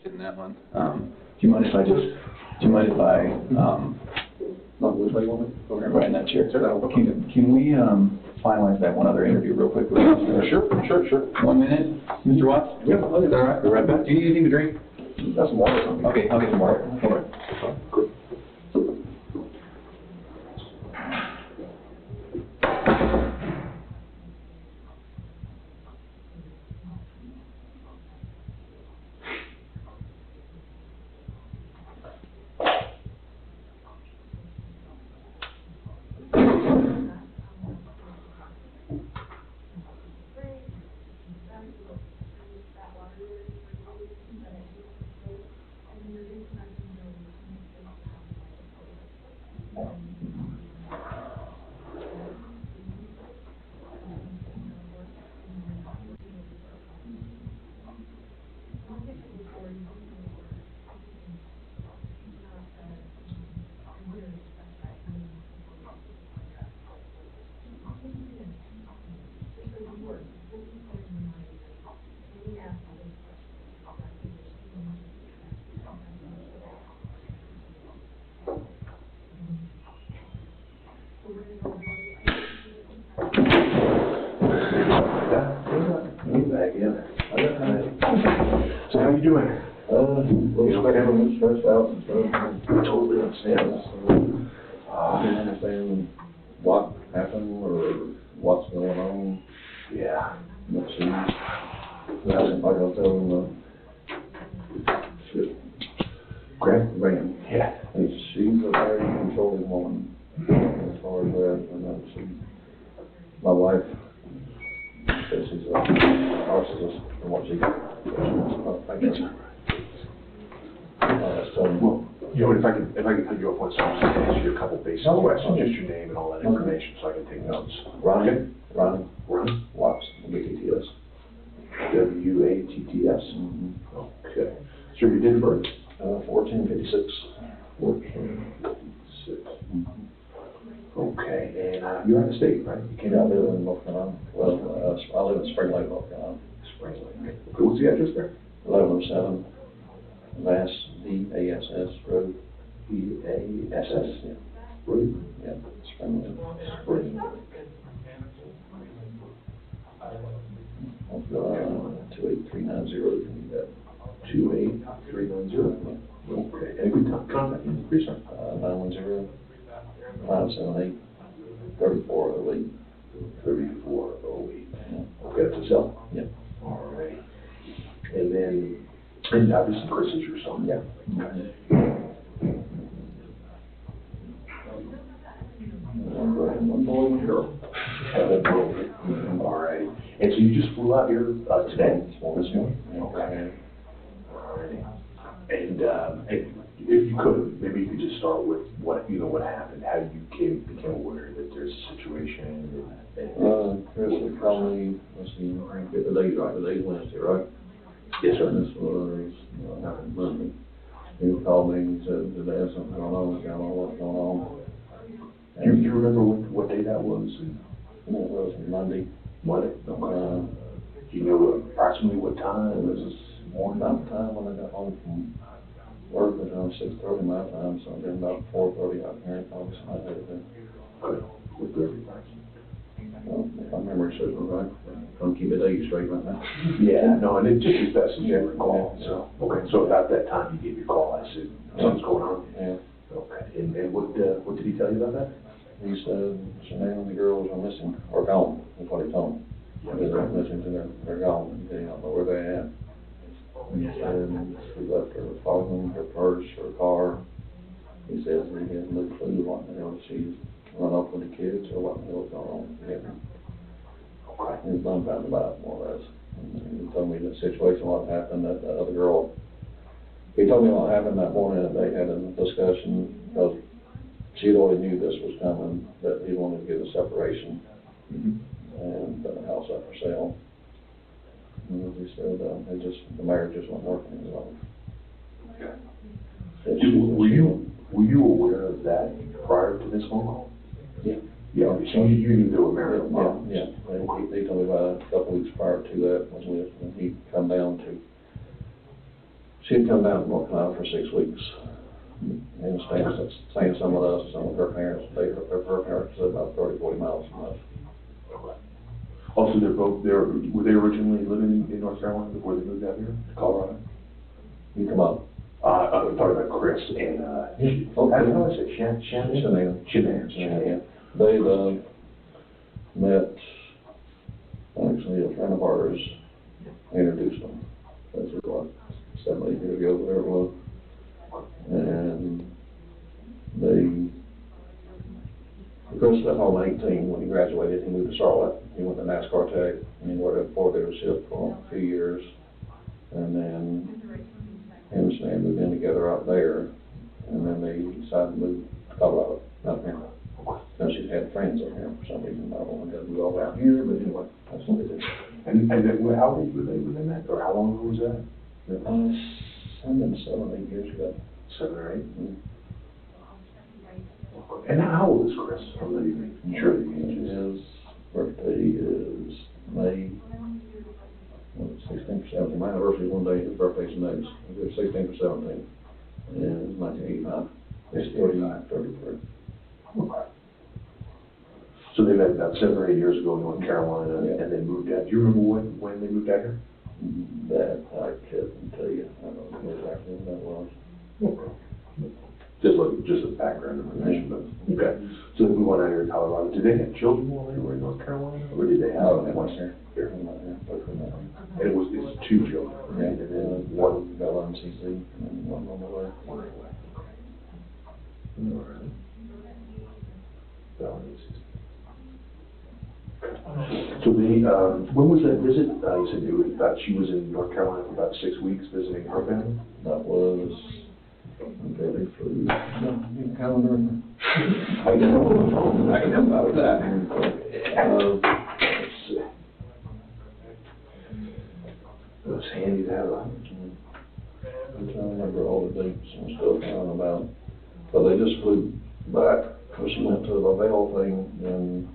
in that one. Do you mind if I which way you want me? Over here, right in that chair. Can we finalize that one other interview real quick? Sure. 1 minute, Mr. Watts? Yeah, all right. Be right back. Do you need anything to drink? Got some water. Okay, I'll get some water. All right. Good. So how you doing? Kind of stressed out and stuff. I totally understand. I didn't understand what happened or what's going on. Yeah. Let's see. Like I'll tell them, shit. Grant? Man, Yeah. and she's a very controlling woman as far as that. And my wife says she's a narcissist from what she got. That's all right. Well, you know, if I can put you up one second, just to answer you a couple basic questions, just your name and all that information, so I can take notes. Ronnie Watts, W-A-T-T-S. W-A-T-T-S. Okay. So your date of birth? 1456. 1456. Okay, and you're out of state, right? You came I out live there? in North Carolina. Well, I live in Spring Lake, North Carolina. Spring Lake. Okay, what's the address there? 1107 Vass, V-A-S-S Road. V-A-S-S? Yeah. Road? Yeah, Spring Lake. Spring Lake. 28390. 28390. Okay, and a good contact number, sir? 910-578-3408. 3408. Yeah. Okay, that's a cell? Yeah. All right. And then, and obviously Chris is your son? Yeah. Okay. One boy, one girl. All right. And so you just flew out here today? This morning. Okay. All right. And if you could, maybe you could just start with what happened, how you became aware that there's a situation. Chris would call me, let's see, get the days right, today's Wednesday, right? Yes, sir. This was, Monday. He would call me and he said, today there's something going on, what's going on? Do you remember what day that was? It was Monday. Monday? Okay. Do you know approximately what time? It was morning, about the time when I got home from work, it was around 6:30 my time, so then about 4:30 out here, probably something like that. Good. With good. Well, if my memory serves me right, I'm keep the days straight right now. Yeah, no, and it just as best as you recall. So, okay, so about that time you gave your call, I said, something's going on? Yeah. Okay, and what did he tell you about that? He said, Sinead and the girls are missing, or gone, is what he told me. They're missing, they're gone, they don't know where they're at. He said, she left her phone, her purse, her car. He says he has no clue what the hell she's run off with the kids or what the hell's going on. Okay. He was dumbfounded about it, more or less. And he told me the situation, what happened, that the other girl, he told me what happened that morning, that they had a discussion, because she already knew this was coming, that he wanted to get a separation and put the house up for sale. And as he said, the marriage just wasn't working any longer. Were you aware of that prior to this phone call? Yeah. Yeah, so you knew they were married? Yeah. He told me about a couple weeks prior to that, when he come down to she'd come down from North Carolina for 6 weeks. And staying some with us, some of her parents, her parents live about 30, 40 miles from us. Also, were they originally living in North Carolina before they moved out here to Colorado? You come up. I'm talking about Chris and, how do I say, Shanann. They, met, actually, a friend of ours introduced them. That's what, 7, 8 years ago, whatever it was. And Chris left home at 18. When he graduated, he moved to Charlotte. He went to NASCAR Tech, and he worked at a Ford dealership for a few years. And then him and Stan moved in together out there, and then they decided to move to Colorado, out here. Now she's had friends up here for some reason. I don't know if we all out here, but anyway, that's what they did. And then, how old were they when they met, or how long ago was that? 7, 8 years ago. 7 or 8? Mm-hmm. And how old is Chris? I'm not even sure the age is. His birthday is May 16th or 17th. My anniversary is one day, his birthday's the next. It's 16th or 17th. And it's 1985. It's 33. Okay. So they met about 7 or 8 years ago in North Carolina, Yeah. And they moved out. Do you remember when they moved out here? That I couldn't tell you. I don't know exactly when that was. Just a background information, but, okay. So they moved on out here to Colorado. Did they have children while they were in North Carolina, or did they have one here? Here. And it's 2 children, right? And then one got on CC and one on the way. All right. So when was that visit? You said that she was in North Carolina for about 6 weeks visiting her family? That was, okay, they flew. Calendar. I can help with the phone. I can help out with that. Let's see. It was handy to have I'm trying to remember all the dates and stuff around about. But they just flew back, because she went to the Vail thing in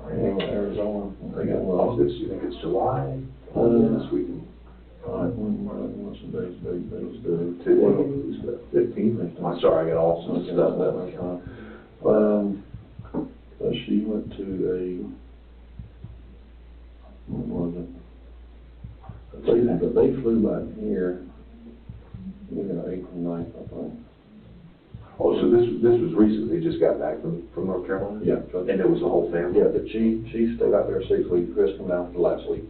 Arizona. They got one. You think it's July? This weekend? What's the date? Today is the 15th. I'm sorry, I got all sorts of stuff that way. But she went to what was it? But they flew back here, 8th and 9th, I think. Oh, so this was recent, they just got back from North Carolina? Yeah. And it was the whole family? Yeah, but she stayed out there 6 weeks. Chris came down for the last week.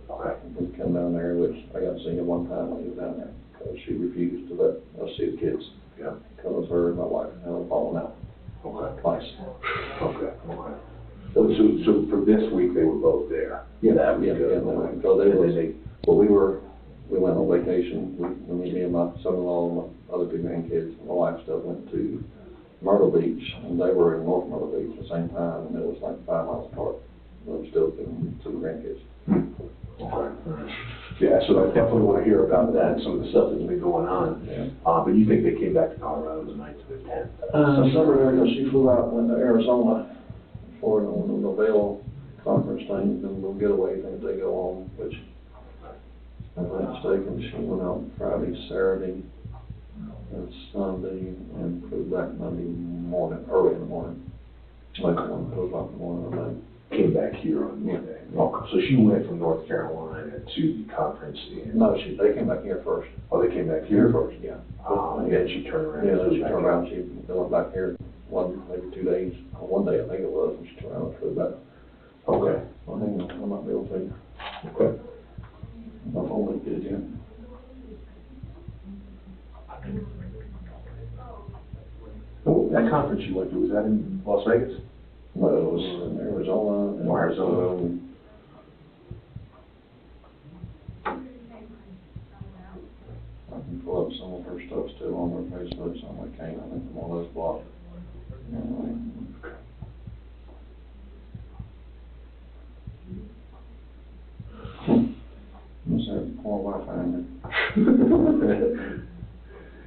Okay. We come down there, which I got to see him one time when he was down there, because she refused to let us see the kids. Yeah. Because her and my wife had fallen out. Okay. Twice. Okay. So for this week, they were both there? Yeah, That was yeah, good. yeah. So we went on vacation. Me and my son-in-law and my other 2 grandkids, my wife stuff went to Myrtle Beach, and they were in North Myrtle Beach at the same time, and it was like 5 miles apart. But we still couldn't see the grandkids. Okay. Yeah, so I definitely want to hear about that, some of the stuff that's been going on. Yeah. But you think they came back to Colorado the 9th to the 10th? She flew out, went to Arizona for the Vail conference thing, and little getaway thing they go on, which, if I'm not mistaken, she went out Friday, Saturday, and Sunday, and flew back Monday morning, early in the morning, like 1, 2 o'clock in the morning, I think. Came back here on Monday. Okay, so she went from North Carolina to the conference in... No, they came back here first. Oh, they came back here? First, yeah. And then she turned around. Yeah, then she turned around, they went back here maybe 2 days, or 1 day I think it was, and she turned around and flew back. Okay. Well, hang on, I might be able to tell you. Okay. My phone ain't good yet. Oh, that conference you went to, was that in Las Vegas? No, it was in Arizona. Arizona. I can pull up some of her stuff still on her Facebook, some I can't, I think one of those blocked. Anyway. Must have more Wi-Fi in there.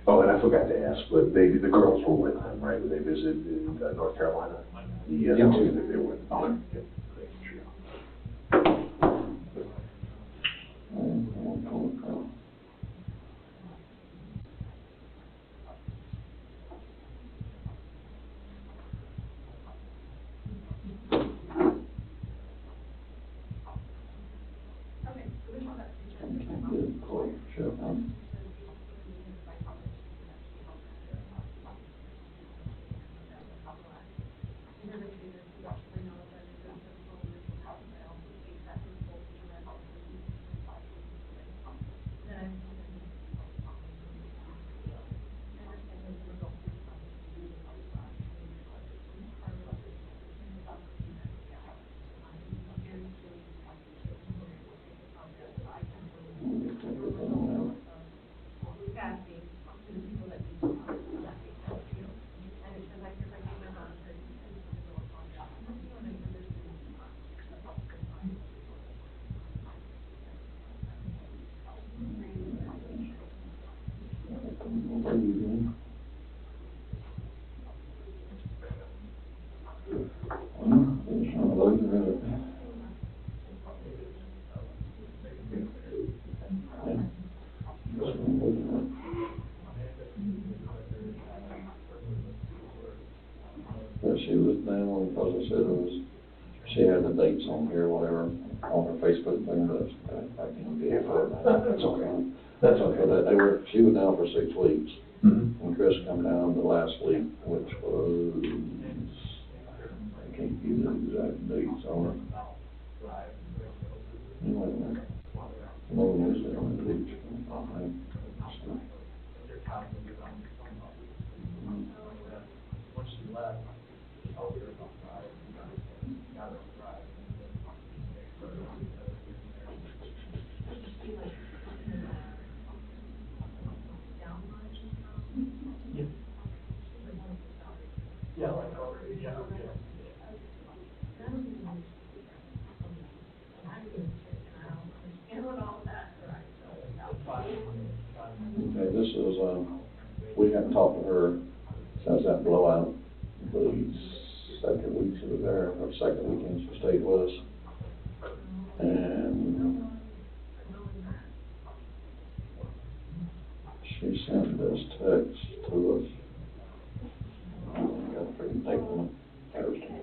Oh, and I forgot to ask, but the girls were with them, right? When they visited in North Carolina? Yeah. They were with them. Oh, yeah. But she was down, because I said it was, she had the dates on here, whatever, on her Facebook thing, but I can't be here for it. That's okay. That's okay. But she was down for 6 weeks. Mm-hmm. And Chris come down the last week, which was, I can't give you the exact dates on it. Anyway, more than usually on the beach. Okay, this is, we haven't talked to her since that blowout, the second week she was there, or second weekend she stayed with us. And she sent this text to us. I got a freaking tape on it. Thursday.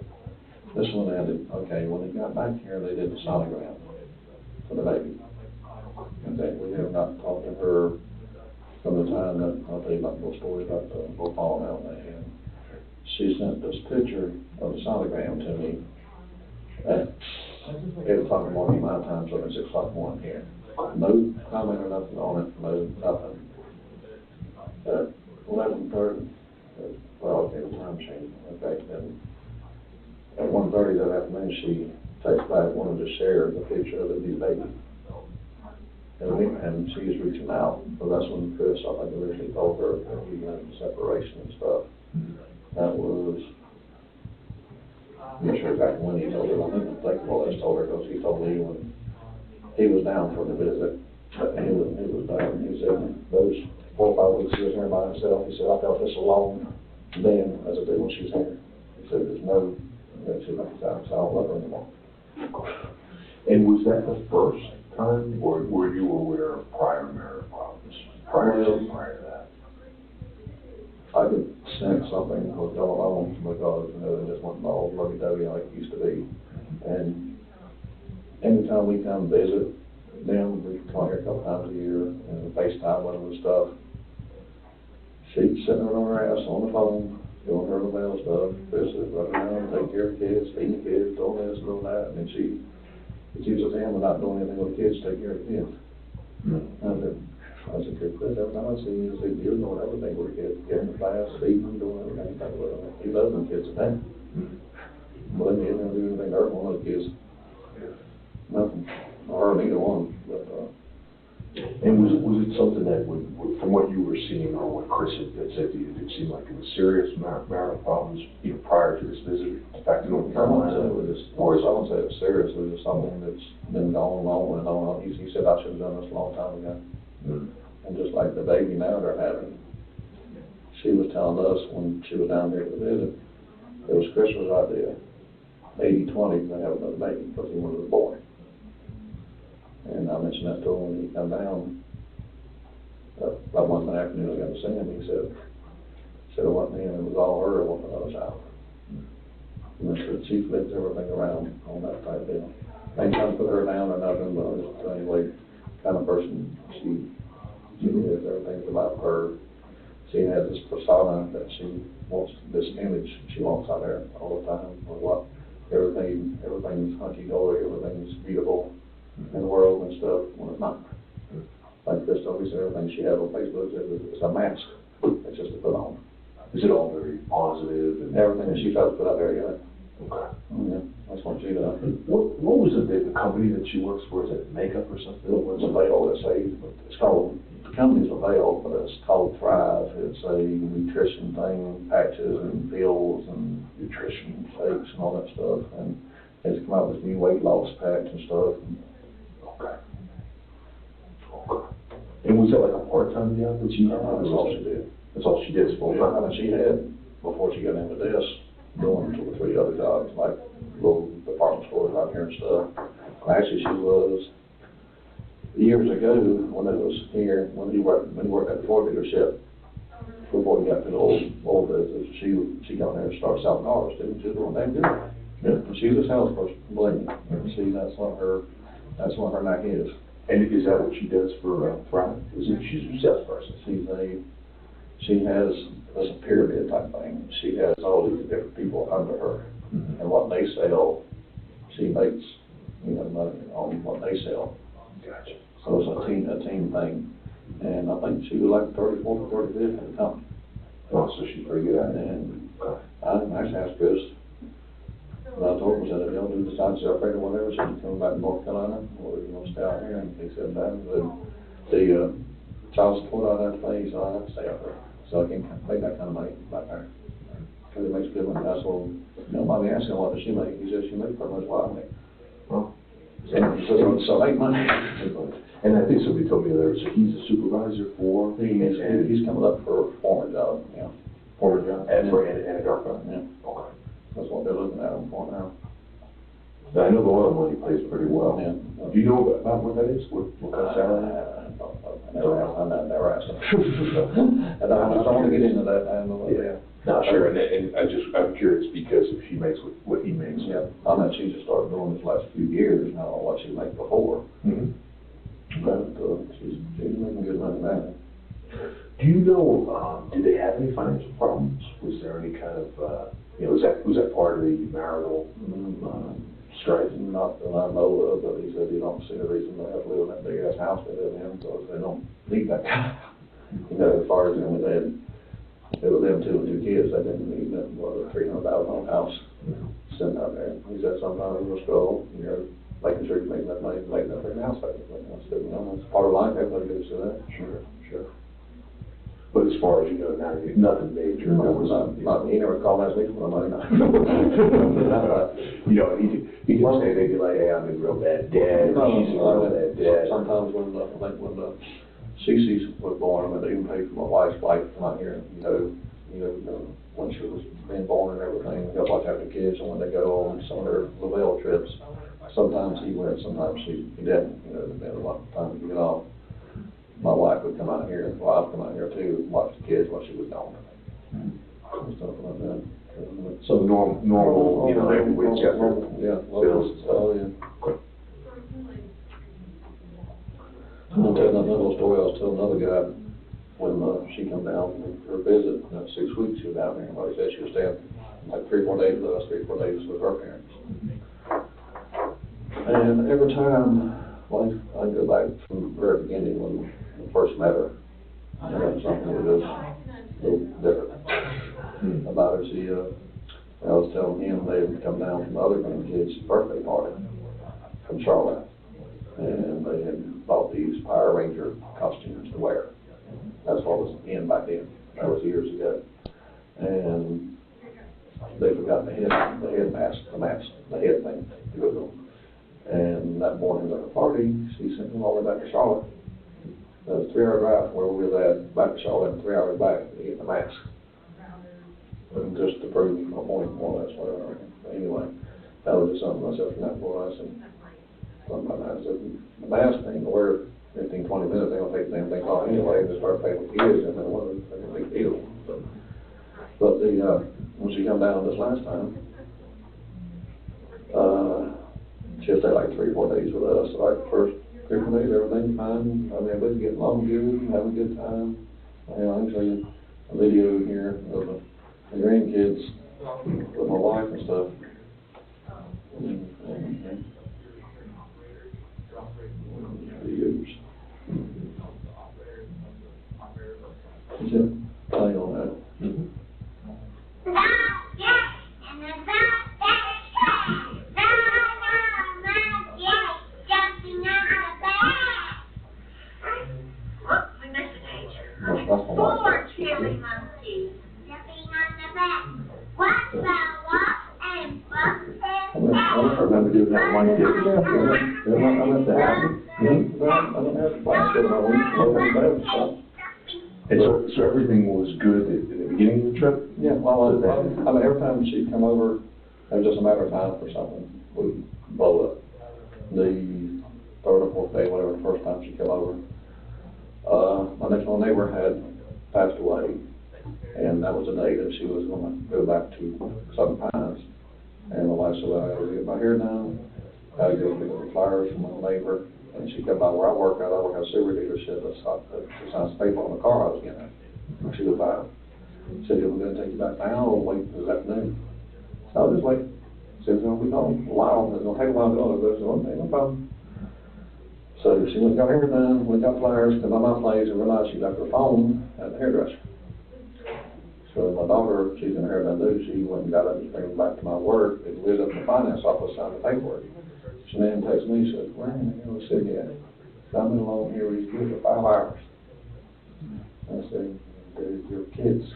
This one added, okay, when they got back here, they did the sonogram for the baby. Okay, we have not talked to her from the time that, I'll tell you about the little story about the little falling out they had. She sent this picture of the sonogram to me at 8 o'clock in the morning, my time, so it's 6 o'clock in the morning here. No comment or nothing on it, no nothing. At 11:30, well, okay, the time changed, okay, then at 1:30 that afternoon, she texted back, wanted to share the picture of the new baby. And she's reaching out, so that's when Chris, I think, originally told her that he had separation and stuff. That was, I'm not sure exactly when he told her, I think Wallace told her, because he told me when he was down for the visit, he was down, he said, those 4 or 5 weeks he was here by himself, he said, I felt this alone then as I did when she was here. He said, there's no, she's like, I don't love her anymore. And was that the first time, or were you aware of prior marital problems prior to that? I could sense something was going on because, it just wasn't all lovey-dovey like it used to be. And anytime we come visit them, we come here a couple times a year and FaceTime with them and stuff. She's sitting on her ass on the phone, doing her little stuff, visiting, running around, taking care of kids, feeding the kids, doing this, doing that, and then she accuses him of not doing anything with the kids, take care of the kids. I said, Chris, every time I see you, you're doing everything with the kids, getting the class, feeding them, doing everything with them. He loves them kids today. But he didn't do anything to hurt one of the kids. Nothing, or neither one, but, And was it something that would, from what you were seeing or what Chris had said to you, did it seem like it was serious marital problems, prior to this visit back to North Carolina? I wouldn't say it was serious, it was just something that's been going on and on. He said I should have done this a long time ago. And just like the baby now they're having, she was telling us when she was down here to visit, it was Chris's idea, 80-20, to have another baby because he wanted a boy. And I mentioned that to him when he come down. About one afternoon I got to see him, he said it wasn't him, it was all her, it wasn't another child. And I said, she flips everything around on that type deal. Ain't trying to put her down or nothing, but just anyway, kind of person she is, everything's about her. She has this persona that she wants, this image she wants out there all the time, or what, everything's hunky-dory, everything's beautiful in the world and stuff, when it's not. Like Chris told me, everything she has on Facebook is a mask. It's just to put on. Is it all very positive? And everything that she tries to put out there, yeah. Okay. Yeah, that's what she does. What was the company that she works for? Is it makeup or something? It's a veil, it's called, the company's a veil, but it's called Thrive. It's a nutrition thing, patches and pills and nutrition shakes and all that stuff. And it's come out with new weight loss packs and stuff. Okay. And was that like a part-time job that she had? That's all she did. That's all she did, is full-time? And she had, before she got into this, doing 2 or 3 other jobs, like here and stuff. Actually, she was, years ago, when it was here, when he worked at the Ford dealership, before he got to the old business, she got there and started selling cars too. She was doing that good. Yeah. And she's a salesperson, believe me. See, that's what her knack is. And is that what she does for Thrive? She's a salesperson. She has, it's a pyramid type thing. She has all these different people under her. Mm-hmm. And what they sell, she makes, money on what they sell. Gotcha. So it's a team thing. And I think she was like 34th or 35th in the company. Oh, so she's pretty good at it. And I actually asked Chris, when I told him, I said, if y'all do decide to sell or whatever, she can come back to North Carolina, or you want to stay out here? And he said, that, the child support I have to pay, so I have to stay out there. So I can make that kind of money back there. Because it makes good money. I told him, mommy asking what does she make? He said, she makes pretty much what I make. Oh. So make money. And I think somebody told me there, so he's a supervisor for? He's coming up for a former job, yeah. Former job? And for Anadarko? Yeah. Okay. That's what they're looking at him for now. Now, I know the oil money plays pretty well. Yeah. Do you know about what that is? What kind of salary? I never asked him. I don't want to get into that. I don't know. Yeah. No, sure, and I'm curious because if she makes what he makes. Yeah, I mean, she just started doing this last few years, and I don't know what she made before. Mm-hmm. But she's making good money now. Do you know, did they have any financial problems? Was there any kind of, was that part of the marital strife? Not that I know of, but he said he don't see the reason they have to live in that big ass house they live in, because they don't need that kind of, as far as them, it was them two kids, they didn't need that, $300,000 house sitting out there. He said sometimes it was struggle, making sure you make that money, making that big house payment. I said, that's part of life, everybody goes through that. Sure. But as far as you know, nothing major. No, he never called last week for the money. He can say, they'd be like, hey, I'm a real bad dad, or she's a real bad dad. Sometimes when Cece was born, I even paid for my wife's flight to come out here, when she was being born and everything, help watch after kids, and when they go on some of their Lavelle trips, sometimes he went, sometimes he didn't, depending on what time you get off. My wife would come out here, I'd come out here too, and watch the kids while she was gone. And stuff like that. So normal, everybody's got their bills and stuff. Oh, yeah. I'll tell another little story. I was telling another guy when she come down for a visit, 6 weeks she was down there. Like I said, she was staying like 3 or 4 days with us, 3 or 4 days with her parents. And every time, I go back from the very beginning when I first met her, I had something that was a little different about her. I was telling him they had come down from the other grandkids' birthday party from Charlotte, and they had bought these Power Ranger costumes to wear. That's what was in back then. That was years ago. And they forgot the head mask, the head thing to go on. And that morning at the party, she sent them all the way back to Charlotte. That was a 3-hour drive where we were at, back to Charlotte, and 3 hours back to get the mask. And just to prove my point, more or less, whatever. But anyway, that was just something myself from that point. I said, the mask thing, to wear 15, 20 minutes, they don't take the damn thing off anyway, and just start playing with kids, and then it wasn't a big deal. But when she come down this last time, she'll stay like 3 or 4 days with us. Like first 3 or 4 days, everything's fine. I mean, we can get along good, have a good time. I can show you a video here of the grandkids with my wife and stuff. Videos. Is it? Play on that. Four chili monkeys jumping on the back. Walk, and I remember doing that one kid. I'm at the house. I don't have to buy shit on my week. And so everything was good at the beginning of the trip? Yeah, well, I mean, every time she'd come over, it was just a matter of time for something. we blow up. The third or fourth day, whatever, the first time she came over, my next door neighbor had passed away, and that was the day that she was gonna go back to Southern Pines. And my wife said, well, I gotta get my hair done, gotta go pick up the flowers from my neighbor, and she come by where I work at a silver dealership, to sign some paper on the car I was getting. She was by, said, "We're gonna take you back now, or wait this afternoon?" So I'll just wait. She said, "Well, we don't, a while, it's gonna take a while to go." I said, "Okay, no problem." So she went and got her hair done, went and got flowers, come by my place, and realized she left her phone at the hairdresser. So my daughter, she's in her hair too, she went and got it and bring it back to my work, and we was up in the finance office signing the paperwork. She then texted me, she said, "Where in the hell is Sydney at? I've been alone here with these kids for 5 hours. I said, "They're your kids."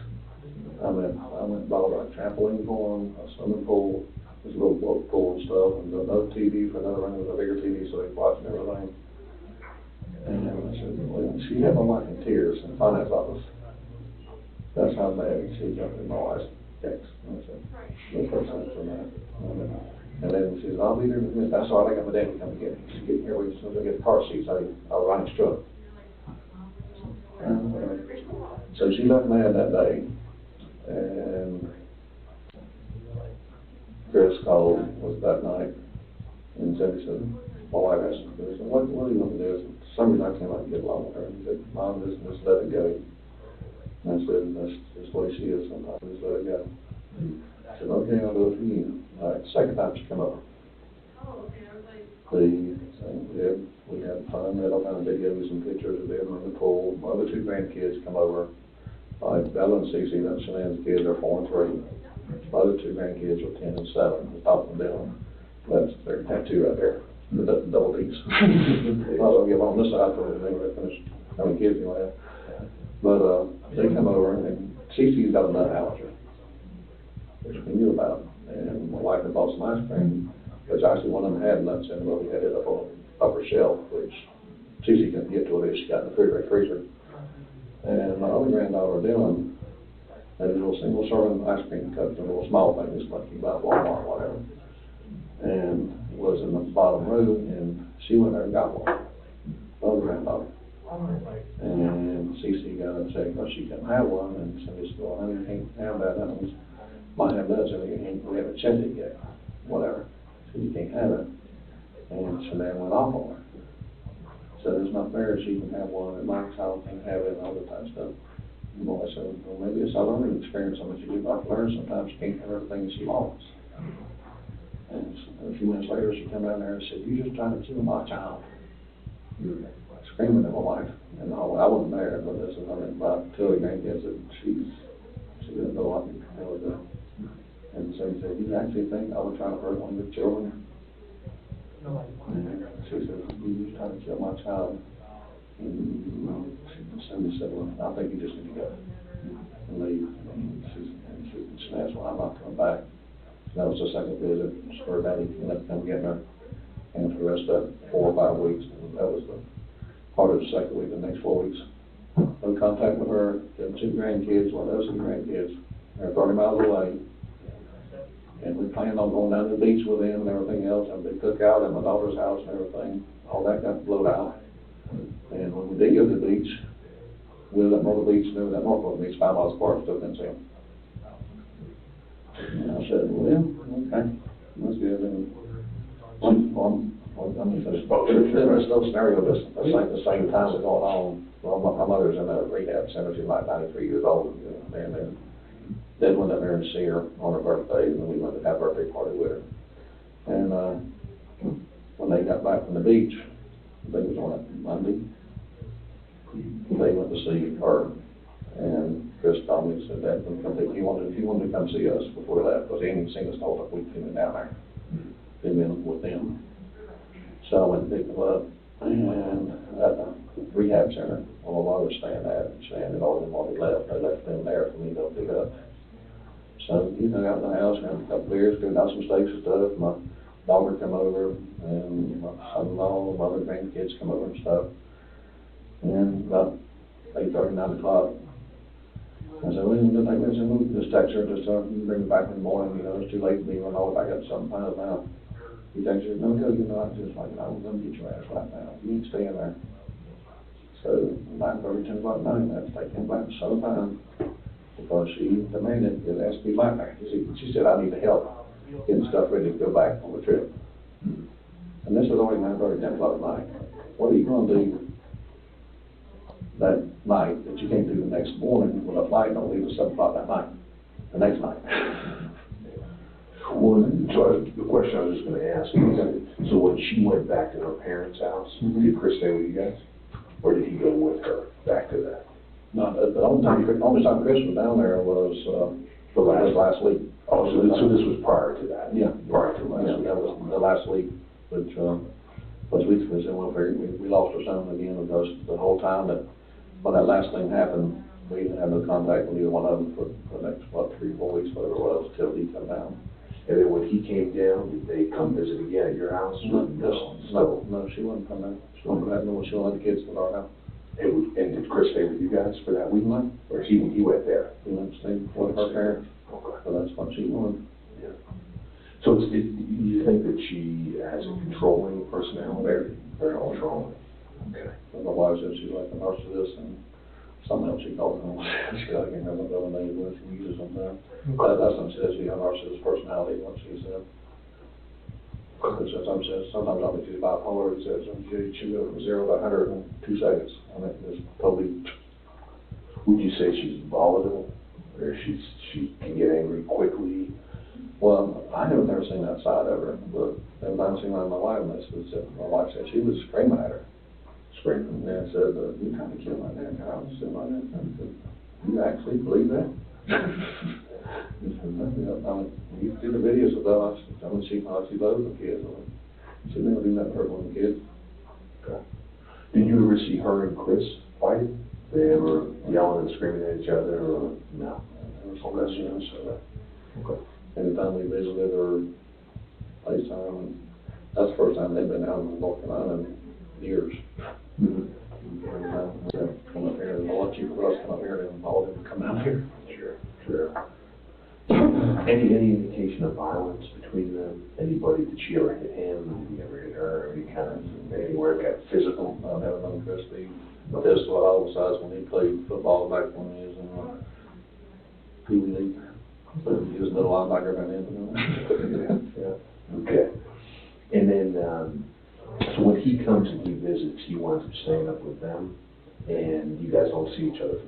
I went and bought a trampoline for them, a swimming pool, this little boat pool and stuff, and another TV for another room with a bigger TV so they can watch and everything. And I said, well, she had my wife in tears in the finance office. That's how bad she jumped in my wife's text. And I said, no person for that. And then she said, "I'll be there in a minute." That's all right, I got my daddy come to get me. She get here, as soon as I get the car seats, I'll ride his truck. So she left mad that day, and Chris called, was that night, and said, my wife asked him, he said, what do you want to do? For some reason I can't like get along with her. He said, "Mom, just let it go." And I said, "That's just the way she is sometimes, just let it go." I said, "Okay, I'll do it for you." All right, second time she come over. We had fun, we had all kinds of videos and pictures of them in the pool. My other 2 grandkids come over. Bella and Cece, that's Shanann's kids, are 4 and 3. My other 2 grandkids are 10 and 7, the top of them. That's their tattoo right there, the double D's. I was gonna get one on this side for them, they finished having kids anyway. But, they come over, and Cece's got a nut allergy, which we knew about. And my wife had bought some ice cream, which actually one of them had nuts in it, but we had it up on the upper shelf, which Cece couldn't get to it, she got in the freezer. And my other granddaughter, Dylan, had a little single serving ice cream cup, a little small thing, just like you buy at Walmart or whatever. And was in the bottom row, and she went there and got one, my other granddaughter. And Cece got upset because she couldn't have one, and somebody said, "Well, honey, you can't have that, that one's, might have nuts in it, we haven't checked it yet," whatever. So you can't have it. And Shanann went off on her. So it's not fair, she can have one, and my child can't have it, and all that type of stuff. The boy said, "Well, maybe it's a learning experience, so much you do like to learn, sometimes you can't have everything that she wants." And a few minutes later, she came down there and said, "You just tried to kill my child." Screaming at my wife. And I wasn't there, but this is, about 2 grandkids that she didn't know what the hell was doing. And so he said, "You actually think I would try to hurt one of your children?" And she said, "You just tried to kill my child." And Cindy said, "Well, I think you just need to go and leave." And she asked, "Well, I'm not coming back." That was the second visit. Her daddy went up to come get her. And for the rest of 4 or 5 weeks, that was the part of the second week, the next 4 weeks. No contact with her, the 2 grandkids, one of those 2 grandkids. They're 30 miles away. And we planned on going down to the beach with them and everything else, and they took out at my daughter's house and everything. All that got blown out. And when we did go to the beach, we was at Myrtle Beach, and they was at Norfolk Beach, 5 miles apart, still couldn't see them. And I said, "Well, okay, that's good." And I mean, there's no scenario that's like the same time that's going on. Well, my mother's in a rehab center, she's like 93 years old, and then Dad went up there and see her on her birthday, and then we went to have a birthday party with her. And when they got back from the beach, they was on a Monday, they went to see her, and Chris told me, said that he wanted to come see us before he left, because he hadn't seen us the whole time we'd been down there. He'd been with them. So I went and picked them up, and at the rehab center, where my mother was staying at, Shanann had already left. They left them there for me to go pick up. So, got in the house, had a couple beers, got out some steaks and stuff. My daughter come over, and my son-in-law, my other grandkids come over and stuff. And about 8:30, 9 o'clock, I said, "Well, we'll just text her, just bring her back in the morning, it's too late to be running all the way back up to Southern Pines now." He thinks, no, you're not, just like, I'm gonna get your ass right now, you ain't staying there. So, 9:30, 10 o'clock at night, that's taking him back so time, because she demanded it has to be back there. She said, I need the help getting stuff ready to go back on the trip. And this was only 9:30, 10 o'clock at night. What are you gonna do that night that you can't do the next morning when a flight don't leave at 7 o'clock that night, the next night? Well, so the question I was just gonna ask is, so when she went back to her parents' house, did Chris stay with you guys? Or did he go with her back to that? No, the only time Chris was down there was, last week. Oh, so this was prior to that? Yeah. Prior to last Yeah, week? that was the last week, which, we said, well, we lost our son again, because the whole time that, when that last thing happened, we didn't have no contact with either one of them for the next, 3 or 4 weeks, whatever it was, till he come down. And then when he came down, did they come visit again at your house? No, she wouldn't come in. She wouldn't come in, she wouldn't let the kids in our house. And did Chris stay with you guys for that week? Or he went there? He went to stay with her parents, Okay. so that's what she wanted. Yeah. So do you think that she has a controlling personality? Very. Very controlling. Okay. And my wife said she's like a narcissist, and something else she called her. She got, I can't remember the other name, but she uses sometimes. That's what she says, she has a narcissist personality, what she said. Sometimes I think she's bipolar. It says she goes from 0 to 100 in 2 seconds. I mean, it's totally. Would you say she's volatile, or she can get angry quickly? Well, I have never seen that side of her, but every time I seen my wife, my wife said she was screaming at her. Screaming, and said, "You trying to kill my dad?" I was saying, "My dad." I said, "You actually believe that?" He said, "No, I mean, you see the videos of those. I mean, she loves the kids. She never do nothing hurt one of the kids." Okay. Did you ever see her and Chris fight? They ever yelling and screaming at each other, or no? Okay. Anytime we visited or FaceTime, that's the first time they've been out in North Carolina in years. Mm-hmm. Come up here, and a lot cheaper for us to come up here than all of them come down here. Sure. Any indication of violence between them? Anybody, did she ever hit him? Did he ever hit her? Any kind of, anywhere it got physical? I've never known Chris to be physical at all, besides when he played football back when he was in Pee Wee League. So he was a little linebacker back then. Yeah. Okay. And then, so when he comes and he visits, he winds up staying up with them, and you guys don't see each other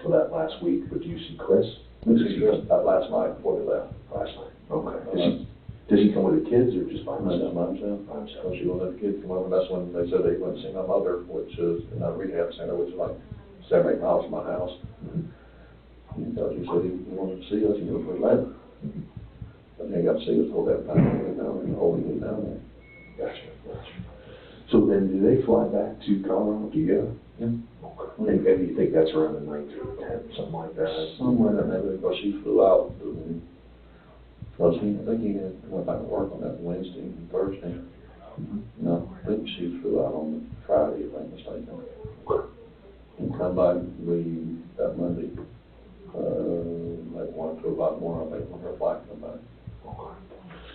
for that last week, but do you see Chris? We see Chris that last night before we left. Last night. Okay. Does he come with the kids, or just by himself? By himself. So she won't let the kids come over. That's when they said they went to see my mother, which is in a rehab center, which is like 7 or 8 miles from my house. Because he said he wanted to see us, he knew it was late. But he got to see us all that time, we went down there, all we did down there. Gotcha. So then, do they fly back to Colorado together? Yeah. Okay. And do you think that's around the 9th or 10th, something like that? Somewhere in there, because she flew out. Because I think he went back to work on that Wednesday and Thursday. No, I think she flew out on Friday, if I'm mistaken. And come back that Monday, like 1 or 2 o'clock morning, I think, when her flight come back. Okay.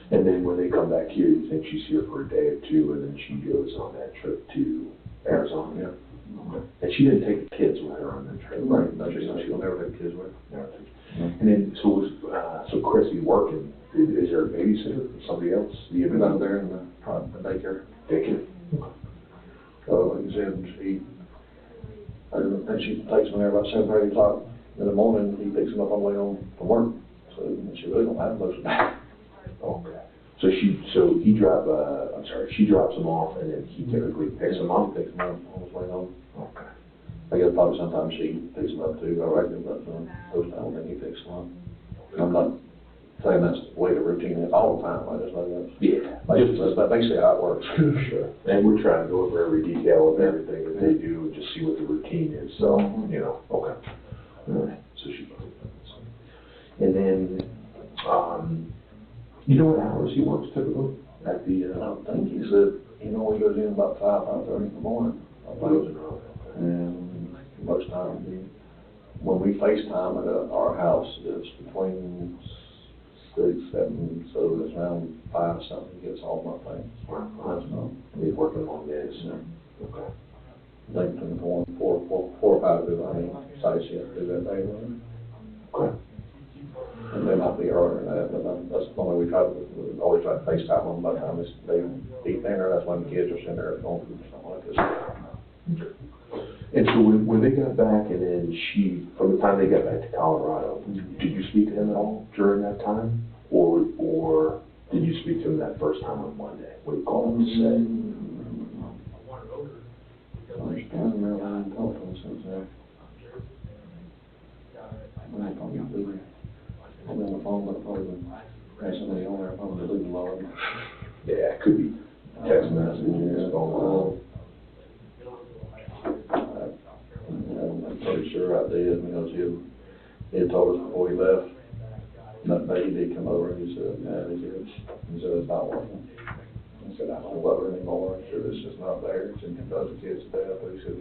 And then when they come back here, you think she's here for a day or 2, and then she goes on that trip to Arizona? Yeah. Okay. And she didn't take the kids with her on that trip? Right, no, she'll never take kids with her. Never take. And then, so Chris, you working, is there a babysitter or somebody else? Do you Been out there in the daycare. Daycare? So, like I said, and she takes them there about 7 or 8 o'clock in the morning. He picks them up on the way home from work. So she really don't have most of that. Okay. So she drops them off, and then he typically picks them up? Picks them up on his way home. Okay. I guess probably sometimes she picks them up too, I reckon, but most times then he picks them up. I'm not saying that's the way the routine is all the time, I just know that's. Yeah. That's basically how it works. Sure. And we're trying to go over every detail of everything that they do and just see what the routine is, so, okay. All right, so she. And then, you know what hours he works typically at the, I don't think he said, he goes in about 5:30 in the morning. And most times when we FaceTime at our house, it's between 6, 7, so it's around 5 something, he gets all my things. That's not, He's working on this. Yeah. Okay. I think between 4 or 5 do, I mean, size yet do that day. Okay. And they might be earlier than that, but that's the only we always try to FaceTime them by the time they eat dinner, that's when the kids are sitting there going through something like this. And so when they got back and then from the time they got back to Colorado, did you speak to him at all during that time? Or did you speak to him that first time on Monday when he called him to say? I remember I hadn't talked to him since then. I ain't probably busy. I'll be on the phone, but probably have somebody on there, probably leave alone. Yeah, it could be text messages, phone. I'm pretty sure I did, because he had told us before he left, that day he did come over and he said, yeah, he said it's not working. He said, I don't love her anymore, he said, it's just not there, he said, he does the kids to death, but he said,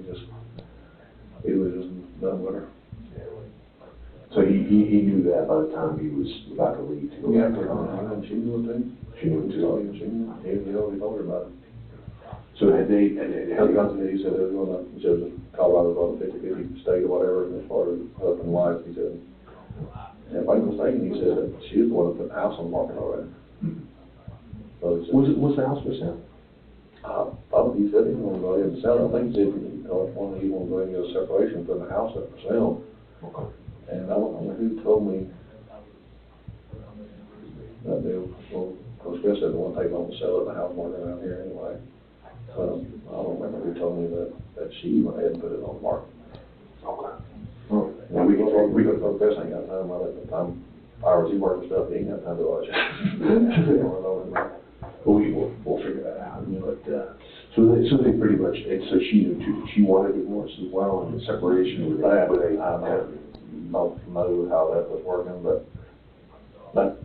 he was just done with her. So he knew that by the time he was about to leave to go Yeah, back to Colorado. she knew it too. She knew it too. He already told her about it. So had they, How he got to me, he said they were going to, he said Colorado's on the 50-50 state or whatever, and as far as husband and wife, he said, and if I'm mistaken, he said that she was the one that put the house on the market already. So he said, was the house for sale? Probably he said he wanted to go ahead and sell it. I think he said, he wanted to go ahead and get a separation, put the house up for sale. Okay. And I don't know who told me that deal. Well, Coach Chris said the one take on to sell it, the house market around here anyway. I don't remember who told me that she went ahead and put it on the market. Okay. Well, we could, Coach Chris ain't got time, at the time, hours he working stuff, he ain't got time to watch it. Well, we'll figure that out. But, so they pretty much, and so she knew too, she wanted divorce as well, and the separation with that, but I don't know how that was working, but that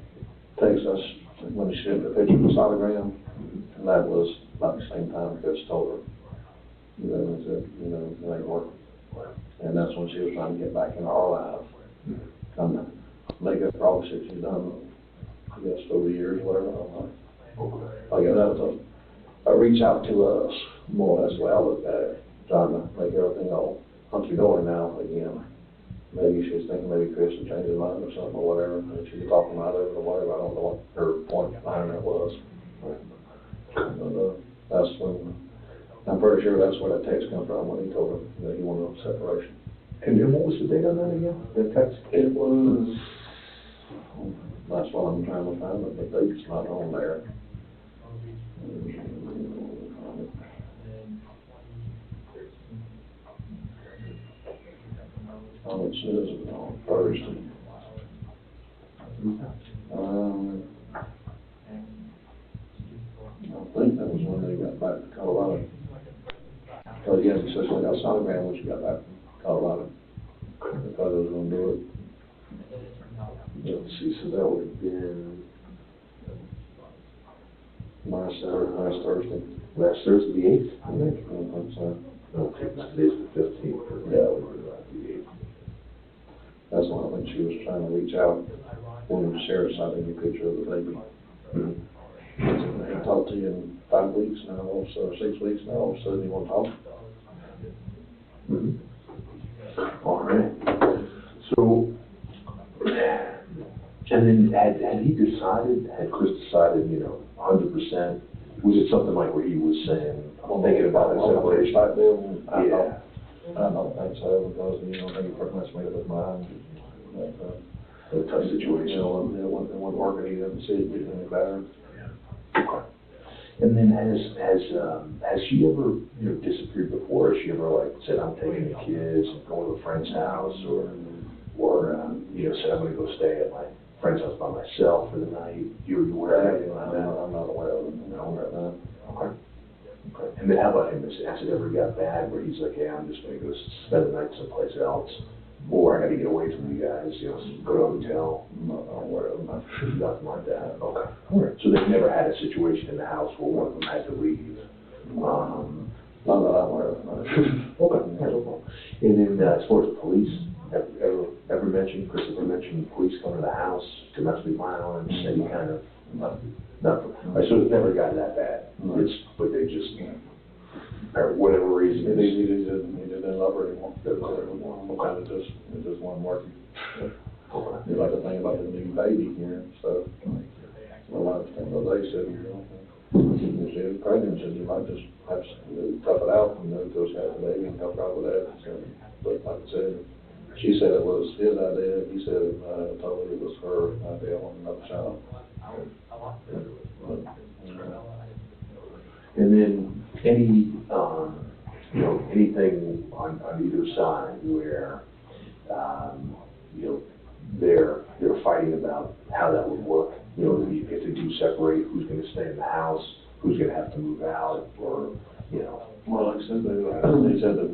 takes us, when she sent the picture of the sonogram, and that was about the same time Chris told her, and said, it ain't working. And that's when she was trying to get back into our lives. Come to make up for all the shit she's done, I guess, over the years, whatever, I don't know. I guess that was a reach out to us, more or less, the way I looked at it, trying to make everything all hunky-dory now again. Maybe she was thinking maybe Chris would change his mind or something or whatever, and she was talking about it or whatever, I don't know what her point behind that was. But, that's when, I'm pretty sure that's where that text come from, when he told her that he wanted a separation. And then what was the date on that again? The text? It was, that's what I'm trying to find, but the date's not on there. Oh, it says on Thursday. I think that was when they got back to Colorado. Because he had successfully got sonogram when she got back from Colorado. Because I was gonna do it. Let's see, so that would have been Last Thursday. last Thursday, the 8th, I I think. think so. Okay, today's the 15th. Yeah. It would be about the 8th. That's when I think she was trying to reach out when the sheriff sent me a picture of the baby. He talked to you in 5 weeks now, or 6 weeks now, all of a sudden you want to talk? All right. So, and then had he decided, had Chris decided, 100%, was it something like where he was saying, thinking about a separation? Type deal? Yeah. I don't think so, because, I think he pretty much made up his mind. A tough situation. It wasn't working, he didn't see it getting any better. Okay. And then has she ever, disappeared before? Has she ever said, I'm taking the kids and going to a friend's house, or said, I'm gonna go stay at my friend's house by myself for the night? You're aware of anything like that? I'm not aware of it, no, right now. Okay. Okay. And then how about him? Has it ever got bad where he's like, hey, I'm just gonna go spend the night someplace else, or I gotta get away from you guys, go to a hotel? I'm not aware of it. Nothing like that. Okay. All right. So they've never had a situation in the house where one of them had to leave. Not that I'm aware of. Okay. And then as far as the police, ever ever mention, Chris ever mentioned police come to the house, domestic violence, any kind of, nothing? So it's never gotten that bad? It's, but they just, for whatever reason. He didn't love her anymore. It just wasn't working. You like to think about the new baby here and stuff. My wife, they said, she was pregnant, and you might just have to tough it out, just have the baby and help out with that. So, but like I said, she said it was his idea, he said, totally it was her idea on another child. And then any, anything on either side where, they're fighting about how that would work? If they do separate, who's gonna stay in the house, who's gonna have to move out, or, Well, like I said, they said that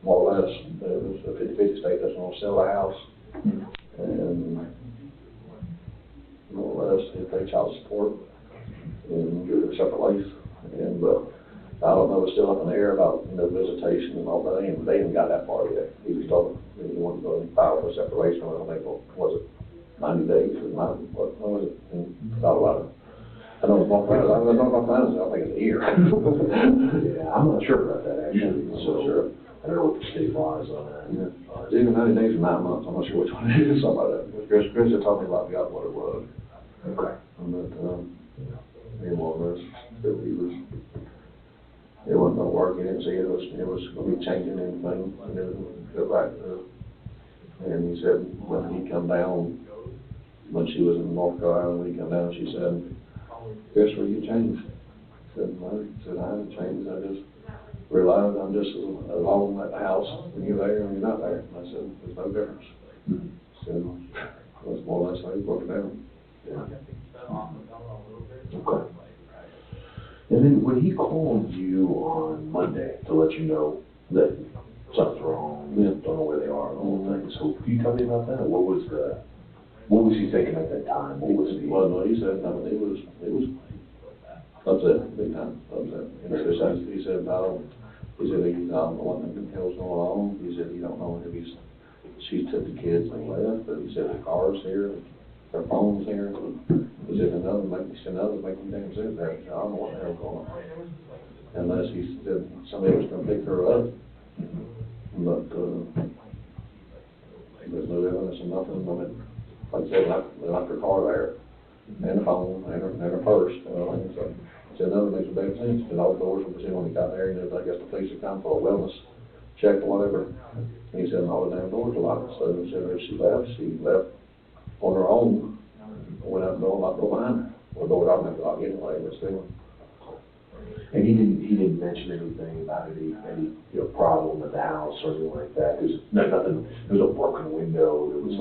more or less, there was a 50-50 state that's gonna sell the house, and more or less, they pay child support, and do it separate lease, but I don't know, it's still up in the air about, visitation and all that, they ain't got that far yet. He was told, he wanted to go and file for separation, I don't think, was it 90 days or 90, what was it, and thought about it. I don't know if I think it's a year. Yeah, I'm not sure about that, actually, so, Sure. I don't know what the state law is on that. It's either 90 days or 9 months, I'm not sure which one it is, something like that. Chris had told me about what it was. Okay. But, he more or less, it wasn't gonna work, he didn't see it was gonna be changing anything, and it would go back to, and he said, when he come down, when she was in North Carolina, when he come down, she said, Chris, will you change? I said, no, I haven't changed, I just realized I'm just alone at the house, when you're there and you're not there. I said, there's no difference. So, that's more or less how he broke it down. Yeah. Okay. And then when he called you on Monday to let you know that something's wrong, don't know where they are and all the things, so can you tell me about that? What was he thinking at that time? What was the? Well, no, he said, it was upset, big time, upset. He said, he don't know what the hell's going on. He said, he don't know if she took the kids and left, but he said, the car's here, their phone's here. He said, another make me damn sick there. I don't know what the hell's going on. Unless he said somebody was gonna pick her up. But, there's no evidence of nothing. I mean, like I said, they left her car there, and the phone, and her purse, so. He said, none of it makes a big sense, because all the doors were seen when he got there, and I guess the police had come for a wellness check or whatever. And he said, all the damn doors were locked, so he said, if she left on her own, went out the door, locked the door behind her. Well, the door don't have to lock anyway, but still. And he didn't mention anything about any problem at the house or anything like that. There's nothing. There was a broken window. There was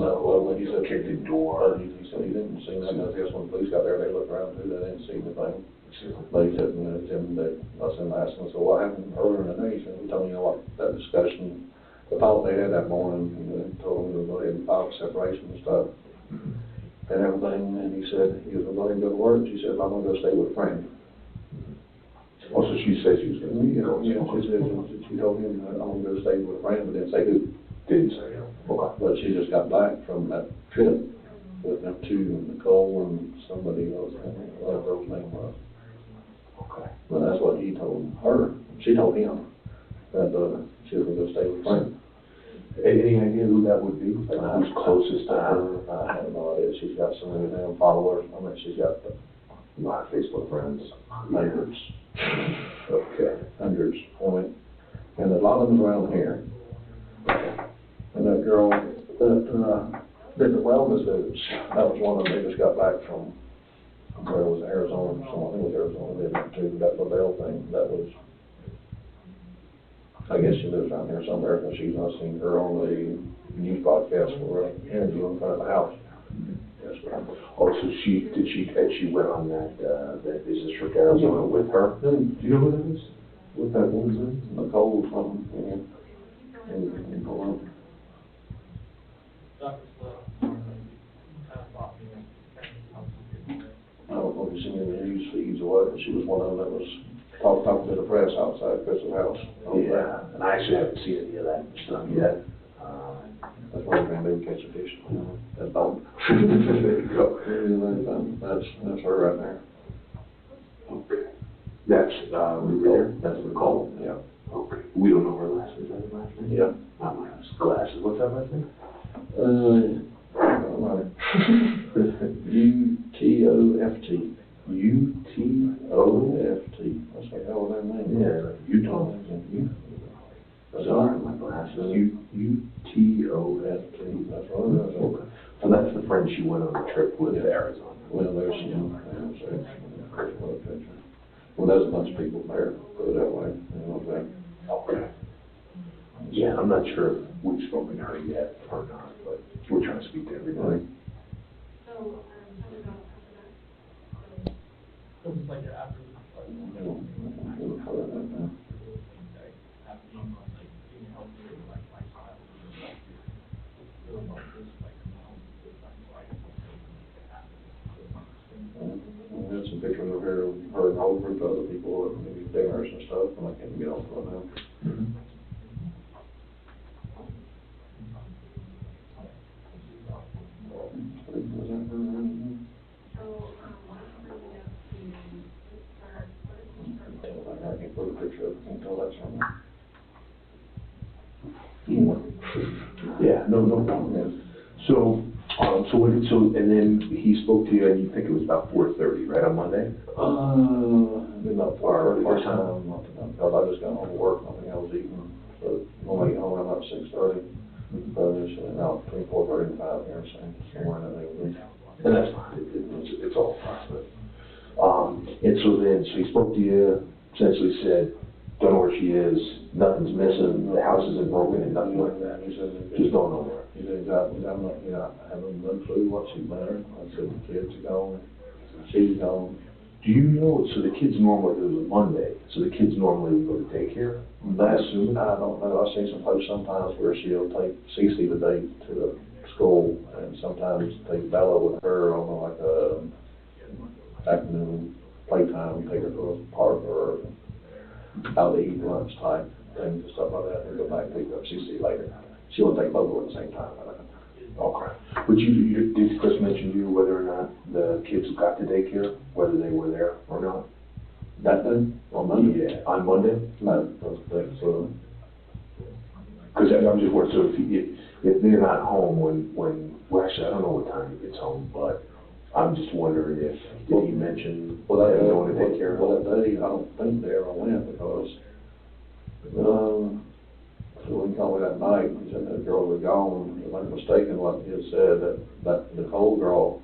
He said, kicked in door. He said he didn't see nothing. I guess when the police got there, they looked around too, they didn't see anything. But he said, I was asking him, so what happened earlier in the day? He said, he told me, what, that discussion, the thought they had that morning, they told him to go ahead and file separation and stuff. And everything, and he said, he was going to go to work. She said, I'm going to go stay with a friend. Also, she said she was going to go. She told him, I'm going to go stay with a friend, but didn't say who. Didn't say who. Okay. But she just got back from that trip with them two, Nicole and somebody else, I think, what her name was. Okay. Well, that's what he told her. She told him that she was going to go stay with a friend. Any idea who that would be? Like who's closest to her? I have no idea. She's got so many damn followers. I mean, she's got A lot of Facebook friends. hundreds. Okay. Hundreds. I mean, and a lot of them around here. And that girl that did the wellness dudes, that was one of them. They just got back from where it was Arizona, I think it was Arizona. They went to that LaBelle thing. That was, I guess she lives around here somewhere, and she's not seen her on the news broadcast for an interview in front of the house. Yes, ma'am. Oh, so she went on that business trip to Arizona with her? Do you know who that is? With that woman, Nicole something, and go on. I don't know if you've seen any news feeds or what, but she was one of them that was talking to the press outside Crystal House. Yeah, and I actually haven't seen any of that stuff yet. That's why they do catch a fish, that dog. There you go. That's her right there. Okay. That's, Rivera, that's the call? Yeah. Okay. We don't know her last name, is that her last name? Yeah. Not last, glasses, what's that last name? U-T-O-F-T. U-T-O-F-T. That's like, hell of that name. Yeah, Utah. Sorry, my glasses. U-T-O-F-T. That's what it is. Okay. So that's the friend she went on a trip with to Arizona. Well, there's some, well, there's a bunch of people there, put it that way, you know what I'm saying? Okay. Yeah, I'm not sure if we've spoken to her yet or not, but we're trying to speak to everybody. There's some pictures of her and a whole group of other people at maybe dinners and stuff, and I can't get off of them. Mhm. I can't put a picture of it, can't tell that's from her. Yeah, no problem, man. So, and then he spoke to you, and you think it was about 4:30, right, on Monday? Been about 4:30 or time, because I just got home from work, I think I was eating, so when I get home, I'm about 6:30. But it's about between 4:30 and 5 here, so somewhere in that neighborhood. And that's fine, it's all fine, and so he spoke to you, essentially said, don't know where she is, nothing's missing, the house isn't broken, and nothing like that. He said, Just don't know where. he said, I'm not, you know, I haven't no clue what she's done. I said, the kids are gone, she's gone. Do you know, so the kids normally, it was a Monday, so the kids normally would go to daycare? I don't know, I've seen some posts sometimes where she'll take Cece the day to the school, and sometimes take Bella with her on like a afternoon playtime, take her to a park or out to eat lunch type things and stuff like that, and go back and pick up Cece later. She won't take both of them at the same time. Okay. But did Chris mention to you whether or not the kids got to daycare, whether they were there or not? That day? On Monday? Yeah, on Monday? No, so. Because I'm just wondering, so if they're not home well, actually, I don't know what time he gets home, but I'm just wondering did he mention Well, that, them going to daycare? well, that day, I don't think they ever went because, so when he called me that night, he said that girl was gone. If I'm mistaken, what he had said, that Nicole girl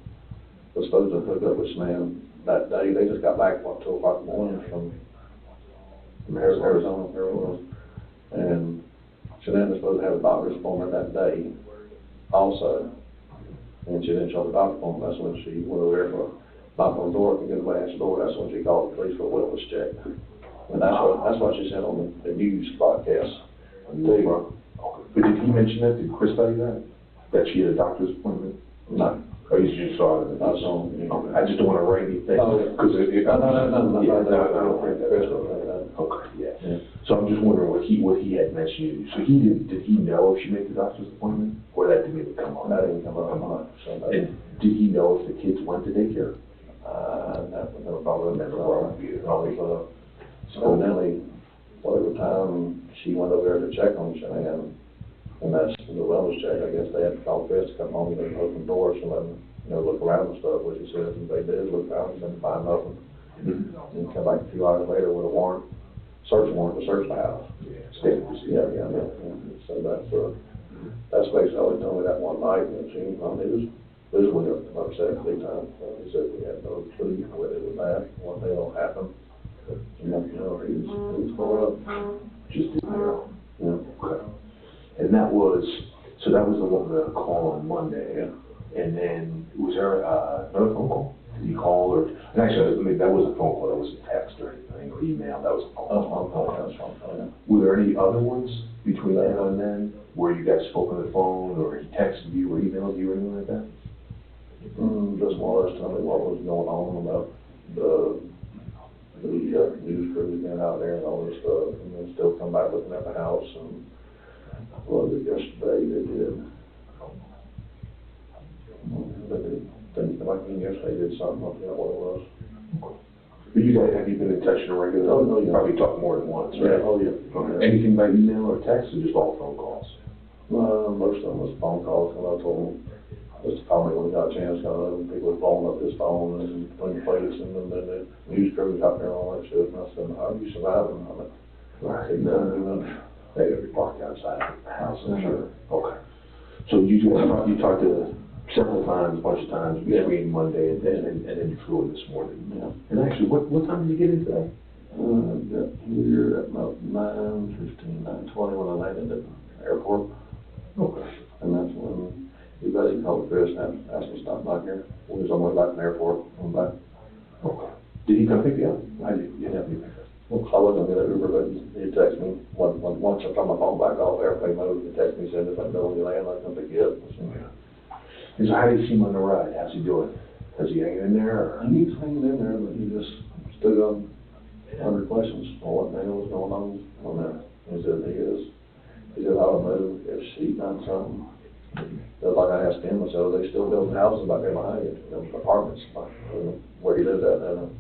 was supposed to hook up with this man that day. They just got back, 2 o'clock in the morning from Arizona, where it was. And she then was supposed to have a doctor's appointment that day also. And she didn't show the doctor's appointment. That's when she went over there for a knock on the door, and get away answer the door. That's when she called the police for a witness check. And that's what she said on the news broadcast. Okay. But did he mention that? Did Chris tell you that? That she had a doctor's appointment? No. Oh, you just saw it? I saw it. Okay. I just don't want to write anything. Oh, yeah. Because No. Okay, yeah. So I'm just wondering what he had mentioned. So did he know if she made the doctor's appointment? Or that didn't even come up? That didn't come up. And did he know if the kids went to daycare? That was never bothered me. So Evidently, whatever time she went over there to check on Cheyenne, and that's the wellness check, I guess they had to call Chris to come home and open doors and let them, look around and stuff, which he says, and they did look around and couldn't find nothing. And come back a few hours later with a warrant, search warrant to search the house. standard procedure. Yeah. So that's basically all he told me that one night, and she, he was really upset big time. He said we had no clue whether it was that, what the hell happened. But, he was tore up. Just didn't know. Yeah. Okay. And that was the call on Monday. Yeah. And then, was there another phone call? Did he call or, and actually, that was a phone call, that was a text or anything, or email, that was a phone call. Yeah. Were there any other ones between now and then, where you guys spoke on the phone, or he texted you or emailed you or anything like that? Just more or less tell me what was going on about the news crew being out there and all this stuff, and then still come back looking at the house, and was it yesterday they did, like me yesterday, did something, I forgot what it was. But you guys, have you been in touch on a regular? Oh, no, You yeah. probably talked more than once, right? Oh, yeah. Okay. Anything by email or text, or just all phone calls? Most of them was phone calls, and I told them, just to call me when we got a chance, people were blowing up his phone and putting plates in them, and the news crews out there and all that shit, and I said, how are you surviving? I'm like, Right. They gotta be parked outside the house, I'm sure. Okay. So you talked to several times, a bunch of times between Monday and then you flew in this morning. Yeah. And actually, what time did you get in today? Got here at about 9:15, 9:20 when I landed at the airport. Okay. And that's when he called Chris and asked me to stop by here. We was on my way back from the airport, on back. Okay. Did he come pick you up? How did you have me pick up? Well, I wasn't gonna get an Uber, but he texted me, once I turned my phone back off, airplane mode, he texted me, said, if I know when you land, I'll come pick you up. And so how do you see him on the ride? How's he doing? Is he hanging in there, or? And he's hanging in there, but he just stood on under questions on what the hell was going on there. He said, he said, I don't know if she done something. Just like I asked him, I said, they still building houses back there behind you, apartments, like, where he lived at. And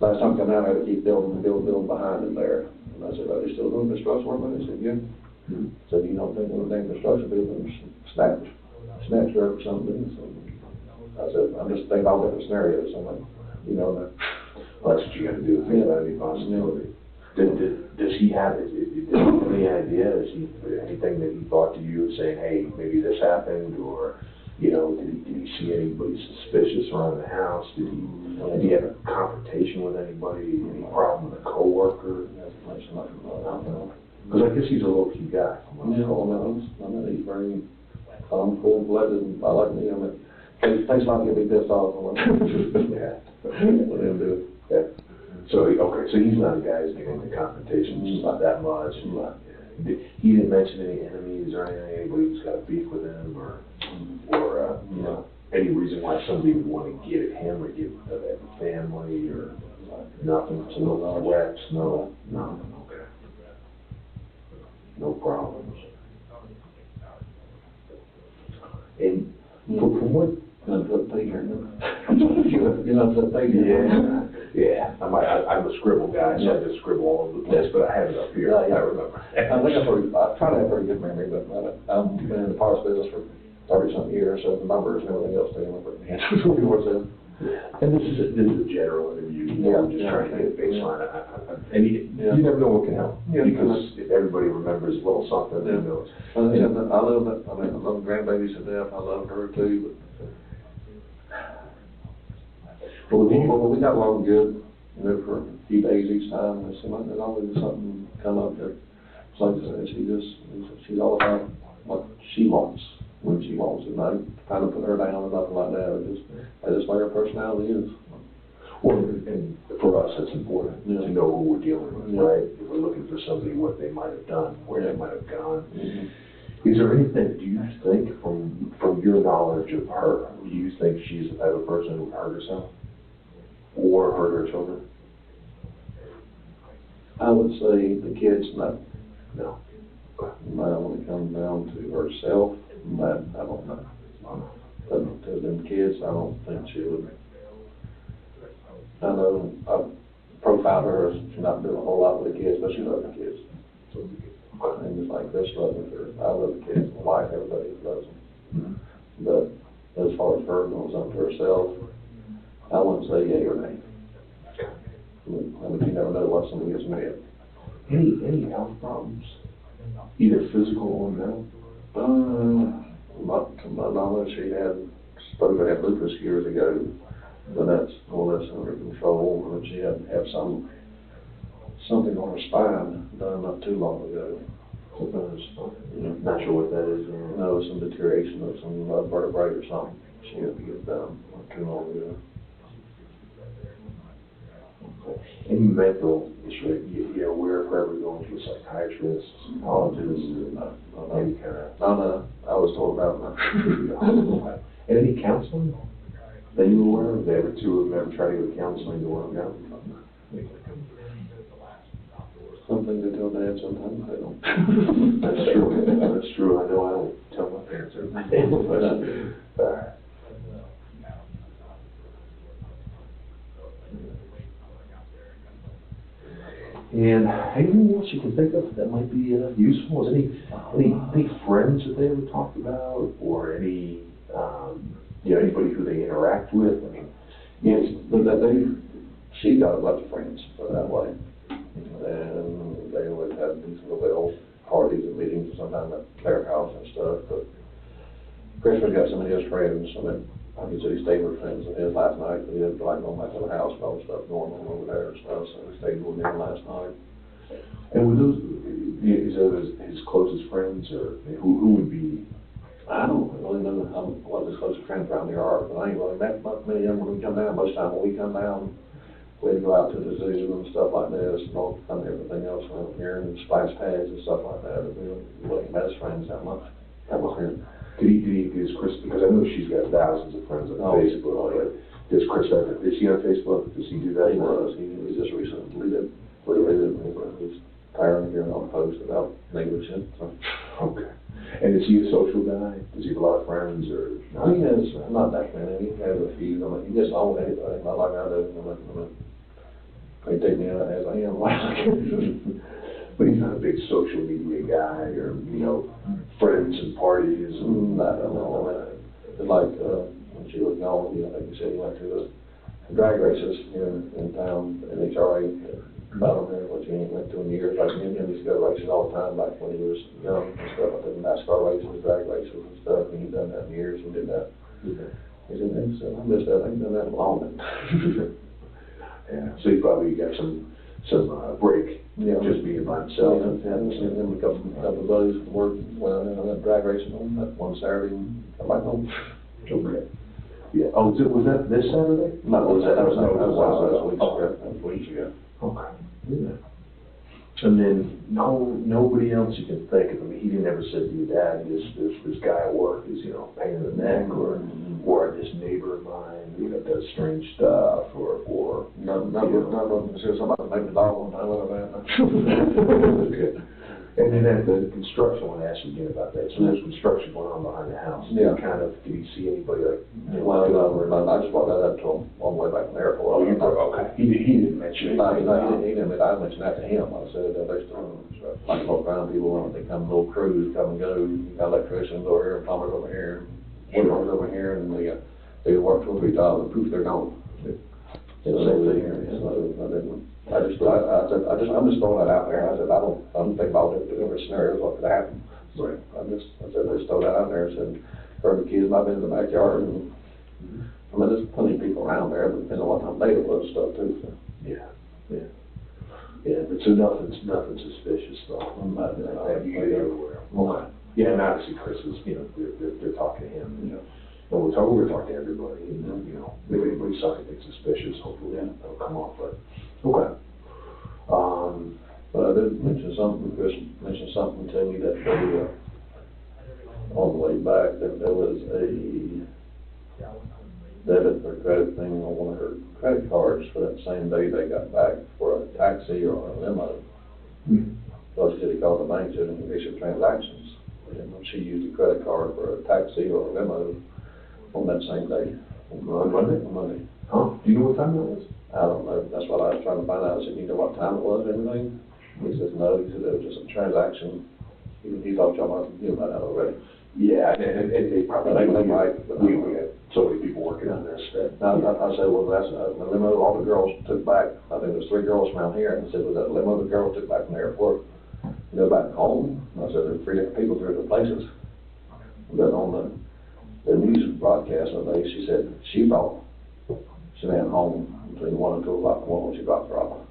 last time I came down, I had to keep building behind him there. And I said, are they still doing construction work? And he said, yeah. So you don't think when they construction buildings snatched her or something? So I said, I'm just thinking all different scenarios. I'm like, you know, that. Well, that's what you gotta do, think about any possibility. Does he have any idea, is he, anything that he thought to you saying, hey, maybe this happened, or, you know, did he see anybody suspicious around the house? Did he have a confrontation with anybody, any problem with a coworker? Because I guess he's a low-key guy. Yeah, he's very calm, cool-blooded, and I like me. I mean, it takes a lot to get me pissed off when Yeah. let him do it. Yeah. So, okay, so he's not a guy who's getting into confrontations, not that much. He didn't mention any enemies or anything, anybody who's got a beef with him, or you know, any reason why somebody would want to get at him or get at the family, or nothing, so no threats, no, okay. No problems. And from what? You're not that big. Yeah. I'm a scribble guy, so I just scribble all over the place, but I have it up here. Yeah. I remember. I try to have a pretty good memory, but I've been in the parts business for 30-something years, so the numbers and everything else stay in my head. And this is a general interview, you know, just trying to get a baseline. And you never know what can help, because if everybody remembers a little something, who knows? I love grandbabies to death, I love her too, but we got along good, you know, for a few days each time, and it seemed like there's always something come up that, like I said, she's all about what she wants, when she wants it, and I kind of put her down or nothing like that, that's just where her personality is. Well, and for us, it's important to know who we're dealing with, right? If we're looking for somebody, what they might have done, where they might have gone. Is there anything, do you think, from your knowledge of her, do you think she's the type of person who would hurt herself? Or hurt her children? I would say the kids, no. No. Now, when it comes down to herself, that, I don't know. But to them kids, I don't think she would. I know, I've profiled her as she's not doing a whole lot with the kids, but she loves the kids. And just like Chris loves me, I love the kids, my wife, everybody loves them. But as far as her doing something to herself, I wouldn't say yay or nay. I mean, you never know what somebody gets mad. Any health problems? Either physical or mental? To my knowledge, she supposed to have lupus years ago, but that's more or less under control, and she had to have something on her spine done not too long ago. Not sure what that is. No, some deterioration of some vertebrae or something. She had to get done not too long ago. Any mental issue, you're aware of her ever going to a psychiatrist, psychologist, any kind of? No, I was told about that. And any counseling that you were aware of? They ever two of them ever try to get counseling to work out? Something to tell Dad sometimes, they don't. That's true. That's true. I know I don't tell my parents everything. And anything else you can think of that might be useful? Is any friends that they ever talked about, or any anybody who they interact with? I mean, Yes, but she got a bunch of friends, put it that way. And they would have these little parties and meetings sometimes at their house and stuff, but Christopher got some of his friends, I could say he stayed with friends of his last night, but he didn't like going back to the house and all the stuff going on over there and stuff, so we stayed with him last night. and were is those his closest friends, or who would be? I don't really know what his closest friends around here are, but I ain't really met many of them when we come down. Most time when we come down, we go out to the zoo and stuff like this, and all kind of everything else around here, and splash pads and stuff like that, but we don't met his friends that much. That was here. Does Chris, because I know she's got thousands of friends on Facebook, but does Chris is he on Facebook? Does he do that? He was. He just recently deleted he's tiring of hearing all the posts about negative shit, so. Okay. And is he a social guy? Does he have a lot of friends, or? He has not that many. He has a few. He just owns anything, not like I do. They take me out as I am. But he's not a big social media guy, or friends and parties. And Like when she was gone, like you said, he went to the drag races here in town, NHRA. About there, which he ain't went to in years. Like me and him used to go racing all the time back when he was young and stuff. I did NASCAR races, drag races and stuff, and he's done that in years. He did that. He said, I missed that. I've done that long. Yeah. So he probably got some break. Yeah. Just being by himself. Yeah, and then a couple of buddies from work went out and drag racing on that one Saturday and come back home. Okay. Yeah. Oh, was that this Saturday? No, that was weeks weeks ago. Okay. Yeah. And then nobody else you can think of. I mean, he never said to your dad, this guy at work is pain in the neck, or this neighbor of mine does strange stuff, or None of them said somebody make the dog one time with a Okay. And then at the construction, I want to ask you again about that. So there's construction going on behind the house. Yeah. Did he see anybody like? Well, I just brought that up to him on the way back from the airport. Oh, you brought, okay. He didn't mention it. No, he didn't, I mentioned that to him. I said, they still, like, walk around, people, they come, little crews come and go, you got electricians over here, plumbers over here, woodworkers over here, and they work 2 or 3 jobs, and poof, they're gone. It's the same thing here, so I'm just throwing that out there. I said, I don't think about different scenarios, what could happen. Right. I said, just throw that out there. I said, heard the kids might have been in the backyard, and, I mean, there's plenty of people around there, but depending on what time of day it was and stuff too, so. Yeah. But so nothing suspicious though. That you get everywhere. Okay. Yeah, and obviously Chris is, they're talking to him. And we're talking to everybody, and if anybody saw anything suspicious, hopefully that'll come off. But okay. But I did mention something, Chris mentioned something to me that on the way back, that there was a debit or credit thing on one of her credit cards for that same day they got back for a taxi or a limo. So she said he called the bank to issue transactions. And she used a credit card for a taxi or a limo on that same day. On Monday? On Monday. Oh, do you know what time that was? I don't know. That's what I was trying to find out. I said, you know what time it was and everything? He says, no. He said, it was just a transaction. He thought y'all knew about that already. Yeah, and they probably, They might. we had so many people working on this that. I said, well, that's the limo all the girls took back. I think there's 3 girls from around here. And I said, was that limo the girls took back from the airport? Go back home? And I said, there's 3 different people, 3 different places. But on the news broadcast one day, she said she brought Shanann home between 1 and 2 o'clock in the morning when she dropped her off.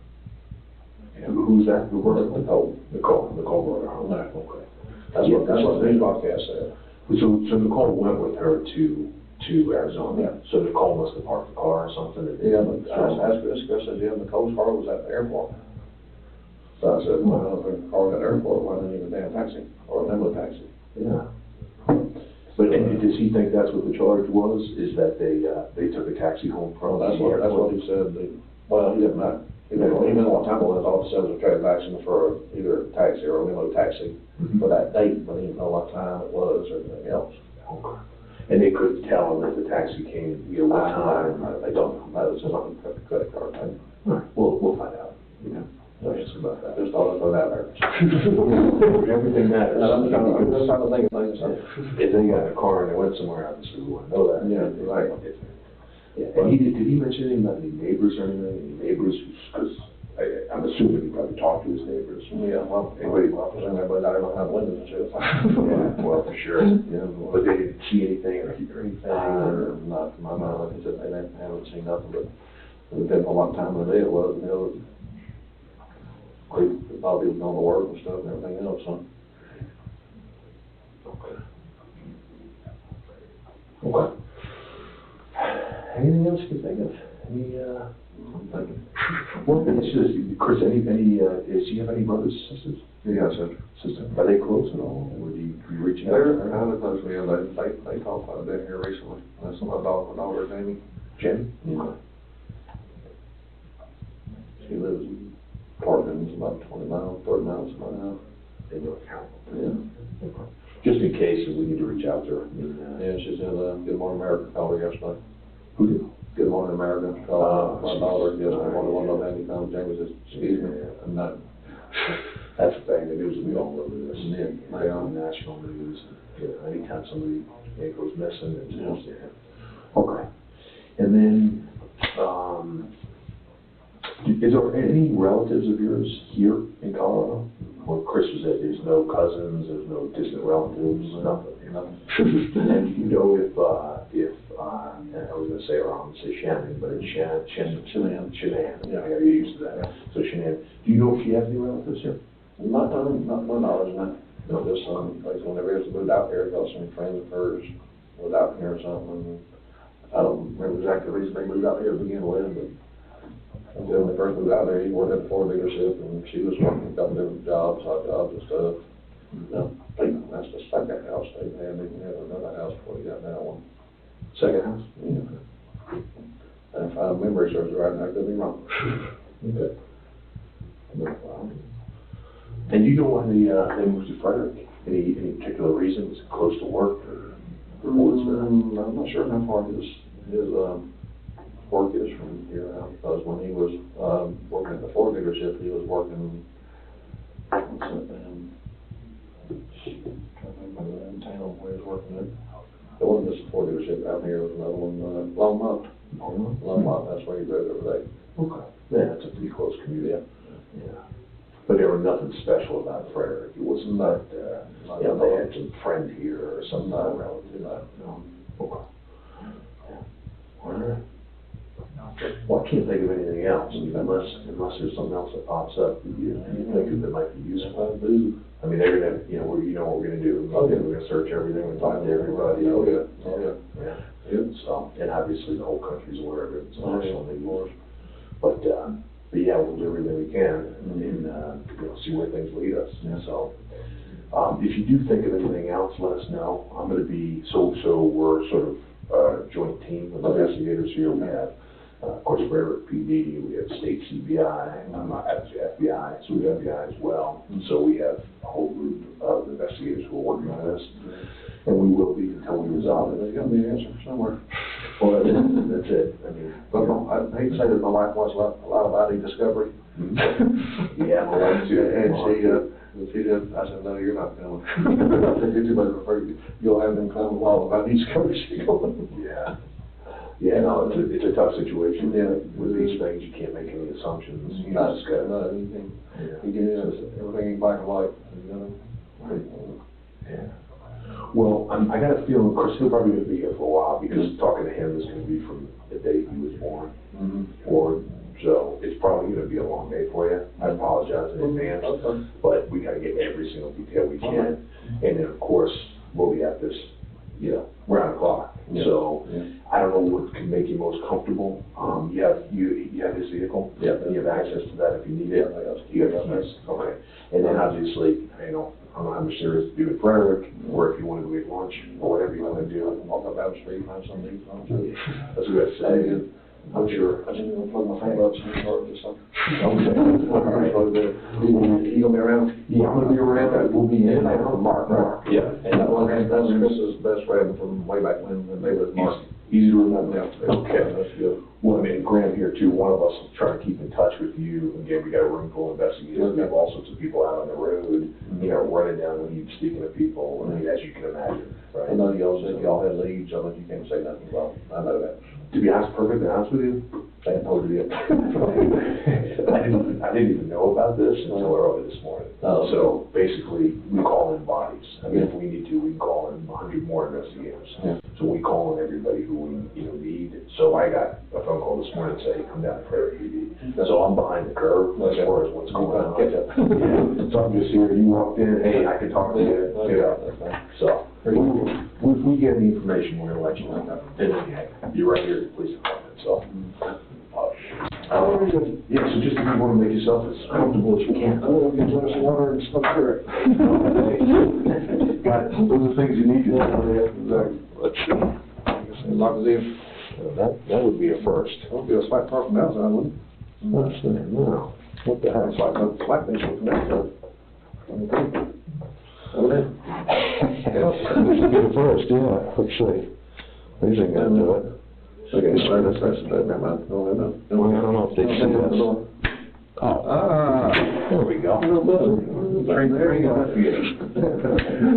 And who's that? Nicole. Nicole brought her home. No. Okay. That's what the news broadcast said. So Nicole went with her to Arizona. Yeah. So Nicole must have parked the car or something. Yeah, but I asked Chris, said, yeah, Nicole's car was at the airport. So I said, well, if her car was at the airport, why didn't you need a damn taxi or a limo taxi? Yeah. But does he think that's what the charge was? Is that they took a taxi home from That's what he said. Well, he didn't know. He didn't know what time it was. All of a sudden, it was a transaction for either a taxi or a limo taxi for that date, but he didn't know what time it was or anything else. Okay. And they couldn't tell him if the taxi came, what time? They don't know. It's just on the credit card thing. All right. We'll find out. Yeah. I'll ask about Everything matters. I'm just trying to think of things. If they got in a car and they went somewhere, obviously we want to know that. Yeah, right. Yeah, and did he mention anything about any neighbors or anything? Any neighbors, because I'm assuming he probably talked to his neighbors. Yeah, well, Anybody? everybody not even have windows and shit. Yeah, well, for sure. Yeah, But they didn't see anything or hear anything or? not to my knowledge, he said they haven't seen nothing, but it depends on what time of the day it was, you know. They probably was going to work and stuff and everything else, so. Okay. Okay. Anything else you can think of? Any, I'm thinking. well, it's just, Chris, does he have any brothers or sisters? Yeah, so. Sister, are they close at all? Or do you reach out? They're kind of close to me, they talk quite a bit here recently. That's my daughter, Jamie. Jen? Yeah. She lives in Parkins, about 30 miles from my house. In North Carolina. Yeah. Just in case if we need to reach out to her. Yeah, she said, Good Morning America called her yesterday. Who did? Good Morning America called my daughter yesterday, one of them, and Jamie says, excuse me, I'm not. That's the thing, the news will be all over this. Yeah. They are national news. You know, anytime somebody goes missing, it's just, okay. And then, is there any relatives of yours here in Colorado? Well, Chris was said there's no cousins, there's no distant relatives, nothing, you know? And you know if I was gonna say Shannon, but it's Shanann. Yeah, I got used to that. So Shanann, do you know if she has any relatives here? Not my knowledge, no, just, like, whenever he moved out here, got some friends of hers was out here or something, and I don't remember exactly the reason they moved out here to begin with, but when they first moved out there, he worked at the Ford dealership, and she was working a couple different jobs, hot jobs and stuff. No, I think that's the second house they had another house before they got that one. Second house? Yeah. And if I remember serves right, and I could be wrong. Okay. No problem. And you know why they moved to Frederick? Any particular reason? Was it close to work or what's that? I'm not sure how far his work is from here out, because when he was working at the Ford dealership, he was working, what's that, trying to remember that in town where he was working at. It wasn't just the Ford dealership out here, it was another one, Longmont, that's where he drove every day. Okay. Yeah, that's a pretty close commute. Yeah. Yeah. But there was nothing special about Frederick. It wasn't that, you know, they had some friend here or some relative. No. Okay. Yeah. All right. Well, I can't think of anything else unless there's something else that pops up that you think that might be useful. I mean, they're gonna, you know what we're gonna do. We're gonna search everything and talk to everybody. Yeah. So, and obviously the whole country's aware of it. It's national news. But yeah, we'll do everything we can and you know, see where things lead us. Yeah. So, if you do think of anything else, let us know. I'm gonna be, so we're sort of a joint team of investigators here. We have, of course, Frederick PD, we have state CBI, FBI, so we have FBI as well. And so we have a whole group of investigators who are working on this. And we will be until we resolve it. There's gotta be an answer somewhere. Well, that's it. I mean, But I hate to say that my wife watched a lot of ID Discovery. Yeah, my wife too. And she did, I said, no, you're not coming. I said, you're too much of a you'll have them come along about these Discovery. She going. Yeah. Yeah, no, it's a tough situation. Yeah. With these things, you can't make any assumptions. You just gotta. Anything. You get everything in black and white, you know? Right. Yeah. Well, I got a feeling Chris he'll probably gonna be here for a while because talking to him is gonna be from the day he was born. Or so it's probably gonna be a long day for you. I apologize in advance, but we gotta get every single detail we can. And then of course we'll be at this, you know, round the clock. So I don't know what can make you most comfortable. You have his vehicle. Yeah. You have access to that if you need it. You have keys. Okay. And then obviously, you know, I don't know how much there is to do in Frederick, or if you want to go eat lunch, or whatever you want to do. Walk up the street, find something to eat. That's what I say. I'm sure. I just want to plug my phone up and start just like. Okay. All right. You gonna be around? Yeah, I'm gonna be around. We'll be in there. Mark. Yeah. And that's Chris's best friend from way back when they was Mark. Easy to remember. Yeah. Okay. That's good. Well, I mean, Graham here too, one of us will try to keep in touch with you. Again, we got a room full of investigators. We have all sorts of people out on the road, you know, running down the leads, speaking to people, I mean, as you can imagine, right? I know y'all said y'all had leads, I bet you can't say nothing about, I know that. To be honest, perfectly honest with you, I told you. I didn't even know about this until early this morning. Oh. So basically, we call in bodies. I mean, if we need to, we can call in 100 more investigators. Yeah. So we call in everybody who we, need. So I got a phone call this morning saying, come down to Prairie PD. So I'm behind the curve as far as what's going on. Catch up. Yeah. So I'm just here, you walked in, hey, I can talk to you, So, if we get any information, we're gonna let you know. You're right here at the police department, so. Yeah, so just if you wanna make yourself as comfortable as you can. Oh, get a glass of water and some syrup. Got it. Those are things you need to do. Exactly. Let's see. Lock as if. That would be a first. That would be a slight talk from outside, wouldn't it? What's that now? What the heck? It's like a flat nation from outside. This would be the first, yeah, let's see. These ain't gonna do it. Okay, that's, never mind. No. Well, I don't know if they see this. Oh. There we go. There you go.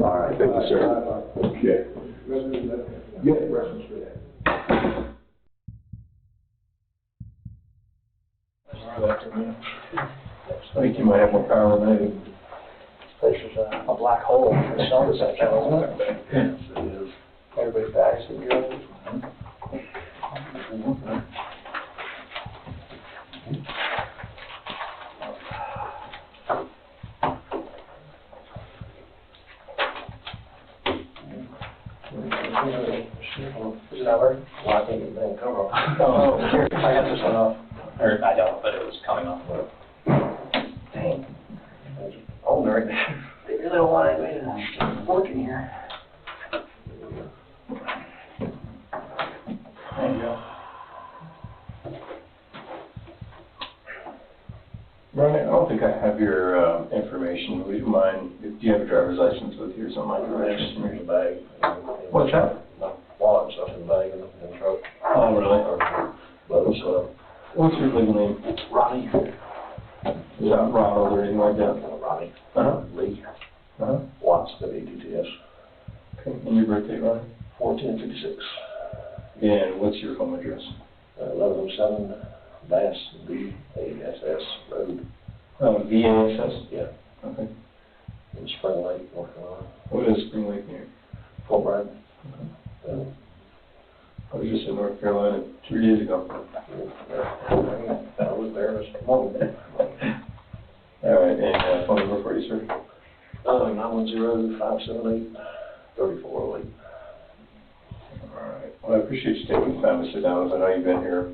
All right, thank you, sir. Okay. Yeah, reference for that. I think you might have more power than I do. This is a black hole. The sun is that kind of thing. Yes, it is. Everybody's backs and good. Is it over? Well, I think it's been covered. Oh, here, I got this one off. Or, I don't, but it was coming off. Dang. Oh, Mary, they really don't want anybody to work in here. There you go. Ronnie, I don't think I have your information. Would you mind, do you have a driver's license with you or something like that? Just in the bag. What's that? My wallet and stuff in the bag in the truck. Oh, really? But it's, What's your legal name? Ronnie. Is that Ronald or anything like that? Ronnie. Uh-huh. Lee. Uh-huh. Watts, W-A-T-T-S. Okay, and your birthday, Ronnie? 1456. And what's your home address? 1107 Bass, B-A-S-S Road. VASS? Yeah. Okay. In Spring Lake, North Carolina. What is Spring Lake near? Fort Bragg. I was just in North Carolina 3 days ago. I was there this morning. All right, and phone number for you, sir? 910-578-3408. All right. Well, I appreciate you taking the time to sit down with us. I know you've been here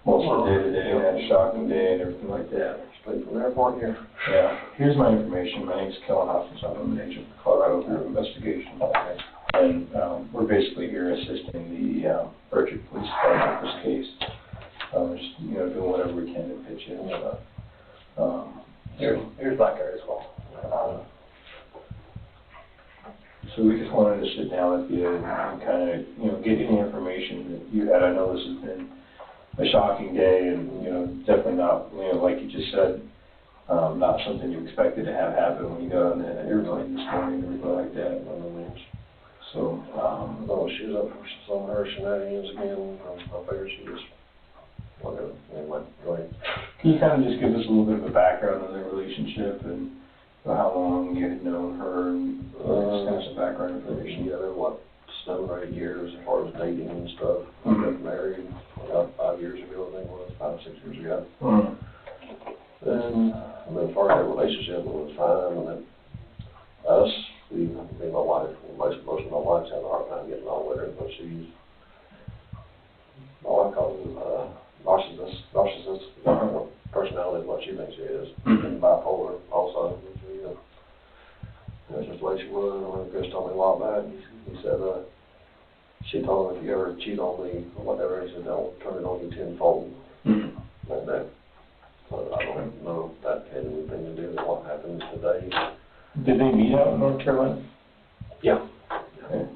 most of the day today, and had a shocking day and everything like that. Straight from the airport here. Yeah. Here's my information. My name's Kellen Hoffman. I'm an agent for Colorado Bureau of Investigation. Okay. And we're basically here assisting the Berkshire Police Department with this case. Just, doing whatever we can to pitch in. Here's Black Area as well. So we just wanted to sit down with you and kind of, get any information that you had. I know this has been a shocking day and, definitely not, like you just said, not something you expected to have happen when you got on the airplane this morning or anything like that. So, No, she was up for some of her shenanigans again. I figured she just, whatever, anyway, go ahead. can you kind of just give us a little bit of a background on their relationship and how long you had known her and just kind of some background information? Yeah, they're 7 or 8 years as far as dating and stuff. We got married about 5 years ago, I think it was, 5 or 6 years ago. And as far as their relationship, it was fine. And then us, me and my wife, most of my wife's had a hard time getting along with her, but she's, my wife calls it narcissist, personality is what she thinks she is, and bipolar also. That's just the way she was. And when Chris told me a while back, he said, she told him if you ever cheat on me or whatever, he said, I'll turn it on you tenfold. Like that. But I don't know if that had anything to do with what happened today. Did they meet out in North Carolina? Yeah. Okay.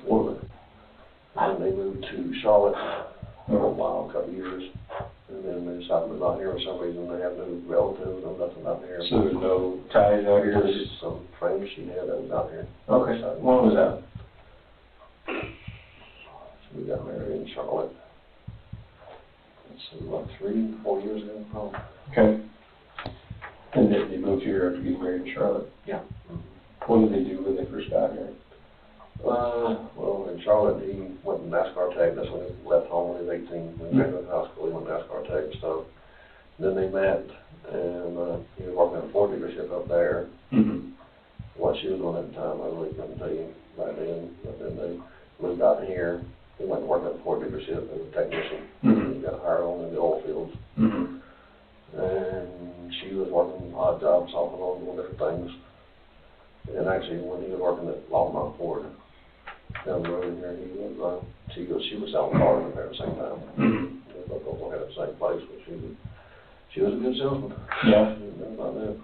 And they moved to Charlotte for a while, a couple of years. and then they decided to move out here for some reason. They have no relatives, no nothing out here. So there's no ties out here? There's some friends she had that was out here. Okay, when was that? So we got married in Charlotte. It's about 3-4 years ago, probably. Okay. And then they moved here after getting married in Charlotte? Yeah. What did they do when they first got here? Well, in Charlotte, he went to NASCAR tech. That's when he left home when he was 18. When he graduated high school, he went to NASCAR tech and stuff. Then they met, and he was working at a Ford dealership up there. Mm-hmm. What she was doing at the time, I really couldn't tell you right then. But then they moved out here. He went to work at a Ford dealership as a technician. Mm-hmm. He got hired on in the oil fields. Mm-hmm. And she was working odd jobs off and on, doing different things. And actually, when he was working at Longmont Ford, down the road here, she was selling cars up there at the same time. Mm-hmm. They both worked at the same place, but she was a good salesman. Yeah. About that.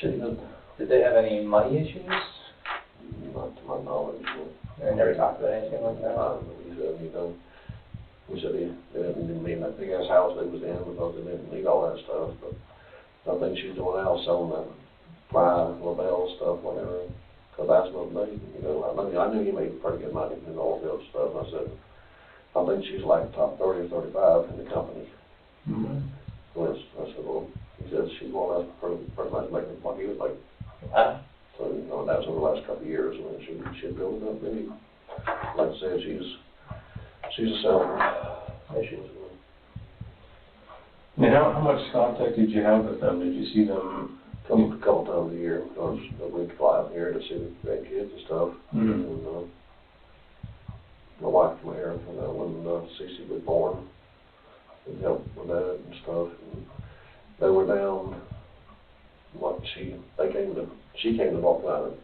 She did. Did they have any money issues? Not to my knowledge. I never talked about anything like that. He said they didn't need that big ass house they was in because they didn't need all that stuff. But I think she's doing now selling that fly, LaBelle stuff, whatever. Because that's what they, I knew he made pretty good money in the oil field stuff. I said, I think she's like top 30 or 35 in the company. Mm-hmm. I said, well, he said she's more or less pretty much making what he was making. Wow. So, that was over the last couple of years, and she built it up really. Like I said, she's a salesman. And how much contact did you have with them? Did you see them? A couple times a year, because we'd fly out here to see the grandkids and stuff. Mm-hmm. And my wife came here when Cece was born, and helped with that and stuff. And they were down. She came to North Carolina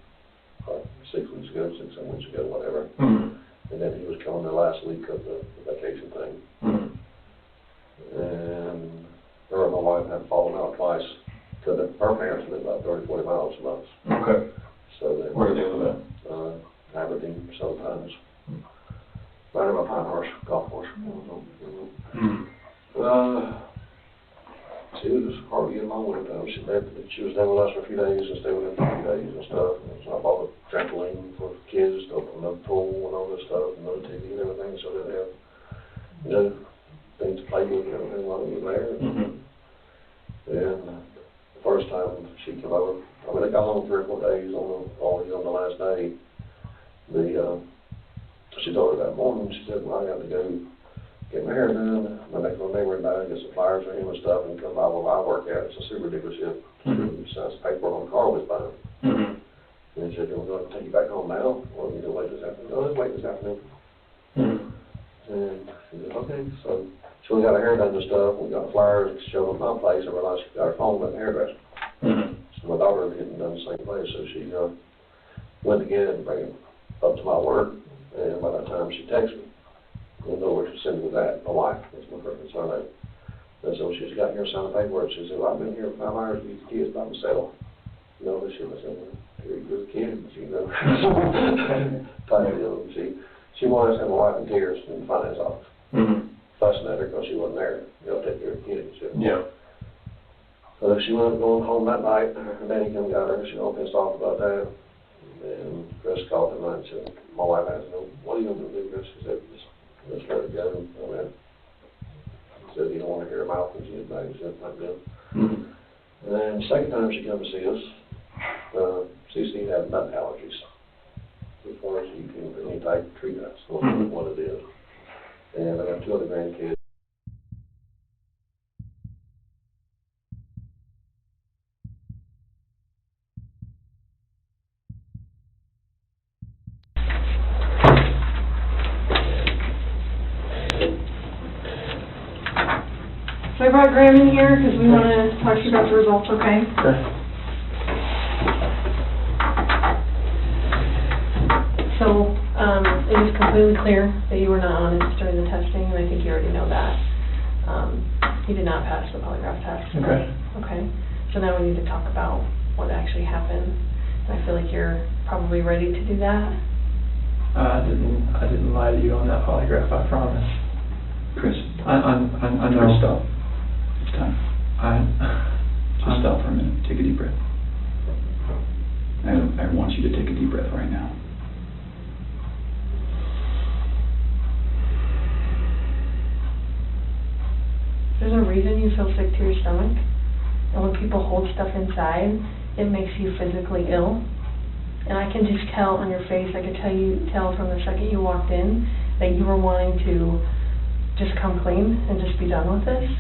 like 6 weeks ago, 6, 7 weeks ago, whatever. Mm-hmm. And then he was coming the last week of the vacation thing. Mm-hmm. And her and my wife had fallen out twice. So her parents live about 30, 40 miles from us. Okay. So they Where do they live at? Aberdeen sometimes. Right on my Pinehurst golf course. Mm-hmm. She was just hard to get along with her. She was down with us for a few days and stayed with us for a few days and stuff. And so I bought a trampoline for kids to open up the pool and all this stuff, and no TV and everything, so they'd have, things to play with and everything while we were there. Mm-hmm. And the first time she came over, they got home 3 or 4 days on the last day. She told her that morning, she said, well, I got to go get my hair done. My next door neighbor and I get some flyers for him and stuff and come by where I work at. It's a super dealership. Mm-hmm. Signs paperwork on the car was buying. Mm-hmm. And she said, we're going to take you back home now, or you can wait this afternoon. No, let's wait this afternoon. Mm-hmm. And she said, okay. So she got her hair done and stuff. We got flyers showing my place. I realized she got her phone at the hairdresser. Mm-hmm. So my daughter had getting done the same place, so she went to get it and bring it up to my work. And by that time she texted me. I didn't know where to send me that. My wife, that's my person's surname. And so she's got here signing paperwork. She said, well, I've been here 5 hours with these kids by myself. This shit, I said, well, you're a good kid, type deal. She wanted us to have my wife in tears in the finance office. Mm-hmm. Fussing at her because she wasn't there, take care of the kids. Yeah. So she went going home that night. Her daddy come got her. She all pissed off about that. And Chris called him and said, my wife asked him, what are you going to do, Chris? He said, just let it go. He said, you don't want to hear her mouth when she gets back. He said, not good. Mm-hmm. And then the second time she come to see us, Cece had nut allergies. As far as you can, any type of tree nuts, what it is. And I got 2 other grandkids. So I brought Graham in here because we want to talk to you about the results, okay? Sure. So, it is completely clear that you were not honest during the testing, and I think you already know that. You did not pass the polygraph test. Okay. Okay, so now we need to talk about what actually happened. And I feel like you're probably ready to do that. I didn't lie to you on that polygraph, I promise. Chris, I Chris, know. stop. It's time. Just stop for a minute. Take a deep breath. I want you to take a deep breath right now. There's a reason you feel sick to your stomach. And when people hold stuff inside, it makes you physically ill. And I can just tell on your face, I could tell from the second you walked in that you were wanting to just come clean and just be done with this.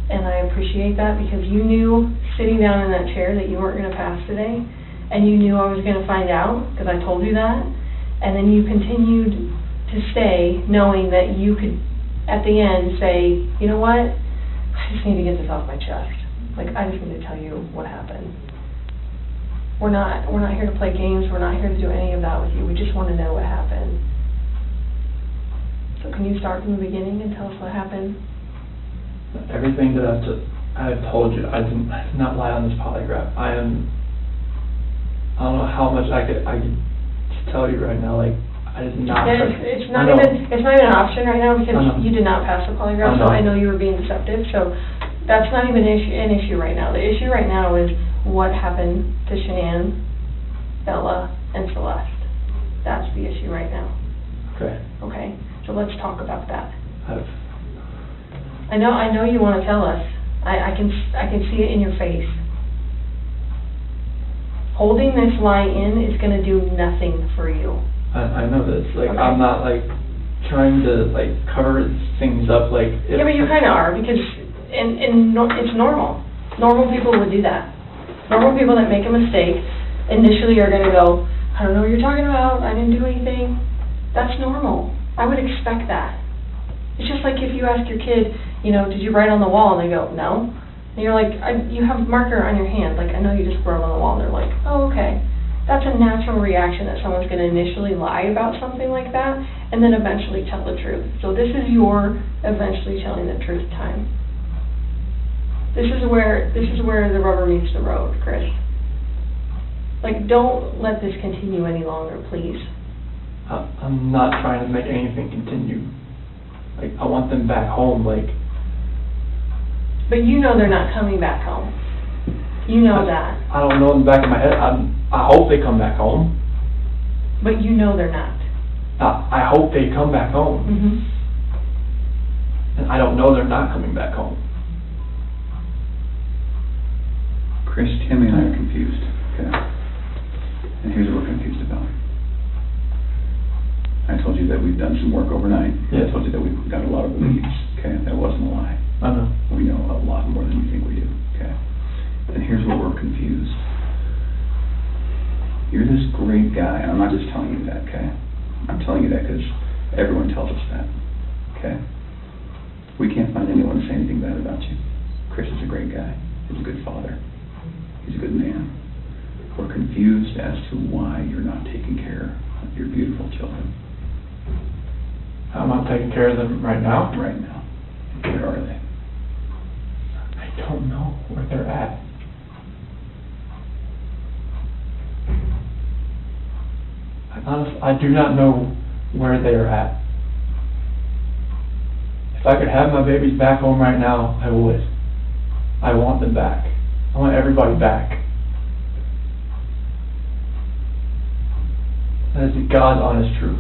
And I appreciate that because you knew sitting down in that chair that you weren't going to pass today. And you knew I was going to find out because I told you that. And then you continued to stay knowing that you could, at the end, say, you know what, I just need to get this off my chest. Like, I just need to tell you what happened. We're not here to play games. We're not here to do any of that with you. We just want to know what happened. So can you start from the beginning and tell us what happened? Everything that I have told you, I did not lie on this polygraph. I don't know how much I could tell you right now, like, I did not. Yeah, it's not even an option right now because you did not pass the polygraph, so I know you were being deceptive, so that's not even an issue right now. The issue right now is what happened to Shanann, Bella, and Celeste. That's the issue right now. Okay. Okay, so let's talk about that. I've I know you want to tell us. I can see it in your face. Holding this lie in is going to do nothing for you. I know this. Like, Okay. I'm not, like, trying to, like, cover things up, like... Yeah, but you kind of are, because it's normal. Normal people would do that. Normal people that make a mistake initially are going to go, I don't know what you're talking about, I didn't do anything. That's normal. I would expect that. It's just like if you ask your kid, you know, did you write on the wall? And they go, no. And you're like, you have a marker on your hand, like, I know you just wrote on the wall. And they're like, oh, okay. That's a natural reaction that someone's going to initially lie about something like that and then eventually tell the truth. So this is your eventually telling the truth time. This is where the rubber meets the road, Chris. Like, don't let this continue any longer, please. I'm not trying to make anything continue. Like, I want them back home, like... But you know they're not coming back home. You know that. I don't know in the back of my head. I hope they come back home. But you know they're not. I hope they come back home. Mm-hmm. And I don't know they're not coming back home. Chris, Tammy and I are confused, okay? And here's what we're confused about. I told you that we've done some work overnight. Yeah. I told you that we've got a lot of leads, okay? That wasn't a lie. I know. We know a lot more than you think we do, okay? And here's where we're confused. You're this great guy, and I'm not just telling you that, okay? I'm telling you that because everyone tells us that, okay? We can't find anyone to say anything bad about you. Chris is a great guy. He's a good father. He's a good man. We're confused as to why you're not taking care of your beautiful children. I'm not taking care of them right now. Right now. Where are they? I don't know where they're at. Honestly, I do not know where they are at. If I could have my babies back home right now, I would. I want them back. I want everybody back. That is the God's honest truth.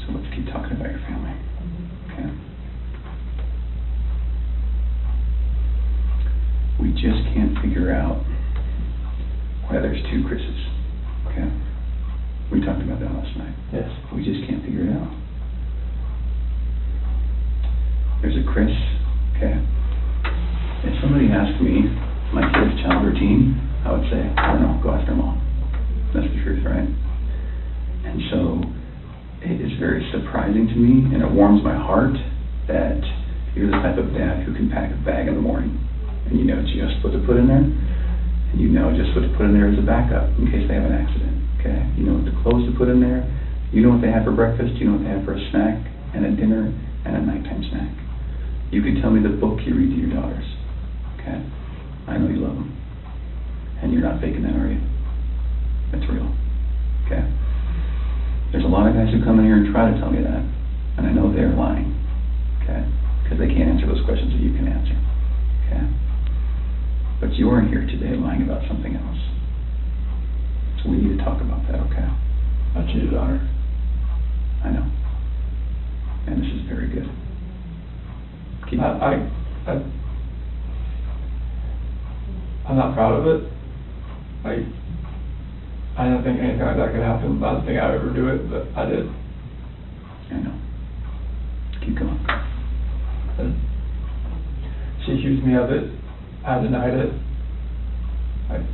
So let's keep talking about your family, okay? We just can't figure out why there's two Chris's, okay? We talked about that last night. Yes. We just can't figure it out. There's a Chris, okay? If somebody asked me my kid's child routine, I would say, I don't know, go ask their mom. That's the truth, right? And so, it is very surprising to me, and it warms my heart that you're the type of dad who can pack a bag in the morning, and you know just what to put in there, and you know just what to put in there as a backup in case they have an accident, okay? You know what the clothes to put in there, you know what they have for breakfast, you know what they have for a snack, and a dinner, and a nighttime snack. You could tell me the book you read to your daughters, okay? I know you love them, and you're not faking that, are you? That's real, okay? There's a lot of guys who come in here and try to tell me that, and I know they're lying, okay? Because they can't answer those questions that you can answer, okay? But you are here today lying about something else. So we need to talk about that, okay? I cheated on her. I know. And this is very good. Keep I'm not proud of it. I didn't think anything like that could happen. I don't think I'd ever do it, but I did. I know. Keep going. And she accused me of it. I denied it.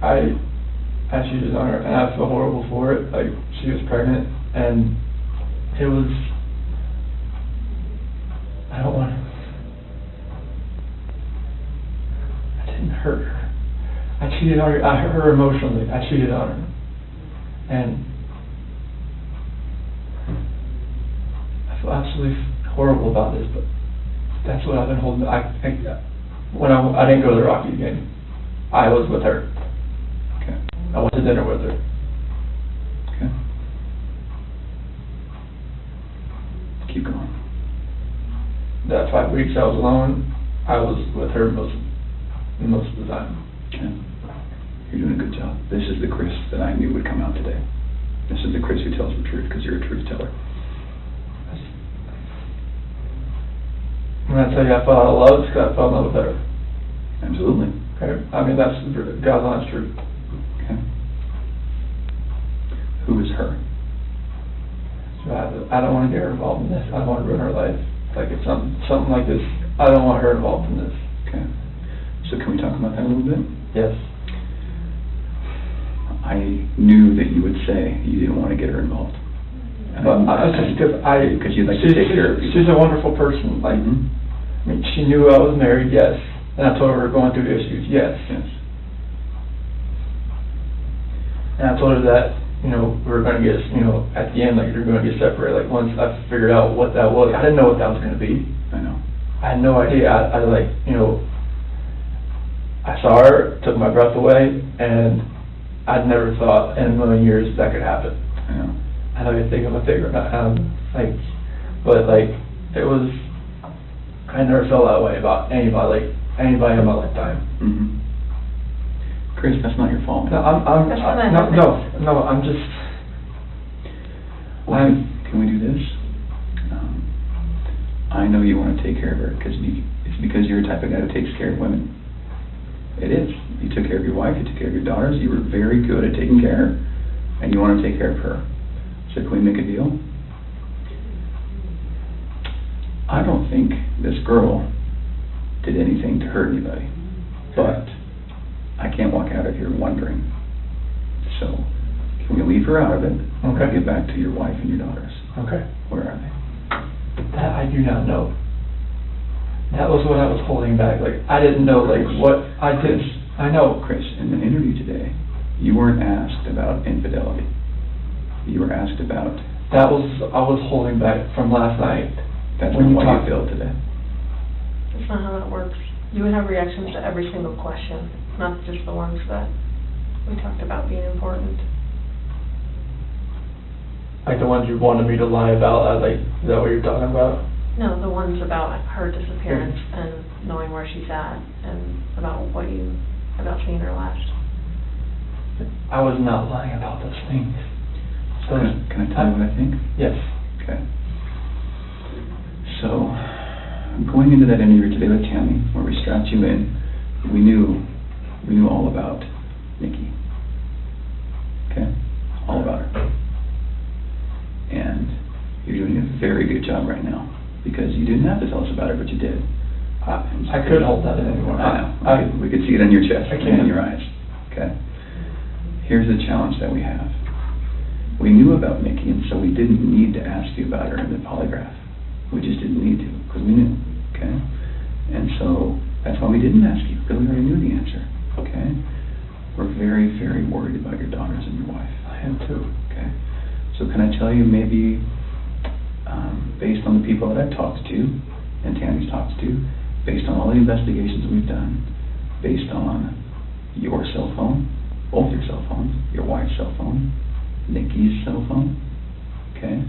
I cheated on her, and I feel horrible for it. Like, she was pregnant, and it was, I don't want to, I didn't hurt her. I cheated on her. I hurt her emotionally. I cheated on her. And I feel absolutely horrible about this, but that's what I've been holding. When I didn't go to the Rocky game, I was with her. Okay. I went to dinner with her. Okay. Keep going. That 5 weeks I was alone, I was with her most of the time. Okay. You're doing a good job. This is the Chris that I knew would come out today. This is the Chris who tells the truth, because you're a truth teller. When I tell you I fell out of love, it's because I fell in love with her. Absolutely. Okay? I mean, that's God's honest truth. Okay. Who is her? So I don't want to get her involved in this. I don't want to ruin her life. Like, if something like this, I don't want her involved in this. Okay. So can we talk about that a little bit? Yes. I knew that you would say you didn't want to get her involved. But Because you'd like to take care of people. She's a wonderful person. Like, I mean, she knew I was married, yes. And I told her we were going through issues, yes. Yes. And I told her that, we were going to get, at the end, like, we were going to get separated. Like, once I figured out what that was, I didn't know what that was going to be. I know. I had no idea. I saw her, took my breath away, and I'd never thought in a million years that could happen. I know. I know you're thinking I'm a figure, but it was, I never felt that way about anybody in my lifetime. Mm-hmm. Chris, that's not your fault. No, I'm just. Can we do this? I know you want to take care of her, because it's because you're the type of guy that takes care of women. It is. You took care of your wife, you took care of your daughters, you were very good at taking care of her, and you want to take care of her. So can we make a deal? I don't think this girl did anything to hurt anybody, but I can't walk out of here wondering. So, can we leave her out of it? Okay. Get back to your wife and your daughters. Okay. Where are they? That I do not know. That was what I was holding back. Like, I didn't know, what I did. I know. Chris, in the interview today, you weren't asked about infidelity. You were asked about... I was holding back from last night. That's when why you feel today. That's not how that works. You would have reactions to every single question, not just the ones that we talked about being important. Like the ones you wanted me to lie about, is that what you're talking about? No, the ones about her disappearance and knowing where she's at, and about seeing her last. I was not lying about those things. So Can I tell you what I think? Yes. Okay. So, going into that interview today with Tammy, where we strapped you in, we knew all about Nikki. okay? All about her. And you're doing a very good job right now, because you didn't have to tell us about it, but you did. I couldn't hold that in anymore. I know. We could see it on your chest I and can't. in your eyes, okay? Here's the challenge that we have. We knew about Nikki, and so we didn't need to ask you about her in the polygraph. We just didn't need to, because we knew, okay? And so, that's why we didn't ask you, because we already knew the answer, okay? We're very, very worried about your daughters and your wife. I am too. Okay, so can I tell you maybe, based on the people that I've talked to, and Tammy's talked to, based on all the investigations we've done, based on your cell phone, both your cell phones, your wife's cell phone, Nikki's cell phone, okay,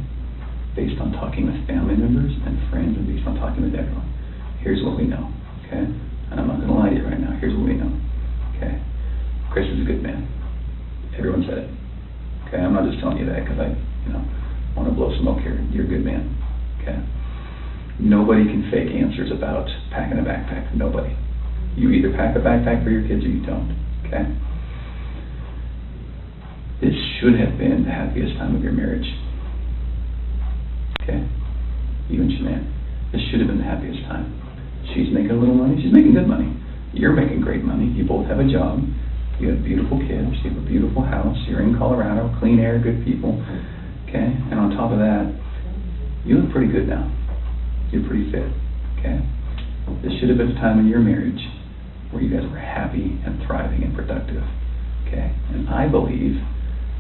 based on talking with family members and friends, and based on talking with everyone, here's what we know, okay, and I'm not going to lie to you right now, here's what we know, okay, Chris is a good man, everyone said it. Okay, I'm not just telling you that because I, want to blow smoke here. You're a good man, okay? Nobody can fake answers about packing a backpack. Nobody. You either pack a backpack for your kids or you don't, okay? This should have been the happiest time of your marriage, okay? You and Shanann. This should have been the happiest time. She's making a little money. She's making good money. You're making great money. You both have a job. You have beautiful kids, you have a beautiful house, you're in Colorado, clean air, good people, okay? And on top of that, you look pretty good now. You're pretty fit, okay? This should have been a time in your marriage where you guys were happy and thriving and productive, okay? And I believe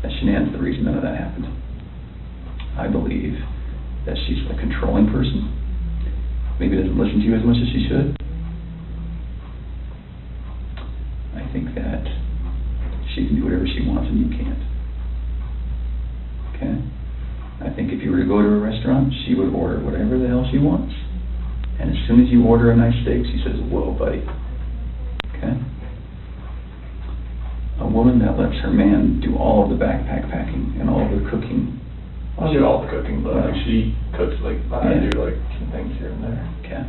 that Shanann's the reason none of that happened. I believe that she's a controlling person, maybe doesn't listen to you as much as she should. I think that she can do whatever she wants and you can't. Okay? I think if you were to go to a restaurant, she would order whatever the hell she wants. And as soon as you order a nice steak, she says, whoa, buddy. Okay? A woman that lets her man do all of the backpack packing and all of the cooking. I'll do all the cooking, but like she cooks I Yeah. do like some things here and there. Okay?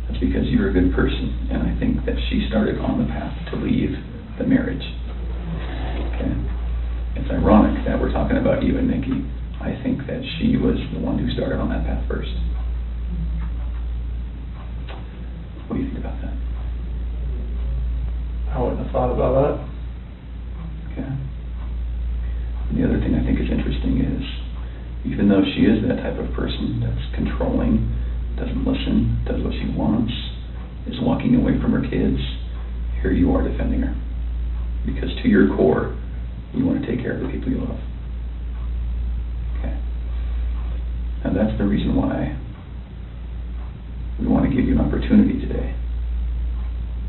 That's because you're a good person, and I think that she started on the path to leave the marriage. Okay? It's ironic that we're talking about you and Nikki. I think that she was the one who started on that path first. What do you think about that? I wouldn't have thought about that. Okay. And the other thing I think is interesting is, even though she is that type of person that's controlling, doesn't listen, does what she wants, is walking away from her kids, here you are defending her. Because to your core, you want to take care of the people you love. Okay. And that's the reason why we want to give you an opportunity today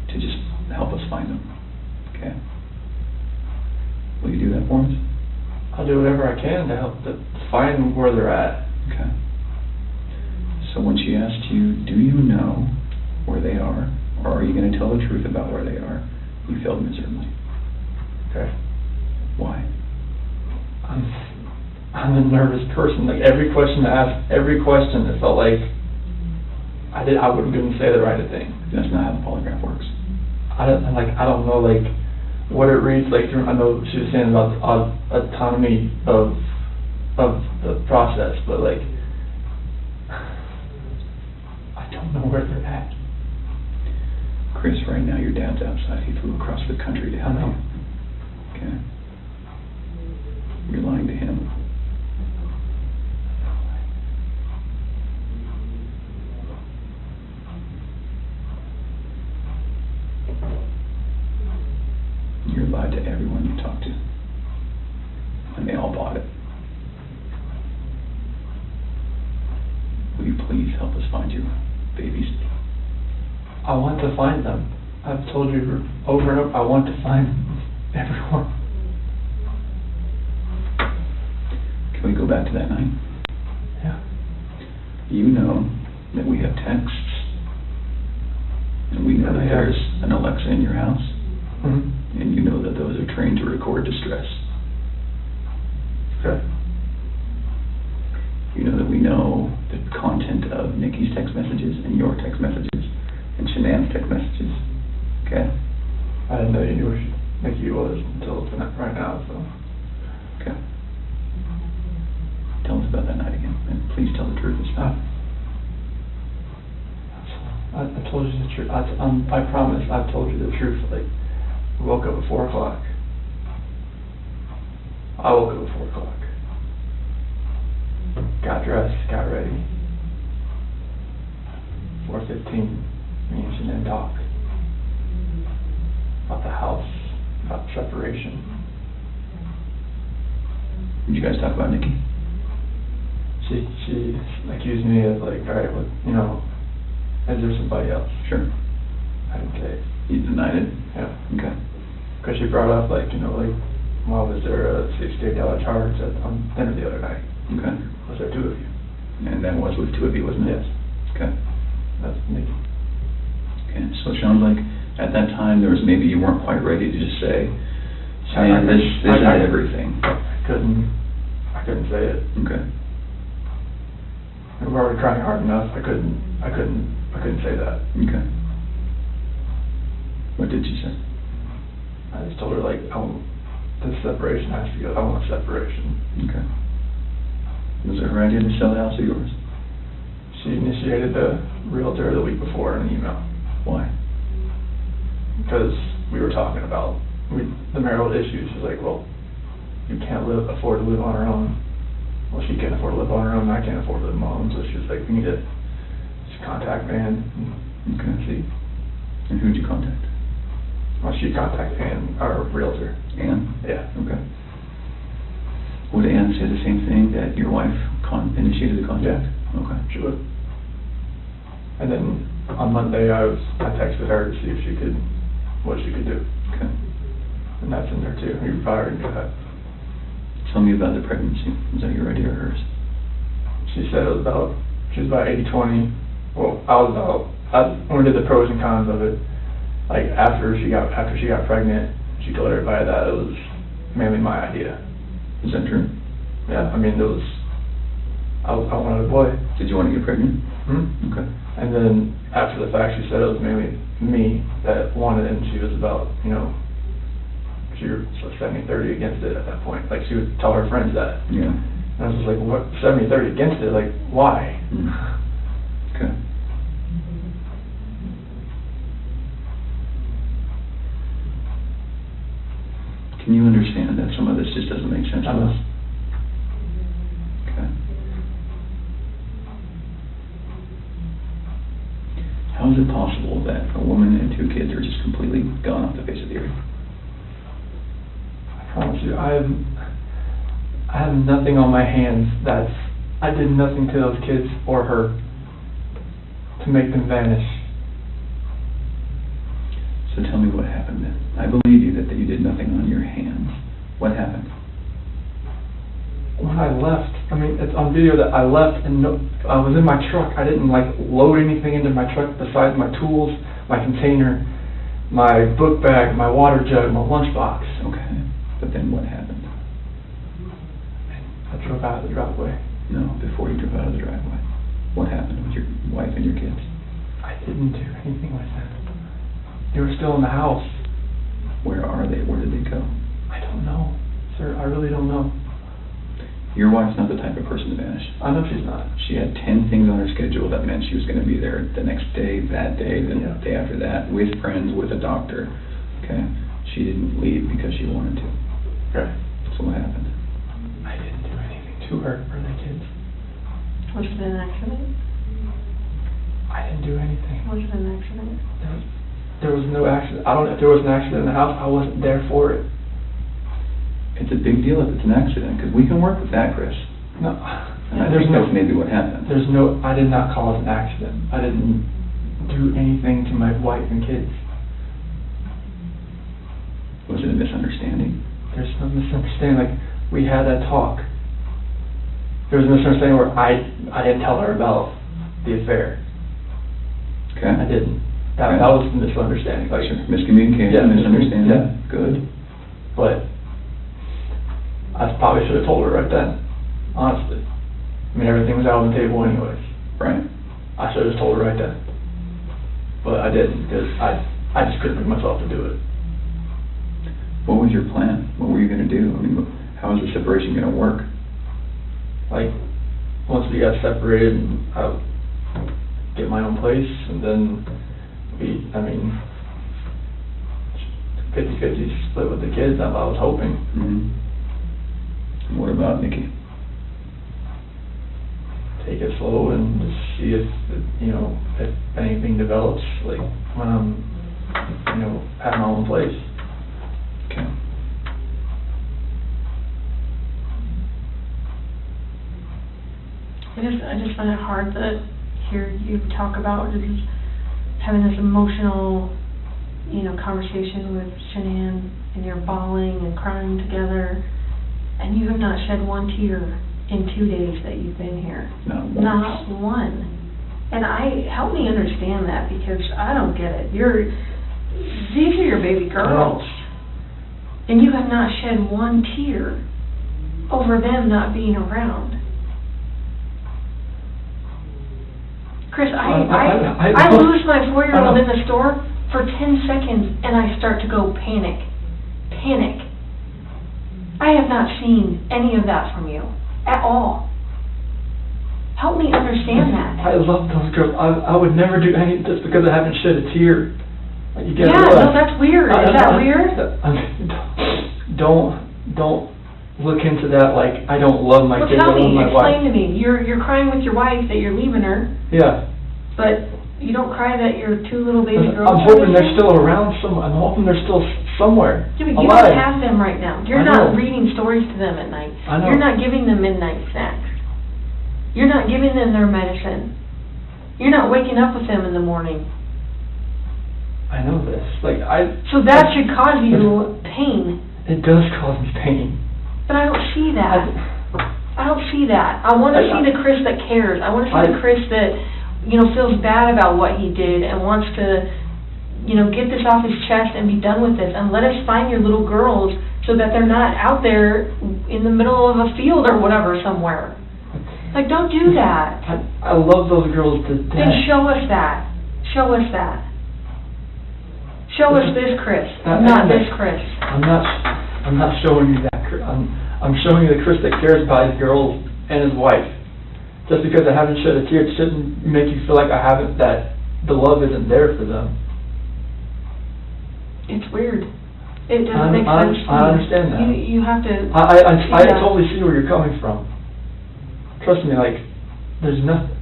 to just help us find them. Okay? Will you do that for us? I'll do whatever I can to help to find where they're at. Okay. So when she asked you, do you know where they are, or are you going to tell the truth about where they are, you failed miserably. Okay. Why? I'm a nervous person. Like every question I asked, every question, it felt like I wouldn't say the right thing. That's not how the polygraph works. I don't know what it reads like. I know she was saying about the autonomy of the process, but like I don't know where they're at. Chris, right now your dad's outside. He flew across the country to help you. Okay? You're lying to him. You lied to everyone you talked to. And they all bought it. Will you please help us find your babies? I want to find them. I've told you over and over, I want to find everyone. Can we go back to that night? Yeah. You know that we have texts, and we know that there's an Alexa in your house, Mm-hmm. and you know that those are trained to record distress. Okay. You know that we know the content of Nikki's text messages and your text messages and Shanann's text messages. Okay? I didn't know you knew Nikki was until tonight, right now, so. Okay. Tell us about that night again, and please tell the truth this time. I told you the truth. I promise I've told you the truth. Like, we woke up at 4 o'clock. I woke up at 4 o'clock. Got dressed, got ready. 4:15, me and she didn't talk. About the house, about separation. Did you guys talk about Nikki? She accused me of like, all right, well, you know, is there somebody else? Sure. I didn't say it. You denied it? Yeah. Okay. Because she brought up like, you know, like, well, was there a $68 charge on dinner the other night? Okay. Was there 2 of you? And that was with 2 of you, wasn't it? Yes. Okay. That's Nikki. Okay, so it sounds like at that time there was maybe you weren't quite ready to just say, man, this is everything. I couldn't say it. Okay. We were already trying hard enough. I couldn't say that. Okay. What did you say? I just told her like, this separation has to go. I want separation. Okay. Was it her idea to sell the house or yours? She initiated the realtor the week before in an email. Why? Because we were talking about the marital issues. She's like, well, you can't afford to live on her own. Well, she can't afford to live on her own, and I can't afford to live on my own. So she was like, we need to just contact Ann and see. And who'd you contact? Well, she contacted Ann, our realtor. Ann? Yeah. Okay. Would Ann say the same thing, that your wife initiated the contact? Yeah. Okay. She would. And then on Monday, I texted her to see if what she could do. Okay. And that's in there too. You probably already knew that. Tell me about the pregnancy. Was that your idea or hers? She said she was about 80-20. Well, when we did the pros and cons of it, like after she got pregnant, she told everybody that it was mainly my idea. Is that true? Yeah, I mean, I wanted a boy. Did you want to get pregnant? Hmm? Okay. And then after the fact, she said it was mainly me that wanted it, and she was about, you know, she was 70-30 against it at that point. Like, she would tell her friends that. Yeah. And I was just like, what, 70-30 against it? Like, why? Mm. Okay. Can you understand that some of this just doesn't make sense to us? Okay. How is it possible that a woman and 2 kids are just completely gone off the face of the earth? I promise you, I have nothing on my hands I did nothing to those kids or her to make them vanish. So tell me what happened then. I believe you that you did nothing on your hands. What happened? When I left, I mean, it's on video that I left and I was in my truck. I didn't like load anything into my truck besides my tools, my container, my book bag, my water jug, my lunchbox. Okay. But then what happened? I drove out of the driveway. No, before you drove out of the driveway. What happened with your wife and your kids? I didn't do anything like that. They were still in the house. Where are they? Where did they go? I don't know, sir. I really don't know. Your wife's not the type of person to vanish. I know she's not. She had 10 things on her schedule that meant she was going to be there the next day, that day, the day after that, with friends, with a doctor. Okay? She didn't leave because she wanted to. Okay. So what happened? I didn't do anything to her or the kids. Was it an accident? I didn't do anything. Was it an accident? There was no accident. I don't know if there was an accident in the house. I wasn't there for it. It's a big deal if it's an accident, because we can work with that, Chris. No. And I think that's maybe what happened. I did not cause an accident. I didn't do anything to my wife and kids. Was it a misunderstanding? There's no misunderstanding. Like, we had that talk. There was a misunderstanding where I didn't tell her about the affair. Okay. I didn't. That was the misunderstanding. Like, miscommunication, yeah, misunderstanding. Yeah. Good. But I probably should have told her right then, honestly. I mean, everything was out on the table anyways. Right. I should have just told her right then. But I didn't, because I just couldn't bring myself to do it. What was your plan? What were you gonna do? I mean, how is the separation gonna work? Like, once we got separated, I'll get my own place, and then 50-50 split with the kids, that's what I was hoping. Mm-hmm. What about Nikki? Take it slow and just see if anything develops, like, when I'm, at my own place. Okay. I just find it hard to hear you talk about just having this emotional, conversation with Shanann, and you're bawling and crying together, and you have not shed one tear in 2 days that you've been here. Not one. And help me understand that, because I don't get it. These are your baby girls, and you have not shed one tear over them not being around. Chris, I lose my 4-year-old in the store for 10 seconds, and I start to go panic. I have not seen any of that from you at all. Help me understand that. I love those girls. I would never do anything just because I haven't shed a tear. You get no, that's weird. Is that weird? Don't look into that like I don't love my kids. Well, tell me, wife. explain to me. You're crying with your wife that you're leaving her. Yeah. But you don't cry that your 2 little baby girls. I'm hoping they're still around somewhere. I'm hoping they're still somewhere. Yeah, but you don't have them right now. You're not reading stories to them at night. I know. You're not giving them midnight snacks. You're not giving them their medicine. You're not waking up with them in the morning. I know this. So that should cause you pain. It does cause me pain. But I don't see that. I don't see that. I want to see the Chris that cares. I want to see the Chris that, feels bad about what he did and wants to, get this off his chest and be done with this. And let us find your little girls so that they're not out there in the middle of a field or whatever somewhere. Don't do that. I love those girls to death. Then show us that. Show us that. Show us this Chris, not this Chris. I'm not showing you that Chris. I'm showing you the Chris that cares about his girls and his wife. Just because I haven't shed a tear, it shouldn't make you feel like that the love isn't there for them. It's weird. It doesn't make sense to me. I understand that. You have to... I totally see where you're coming from. Trust me, there's nothing...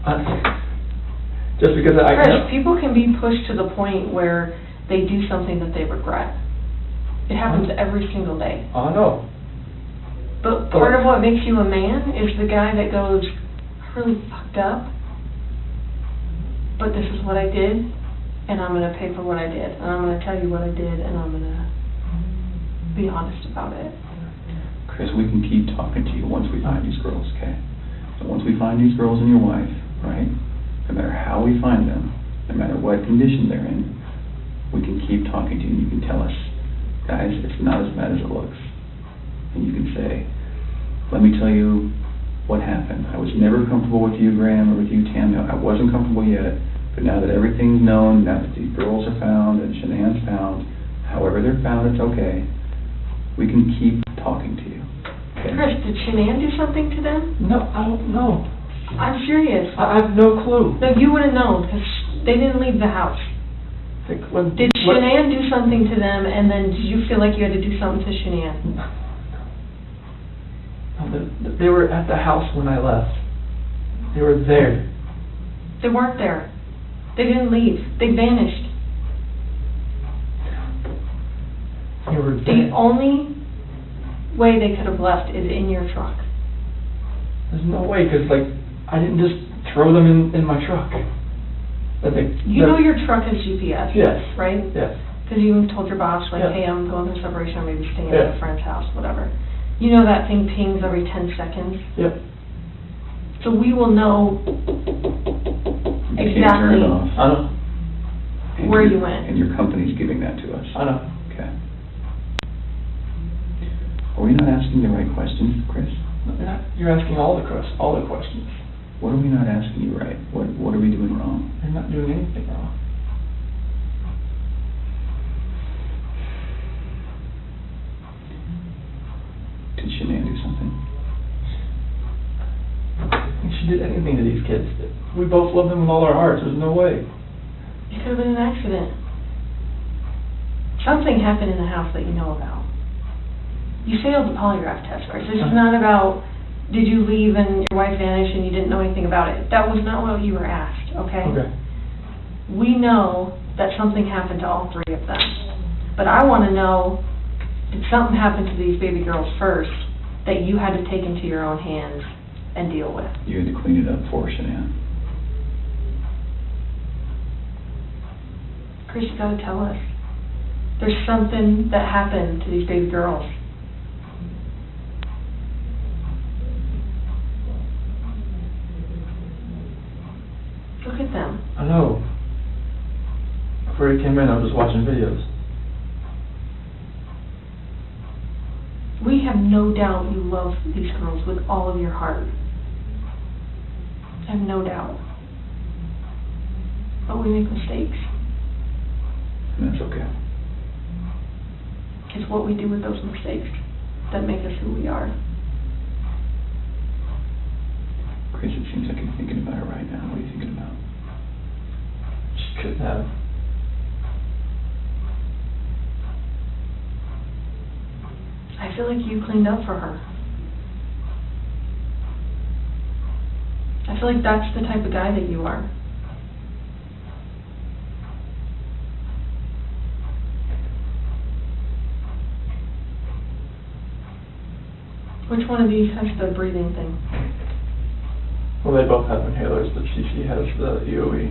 just because Chris, people can be pushed to the point where they do something that they regret. It happens every single day. I know. But part of what makes you a man is the guy that goes, I really fucked up, but this is what I did, and I'm going to pay for what I did, and I'm going to tell you what I did, and I'm going to be honest about it. Chris, we can keep talking to you once we find these girls, okay? So once we find these girls and your wife, right, no matter how we find them, no matter what condition they're in, we can keep talking to you, and you can tell us, guys, it's not as bad as it looks. And you can say, let me tell you what happened. I was never comfortable with you, Graham, or with you, Tam. No, I wasn't comfortable yet, but now that everything's known, now that these girls are found and Shanann's found, however they're found, it's okay. We can keep talking to you. Okay? Chris, did Shanann do something to them? No, I don't know. I'm serious. I have no clue. No, you would have known, because they didn't leave the house. Did Shanann do something to them, and then did you feel like you had to do something to Shanann? No, they were at the house when I left. They were there. They weren't there. They didn't leave. They vanished. They were there. The only way they could have left is in your truck. There's no way, because, I didn't just throw them in my truck. You know your truck has GPS, yes, right? Yes. Because you told your boss, yeah. Hey, I'm going through separation, I'm maybe staying yeah. at a friend's house, whatever. You know that thing pings every 10 seconds? Yep. So we will know exactly I know. where you went. And your company's giving that to us. I know. Okay. Are we not asking the right questions, Chris? No, you're asking all the questions. What are we not asking you right? What are we doing wrong? You're not doing anything wrong. she did anything to these kids. We both love them with all our hearts. There's no way. It could have been an accident. Something happened in the house that you know about. You failed the polygraph test, Chris. This is not about, did you leave and your wife vanished and you didn't know anything about it. That was not what you were asked, okay? Okay. We know that something happened to all three of them. But I want to know, did something happen to these baby girls first that you had to take into your own hands and deal with? You had to clean it up for Shanann. Chris, you gotta tell us. There's something that happened to these baby girls. Look at them. I know. Before you came in, I was just watching videos. We have no doubt you love these girls with all of your heart. I have no doubt. But we make mistakes. And that's okay. It's what we do with those mistakes that make us who we are. Chris, it seems like you're thinking about it right now. What are you thinking about? She couldn't have. I feel like you cleaned up for her. I feel like that's the type of guy that you are. Which one of these has the breathing thing? Well, they both have inhalers, but she has the EOE,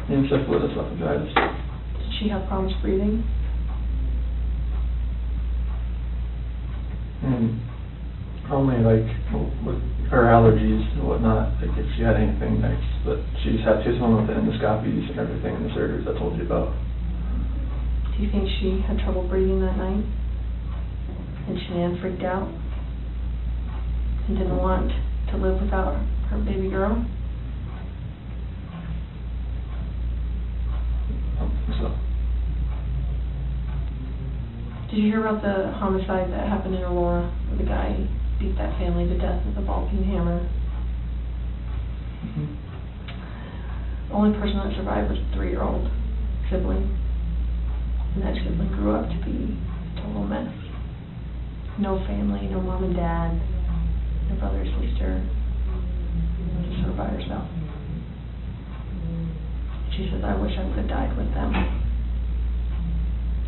encephalitis esophagitis. Did she have problems breathing? Only like with her allergies and whatnot, like if she had anything next, but she's home with the endoscopies and everything and the surgeries I told you about. Do you think she had trouble breathing that night? And Shanann freaked out? And didn't want to live without her baby girl? I don't think so. Did you hear about the homicide that happened in Aurora, where the guy beat that family to death with a ball-peen hammer? Mm-hmm. The only person that survived was a 3-year-old sibling. And that sibling grew up to be a total mess. No family, no mom and dad, no brother or sister, just her by herself. She says, I wish I would have died with them.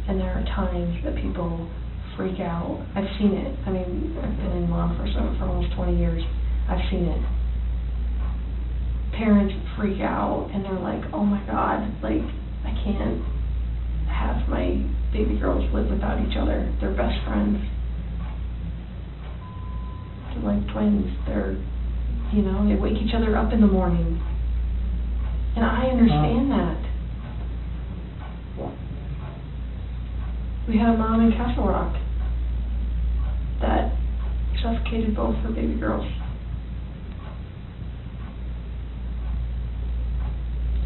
And there are times that people freak out. I've seen it. I mean, I've been in law enforcement for almost 20 years. I've seen it. Parents freak out and they're like, oh my God, like, I can't have my baby girls live without each other. They're best friends. They're like twins. They're, you know, they wake each other up in the morning. And I understand that. We had a mom in Castle Rock that suffocated both her baby girls.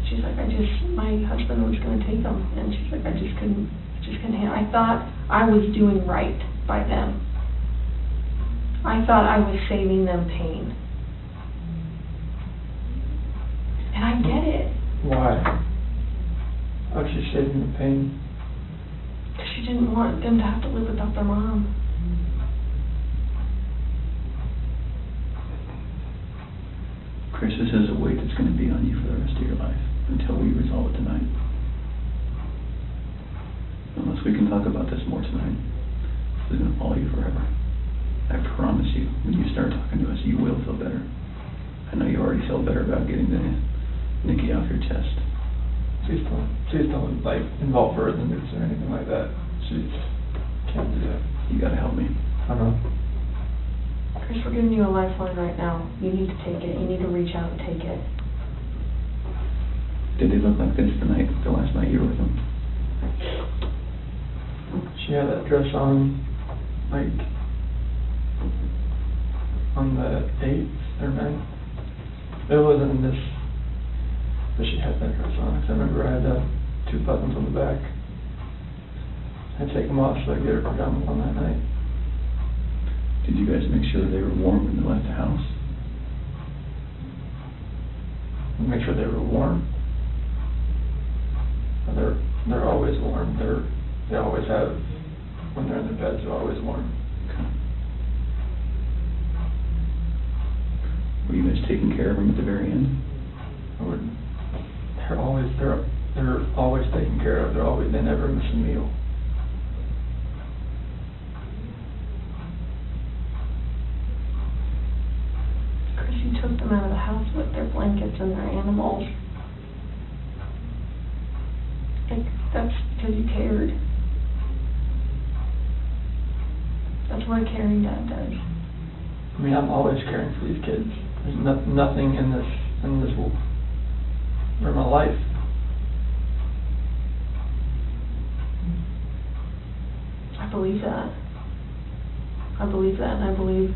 She's like, my husband was going to take them, and she's like, I just couldn't handle it. I thought I was doing right by them. I thought I was saving them pain. And I get it. Why? How's she saving the pain? Because she didn't want them to have to live without their mom. Chris, this is a weight that's going to be on you for the rest of your life until we resolve it tonight. Unless we can talk about this more tonight, this is going to follow you forever. I promise you, when you start talking to us, you will feel better. I know you already feel better about getting the Nikki off your chest. Please don't like involve her in the news or anything like that. She can't do that. You got to help me. I know. Chris, we're giving you a lifeline right now. You need to take it. You need to reach out and take it. Did they look like this the last night you were with them? She had that dress on, like, on the 8th or 9th. It wasn't in this, but she had that dress on. Because I remember I had 2 buttons on the back. I'd take them off so I could get her pajamas on that night. Did you guys make sure that they were warm when they left the house? make sure they were warm. They're always warm. They always have, when they're in their beds, they're always warm. Were you guys taking care of them at the very end? They're always taken care of. They never miss a meal. Chris, you took them out of the house with their blankets and their animals. Like, that's because you cared. That's what a caring dad does. I mean, I'm always caring for these kids. There's nothing in this for my life. I believe that. I believe that, and I believe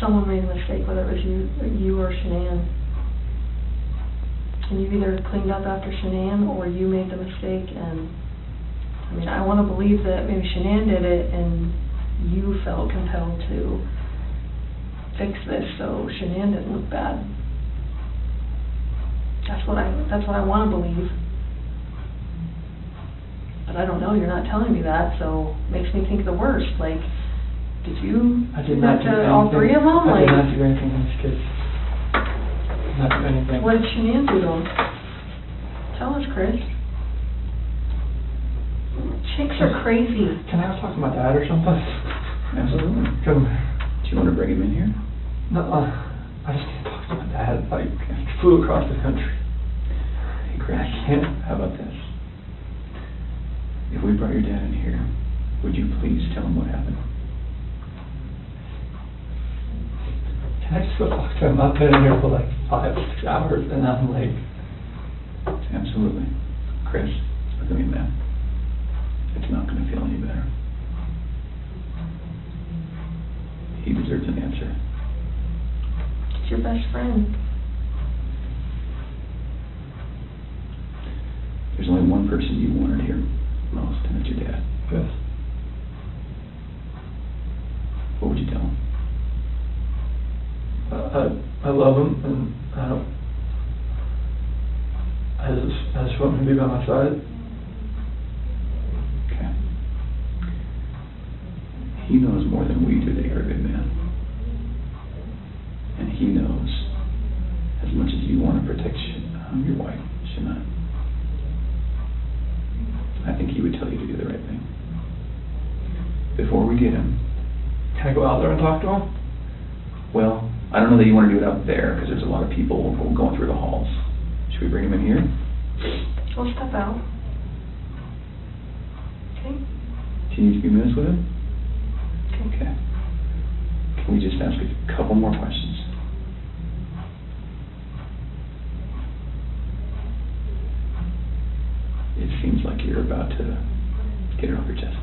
someone made a mistake, whether it was you or Shanann. And you either cleaned up after Shanann or you made the mistake. And I mean, I want to believe that maybe Shanann did it and you felt compelled to fix this so Shanann didn't look bad. That's what I want to believe. But I don't know, you're not telling me that, so it makes me think the worst. Like, did you do that to all three of them? I did not do anything to these kids. Not do anything. What did Shanann do to them? Tell us, Chris. Chicks are crazy. Can I talk to my dad or something? Absolutely. Come. Do you want to bring him in here? No, I just need to talk to my dad. Like, I flew across the country. Hey, Chris, I can't. how about this? If we brought your dad in here, would you please tell him what happened? Can I just go talk to him? I've been in here for like 5 or 6 hours, and I'm like... Absolutely. Chris, look at me, man. It's not going to feel any better. He deserves an answer. He's your best friend. There's only one person you wanted here most, and it's your dad. Yes. What would you tell him? I love him, and I just want him to be by my side. Okay. He knows more than we do that you're a good man. And he knows as much as you want to protect your wife, Shanann. I think he would tell you to do the right thing. Before we get him... Can I go out there and talk to him? Well, I don't know that you want to do it out there, because there's a lot of people going through the halls. Should we bring him in here? We'll step out. Okay? Can you give me a few minutes with him? Okay. Can we just ask a couple more questions? It seems like you're about to get it off your chest.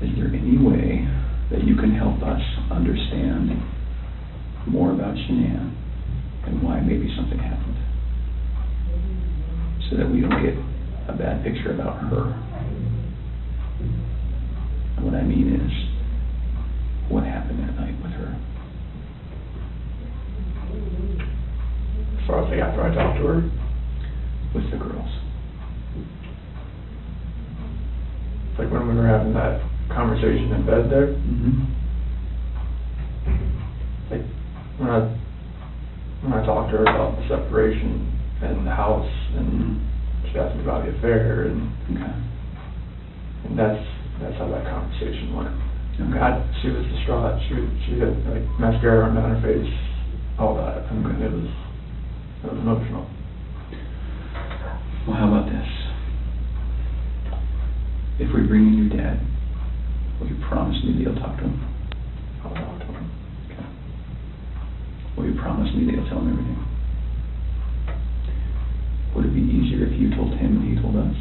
Is there any way that you can help us understand more about Shanann and why maybe something happened, so that we don't get a bad picture about her? And what I mean is, what happened that night with her? As far as like after I talked to her? With the girls. It's like when we were having that conversation in bed there. Mm-hmm. Like when I talked to her about the separation and the house, and she asked me about the affair, and Okay. and that's how that conversation went. Okay. She was distraught. She had like mascara on down her face, all that, and it was emotional. Well, how about this? If we bring in your dad, will you promise me that you'll talk to him? I'll talk to him. Okay. Will you promise me that you'll tell him everything? Would it be easier if you told him and he told us?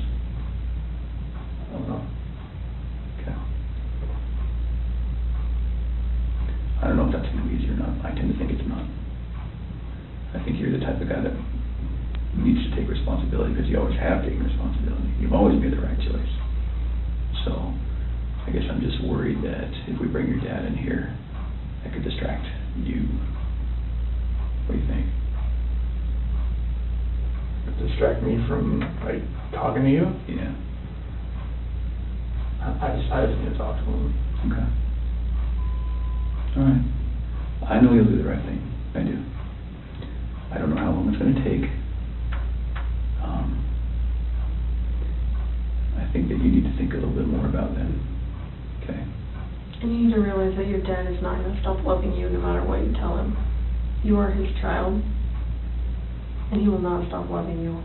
I don't know. Okay. I don't know if that's going to be easy or not. I tend to think it's not. I think you're the type of guy that needs to take responsibility, because you always have taken responsibility. You've always made the right choice. So, I guess I'm just worried that if we bring your dad in here, that could distract you. What do you think? Distract me from, like, talking to you? Yeah. I just need to talk to him. Okay. All right. I know you'll do the right thing. I do. I don't know how long it's going to take. I think that you need to think a little bit more about that. Okay? And you need to realize that your dad is not going to stop loving you no matter what you tell him. You are his child, and he will not stop loving you.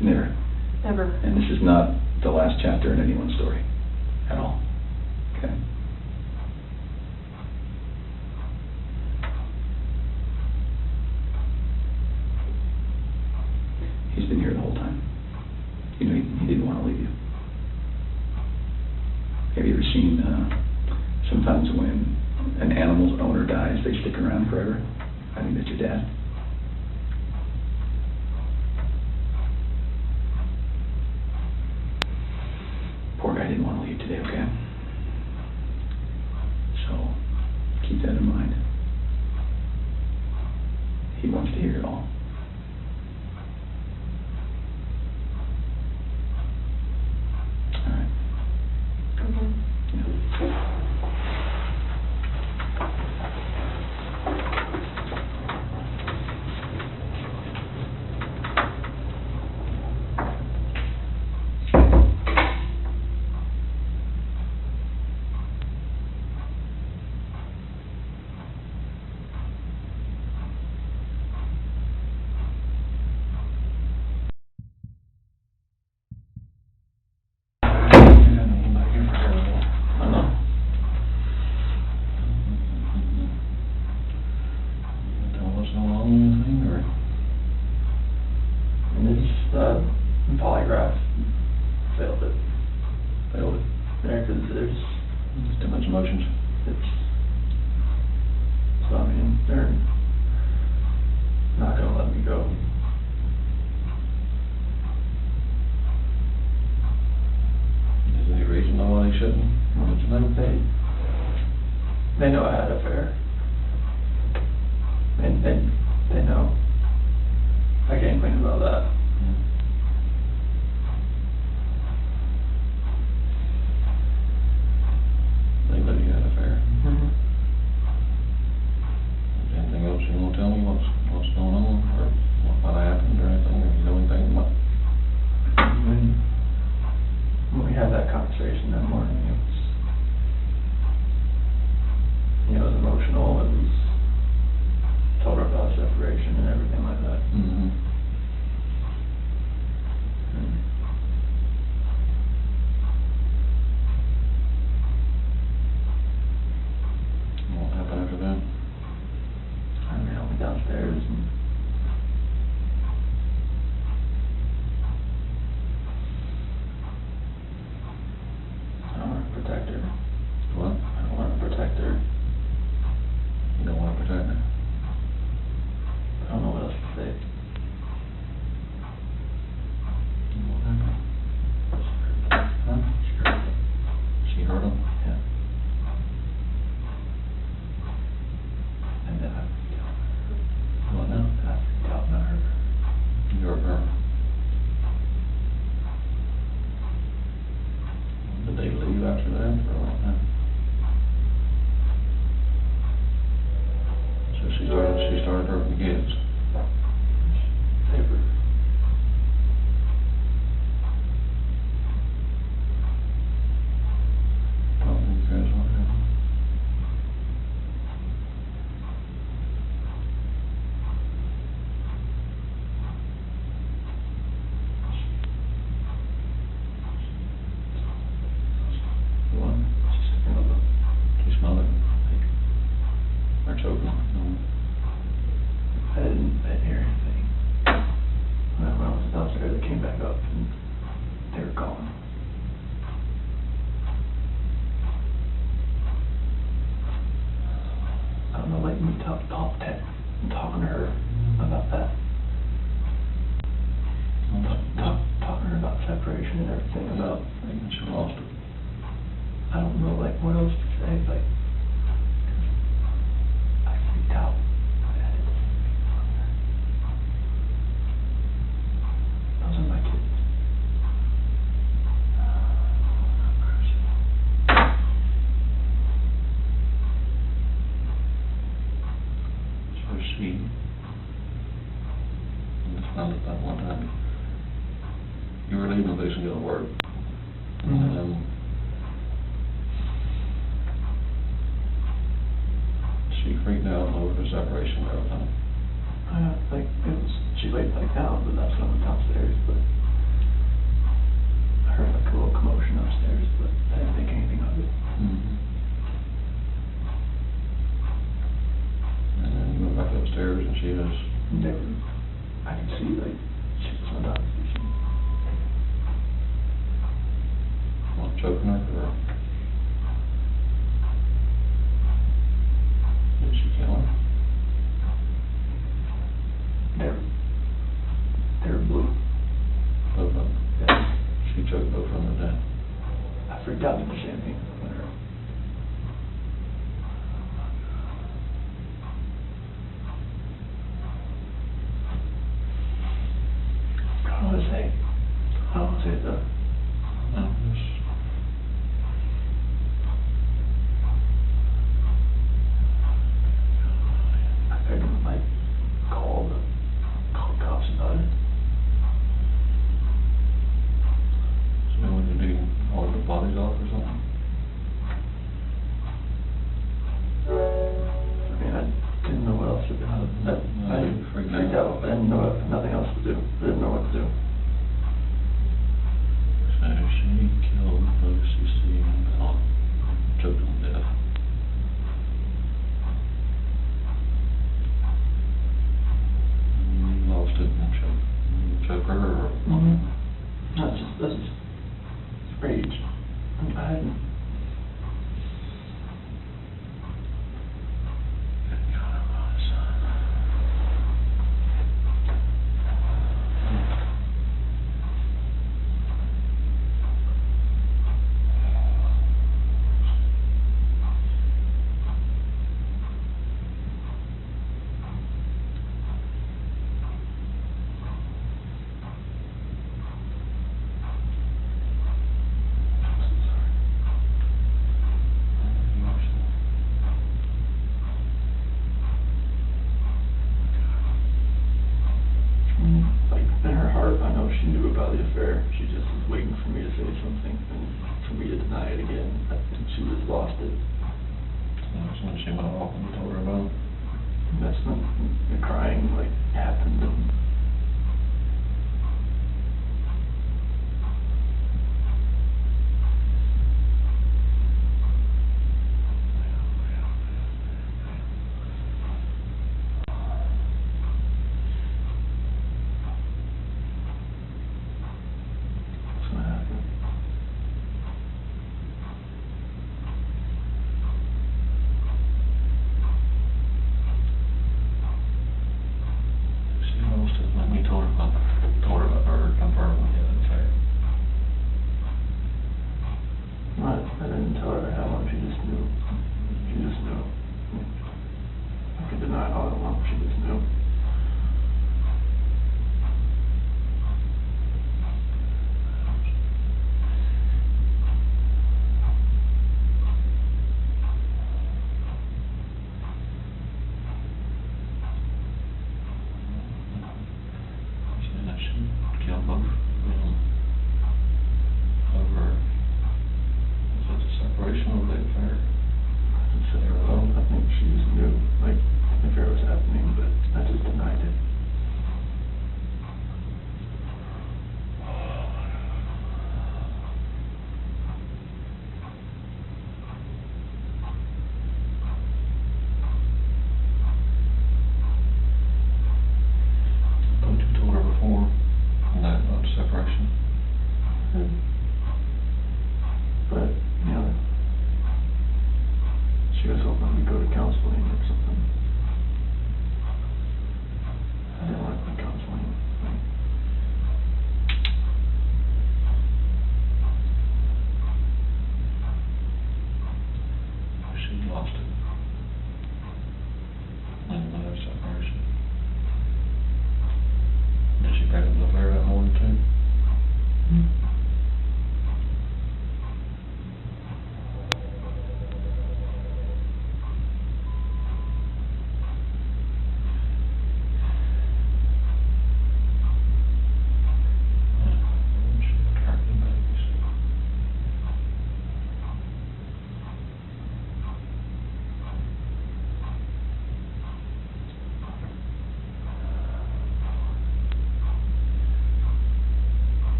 Never. Ever. And this is not the last chapter in anyone's story at all. Okay? He's been here the whole time. You know, he didn't want to leave you. Have you ever seen, sometimes when an animal's owner dies, they stick around forever? I think that's your dad. Poor guy didn't want to leave today, okay? So, keep that in mind. He wants to hear it all. All right. Okay. Yeah. Tell us how long anything, or? And this, polygraph failed it. Failed it. Yeah, 'cause there's, There's too much emotions. so I mean, they're not gonna let me go. Is there any reason why they shouldn't? What's the name? They know I had an affair. And they know. I can't complain about that. They know you had an affair. Mm-hmm. Is there anything else you want to tell me, what's going on, or what happened, or anything, or you know anything about? When we had that conversation that morning, it was, it was emotional, it was, told her about separation and everything like that. Mm-hmm. And What happened after that? I mean, I went downstairs and I don't want to protect her. What? I don't want to protect her. You don't want to protect her? I don't know what else to say. What happened? Huh? She hurt him? Yeah. And then I freaked out. What now? I freaked out and I hurt her. You hurt her? Did they leave after that, or what? So she started hurting the kids. They were. Talk to you guys, what happened? What? She smelled it. Or choking. No. I didn't hear anything. When I was downstairs, I came back up and they were gone. I don't know, like me talking to her about that. Talking to her about separation and everything, about, She lost it. I don't know, like, what else to say, like, freaked out over the separation and everything. Like, she laid back down, but that's when I went downstairs, but I heard like a little commotion upstairs, but I didn't think anything of it. And then you went back upstairs and she was, Never, I can see like, she was on top of me. what, choking her, or did she kill her? They're blue. Both of them. Yeah. She choked both of them to death. I freaked out in the champagne with her. I don't want to say it though. No, just, I couldn't like call the cops about it. so when did you haul the bodies off or something? I mean, I didn't know what else to do. I freaked freaked out. I didn't know nothing else to do. I didn't know what to do. So she killed Lucy C. and Bell, choked them to death. You lost it and choke her or? That's just rage. I hadn't. Like, in her heart, I know she knew about the affair. She just was waiting for me to say something and for me to deny it again. I think she just lost it. That's when she went off and told her about it. And that's when the crying, like, happened. And that's what happened. She lost it when we told her about her confirming the affair. I didn't tell her how long, she just knew. She just knew. I could deny it all I want, she just knew. She said that she killed both of them over, was it the separation or the affair? I think she just knew, like, the affair was happening, but I just denied it. But you told her before, that separation. But, you know, she was hoping we'd go to counseling.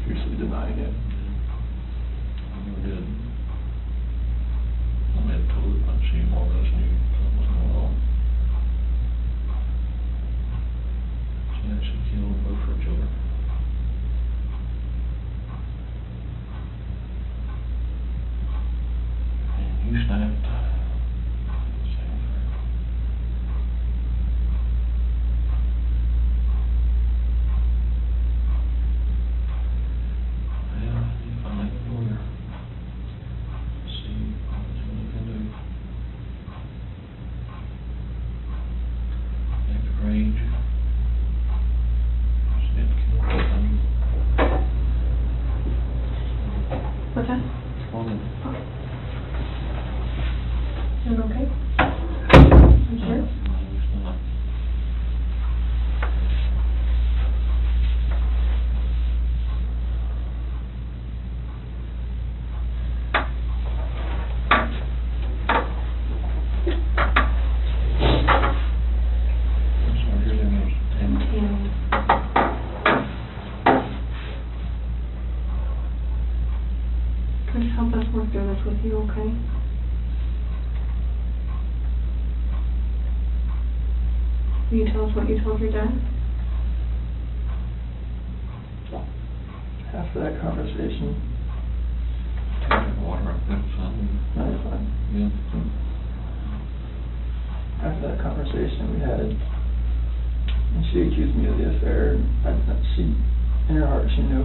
fiercely denying it. I never did. I mean, totally, she more or less knew something was going on. She actually killed both her children. And you snapped. Same for her. Well, you find a lawyer. See what you can do. Next rage. She didn't kill nothing. What's that? Woman. Is it okay? You sure? No, it's not. I'm sorry, your name is Tammy. Chris, help us work through this with you, okay? Will you tell us what you told your dad? After that conversation, Take water up there, son. no, it's fine. Yeah. After that conversation we had, and she accused me of the affair, she, in her heart, she knew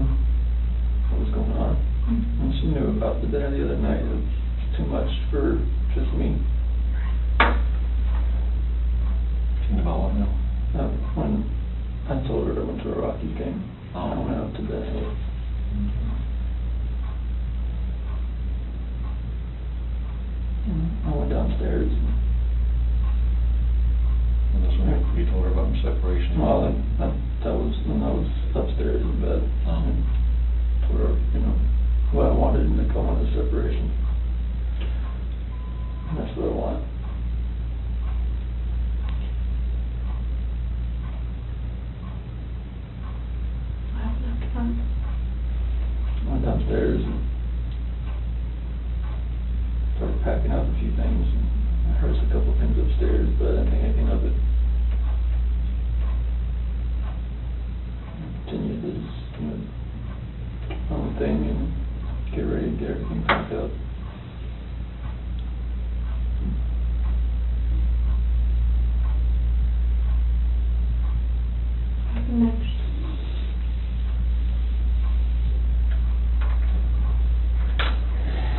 what was going on. And she knew about the dinner the other night. It was too much for just me. She knew about what now? When I told her I went to a Rockies game, I went out to bed. I went downstairs. And that's when you told her about the separation? Well, that was when I was upstairs in bed. Oh. Told her, what I wanted, and I wanted a separation. And that's what I want. What happened after that? I went downstairs and started packing up a few things. And I heard a couple things upstairs, but I didn't think anything of it. I continued to just, my own thing and get ready to get everything packed up. What happened next?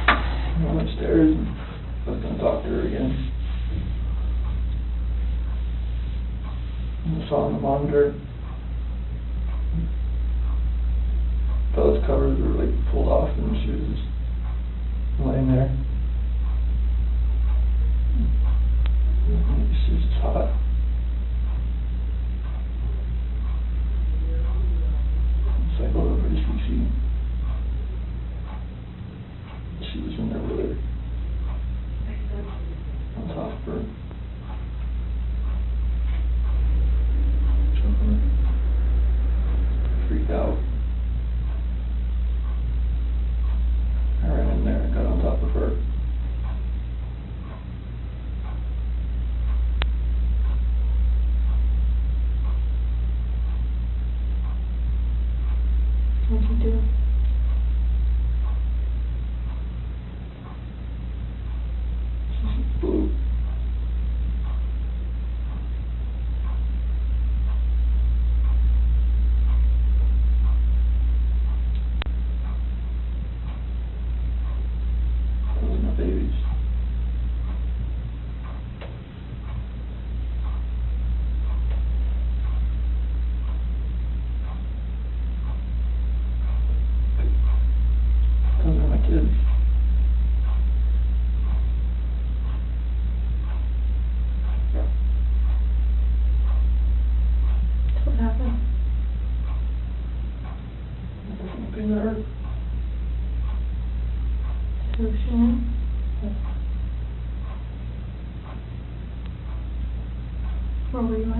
I went upstairs and I was going to talk to her again. And I saw on the monitor, Bella's covers were like pulled off and she was just laying there. She was just hot. Cycled over to CC. She was in there with her. On top of her. Freaked out. I ran in there and got on top of her. What'd you do? She blew. Those are my babies. Those are my kids. What happened? Something that hurt. Solution? Where were you at?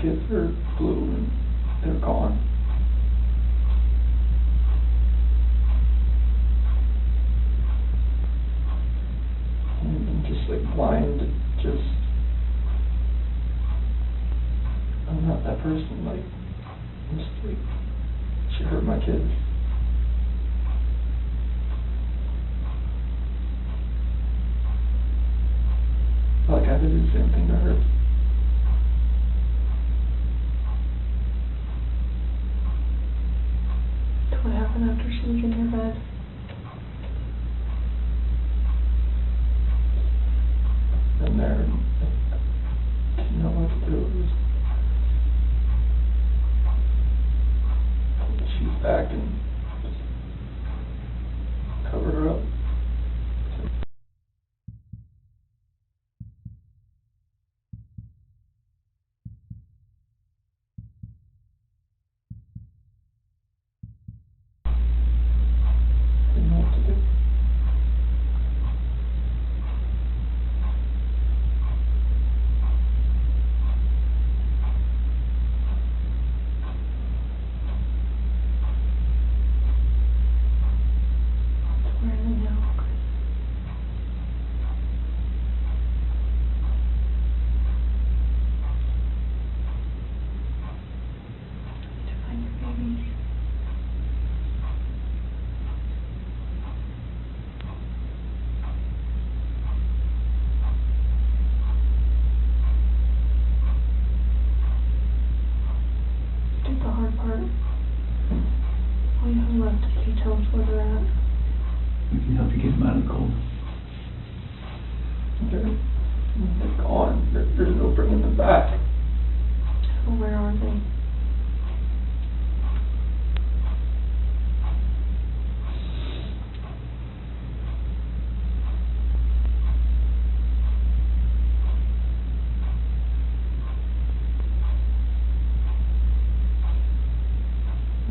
kids were blue and they're gone. And I'm just like blind, just, I'm not that person, like, I'm just like, she hurt my kids. Like I did the same thing to her. What happened after she was in your bed? And there, I didn't know what to do. It was, pull the sheets back and cover her up. Didn't know what to do. Where are they now? To find your babies. Did the hard part. All you have left is you tell us where they're at. We can help you get them out of the cold. They're gone. There's no bringing them back. Well, where are they?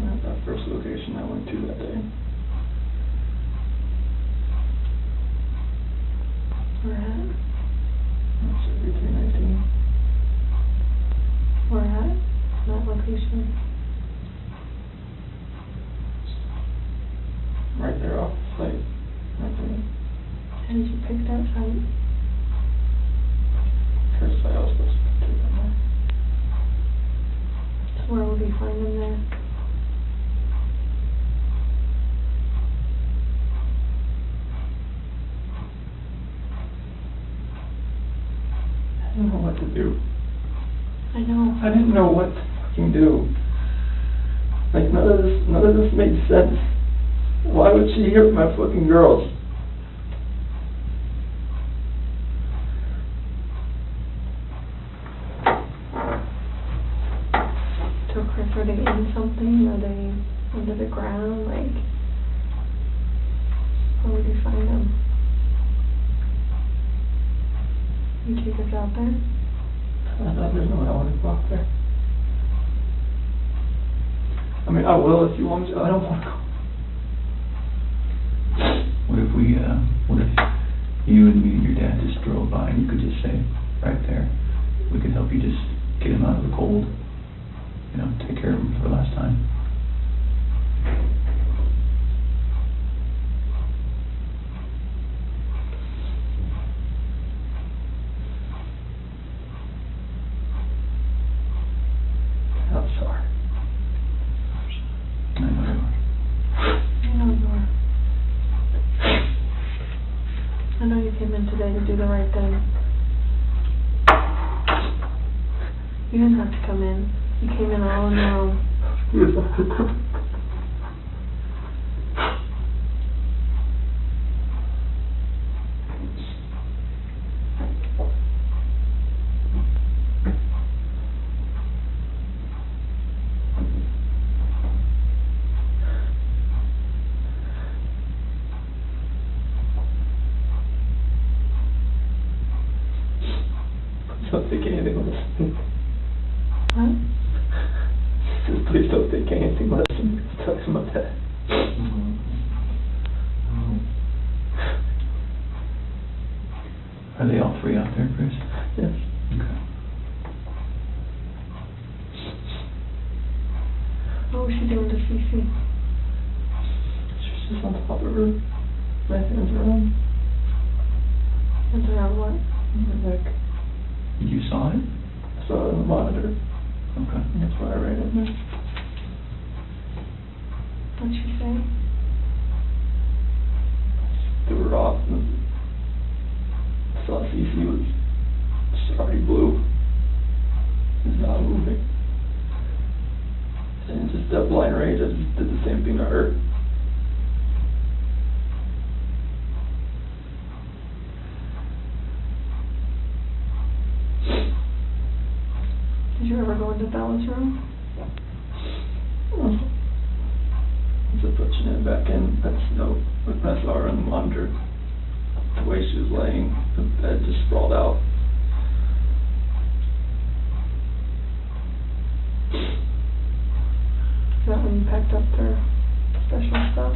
At that first location I went to that day. Where at? That's 3319. Where at? That location. Right there off the site. Right there. How did you pick that site? First site I was supposed to take them there. So where would we find them there? I didn't know what to do. I know. I didn't know what to fucking do. Like none of this made sense. Why would she hurt my fucking girls? So Chris, are they in something? Are they under the ground? Like, where would you find them? You take us out there? There's no way I want to go out there. I mean, I will if you want me to. I don't want to go. What if you and me and your dad just drove by and you could just say, right there, we could help you just get him out of the cold, you know, take care of him for the last time. I'm sorry. I know you are. I know you are. I know you came in today to do the right thing. You didn't have to come in. You came in all on your own. Don't think anything less of me. What? Just please don't think anything less of me. It's talking about that. Are they all three out there, Chris? Yes. Okay. What's she doing to Cece? She's just on top of her. My hands around. Hands around what? Her neck. You saw it? I saw it on the monitor. Okay. And that's why I ran in there. What'd she say? Threw her off and saw Cece was already blue. It's not moving. And just that blind rage, I just did the same thing to her. Did you ever go into Bella's room? As I put Jeanette back in, that's no, when I saw her on the monitor, the way she was laying, the bed just sprawled out. Is that when you packed up their special stuff?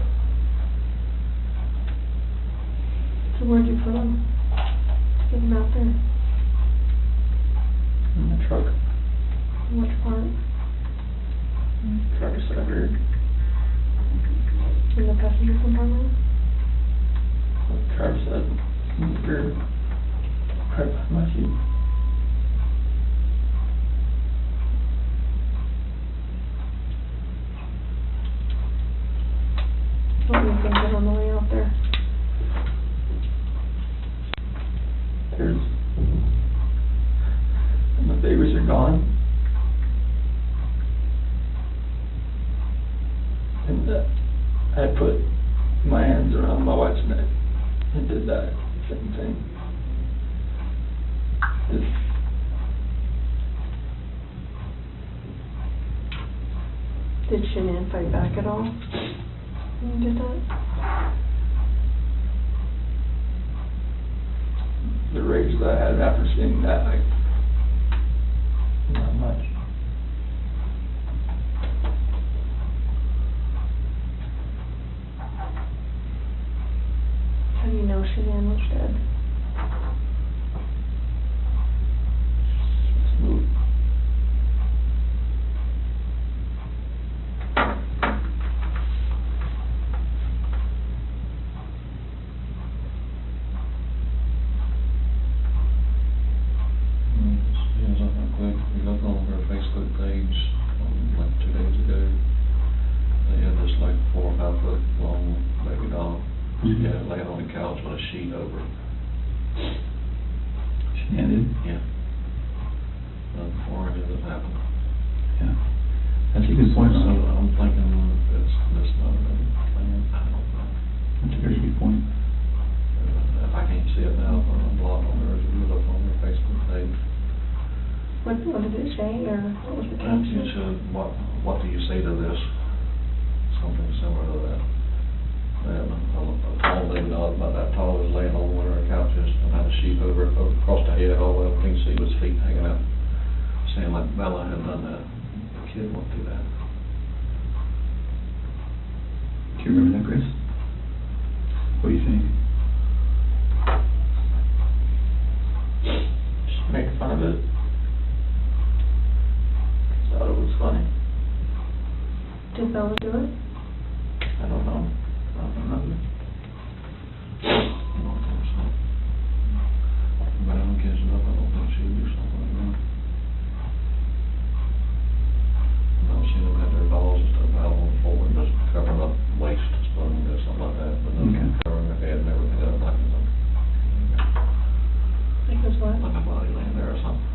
So where'd you put them? To get them out there? In the truck. Which part? Driver's side rear. In the passenger compartment? Driver's side rear. Right behind my seat. What were you thinking on the way out there? There's, and the babies are gone. And I put my hands around my wife's neck and did that same thing. Did Shanann fight back at all when you did that? The rage that I had after seeing that, not much. How do you know Shanann was dead? Smooth. You look on her Facebook page, like 2 days ago, they had this like 4 or 5 foot long baby doll. Yeah, laying on the couch with a sheet over it. Shanann did? Yeah. Before any of this happened. Yeah. That's a good point. So I'm thinking that's not a plan. I don't know. That's a very good point. If I can't see it now, I'm blocked on there. If you look on their Facebook page. What did it say, or what was the It caption? said, what do you say to this? Something similar to that. And a tall lady dog about that tall was laying on one of her couches and had a sheet over it, across the head, all the way up, you can see his feet hanging out, saying like Bella had done that. The kid went through that. Do you remember that, Chris? What do you think? Just make fun of it. Thought it was funny. Did Bella do it? I don't know. I don't remember. I don't think so. But I don't guess it up, I don't think she would do something like that. I've seen them have their dolls and stuff out on the floor and just covering up waist and stuff, and do something like that, but then Okay. covering their head and everything up like Because what? a body laying there or something.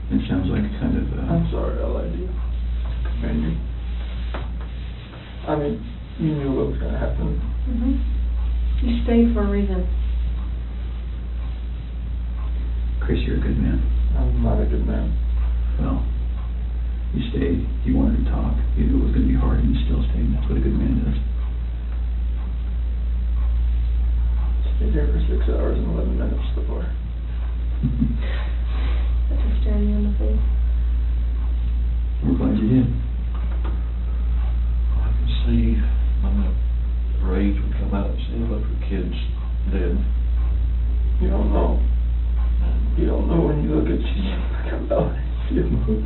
It sounds like kind of, I'm sorry, I lied to you. Commander. I mean, you knew what was gonna happen. Mm-hmm. You stayed for a reason. Chris, you're a good man. I'm not a good man. Well, you stayed, you wanted to talk, you knew it was gonna be hard, and you still stayed, and that's what a good man does. Stayed there for 6 hours and 11 minutes before. I just stared you in the face. We're glad you did. I can see when the rage would come out and see if the kids dead. You don't know. You don't know when you look at you, like, oh, I see a move.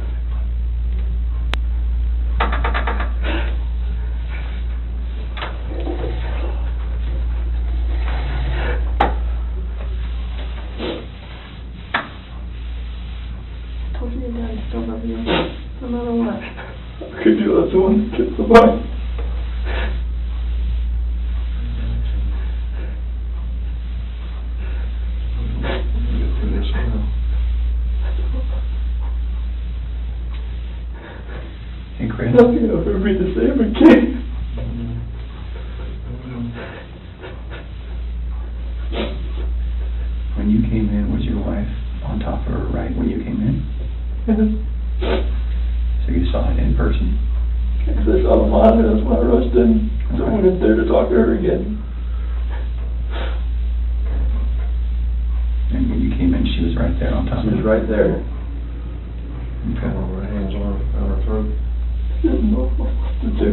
I told you your dad still loves you, no matter what. How could you let someone kiss the boy? Hey, Chris. Nothing will ever be the same again. When you came in, was your wife on top of her right when you came in? So you saw it in person? Because I saw the monitor, that's why I rushed in. Someone is there to talk to her again. And when you came in, she was right there on top of She was you? right there. Okay. Her hands on her throat. I didn't know what to do.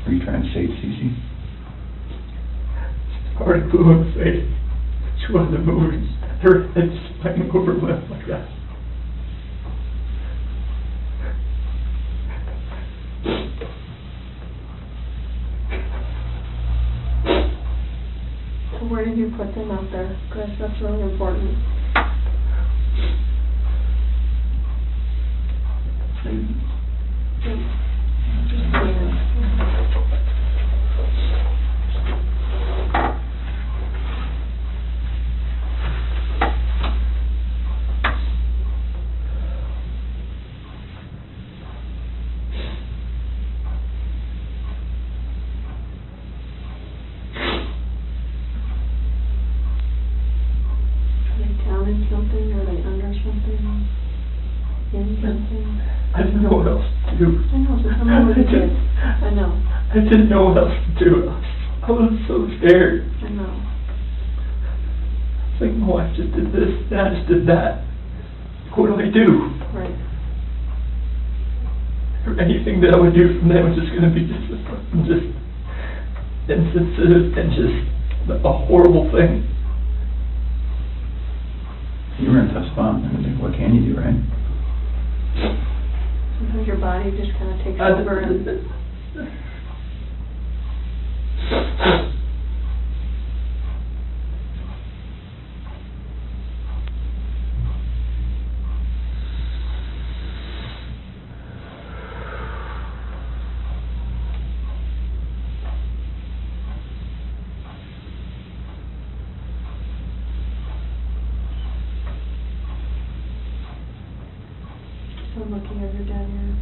Were you trying to save Cece? Already blew in the face. She wasn't moving. Her head just banging over left like that. So where did you put them out there? Chris, that's really important. Just clean it. Are they down in something? Are they under something? In something? I didn't know what else to do. I know, so tell me what you did. I know, I didn't know what else to do. I was so scared. I know. It's like, my wife just did this, and I just did that. What do I do? Right. Or anything that I would do from them was just going to be just insensitive and just a horrible thing. You were in a tough spot. I mean, what can you do, right? Sometimes your body just kind of takes over and... I'm looking at your dad here.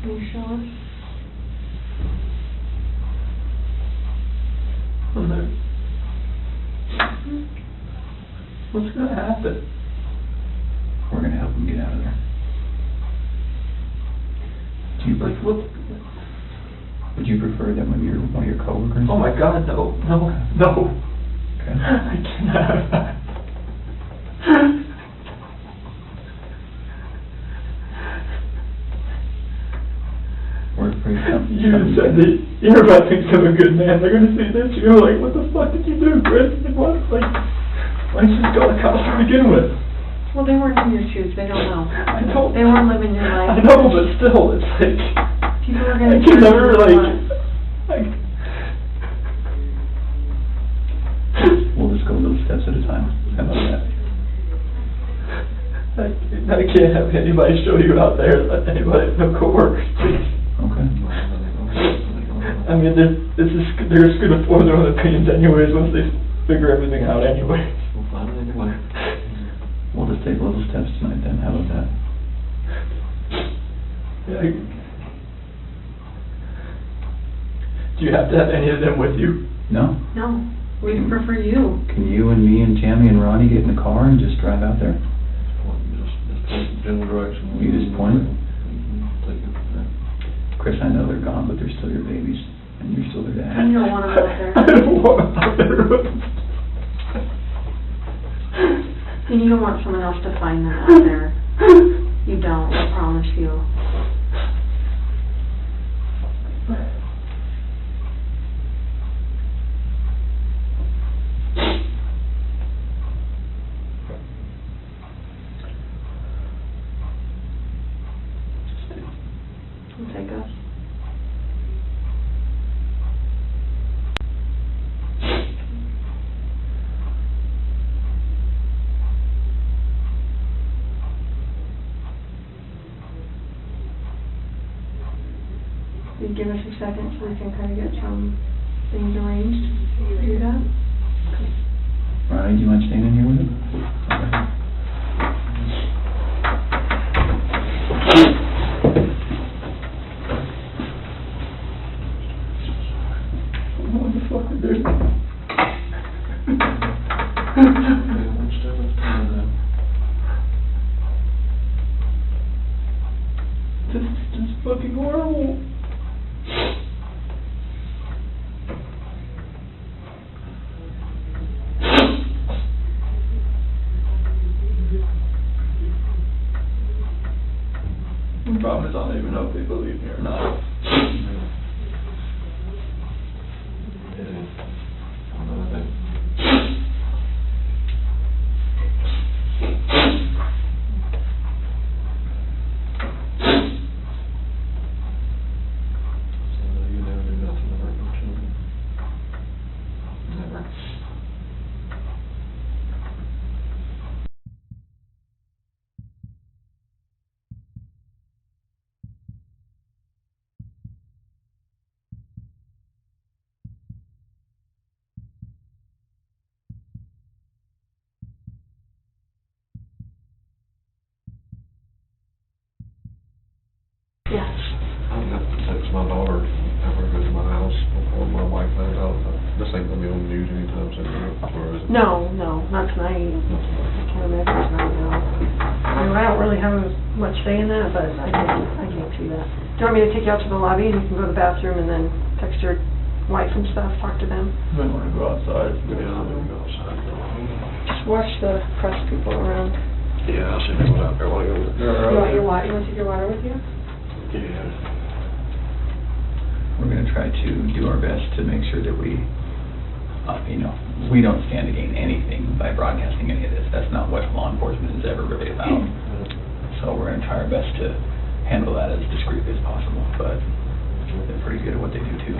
Can you show us? I'm there. What's going to happen? We're going to help him get out of there. Do you Like, prefer, what? would you prefer that one of your coworkers? Oh my God, no. Okay. I cannot have that. We're afraid something. You said that you're about to become a good man. They're going to see this. You're like, what the fuck did you do, Chris? Like, what? Like, why didn't you just go to college to begin with? Well, they weren't in your shoes, they don't know. I don't. They weren't living your life. I know, but still, it's like, People are I gonna can judge never, you a like, lot. We'll just go little steps at a time. How about that? I can't have anybody show you out there, let anybody, no coworkers, please. Okay. I mean, they're just gonna form their own opinions anyways once they figure everything out anyway. We'll find it anyway. We'll just take little steps tonight then. How about that? Yeah, do you have to have any of them with you? No? No, we prefer you. Can you and me and Tammy and Ronnie get in the car and just drive out there? Just point the general direction. You just point it? Take it from there. Chris, I know they're gone, but they're still your babies, and you're still their dad. You don't want them out there. I don't want them out there. And you don't want someone else to find that out there. You don't, I promise you. It'll take us. You give us a second so we can kind of get some things arranged to do that. Ronnie, do you mind staying in here with him? What the fuck is this? This is just fucking horrible. The problem is I don't even know if they believe me or not. Yes. I'm gonna text my daughter, have her go to my house before my wife finds out. This ain't gonna be on the news anytime soon, or is it? No, not tonight. I can't imagine it's not now. I mean, I don't really have much say in that, but I can't see that. Do you want me to take you out to the lobby and you can go to the bathroom and then text your wife and stuff, talk to them? You might wanna go outside. Yeah, I'm gonna go outside. Just watch the press people around. Yeah, I'll see if anyone's out there while I go. You want your water, you want to take your water with you? Yeah. We're gonna try to do our best to make sure that we, we don't stand to gain anything by broadcasting any of this. That's not what law enforcement is ever really about. So we're gonna try our best to handle that as discreetly as possible, but they're pretty good at what they do too.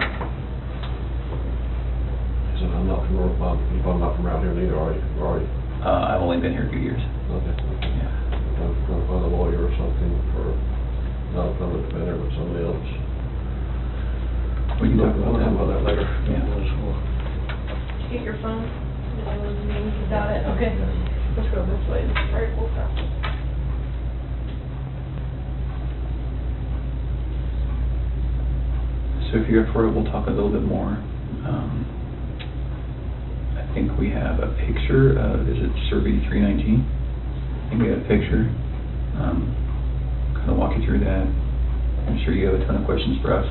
So I'm not from, I'm not from around here neither, are you? I've only been here 2 years. Okay. Yeah. I'm gonna find a lawyer or something for, not a public defender, but somebody else. We can talk about We'll that. talk about that later. Yeah. Get your phone. Got it, okay. Let's go this way. All right, we'll stop. So if you're up for it, we'll talk a little bit more. I think we have a picture of, is it Survey 319? I think we have a picture. Kind of walk you through that. I'm sure you have a ton of questions for us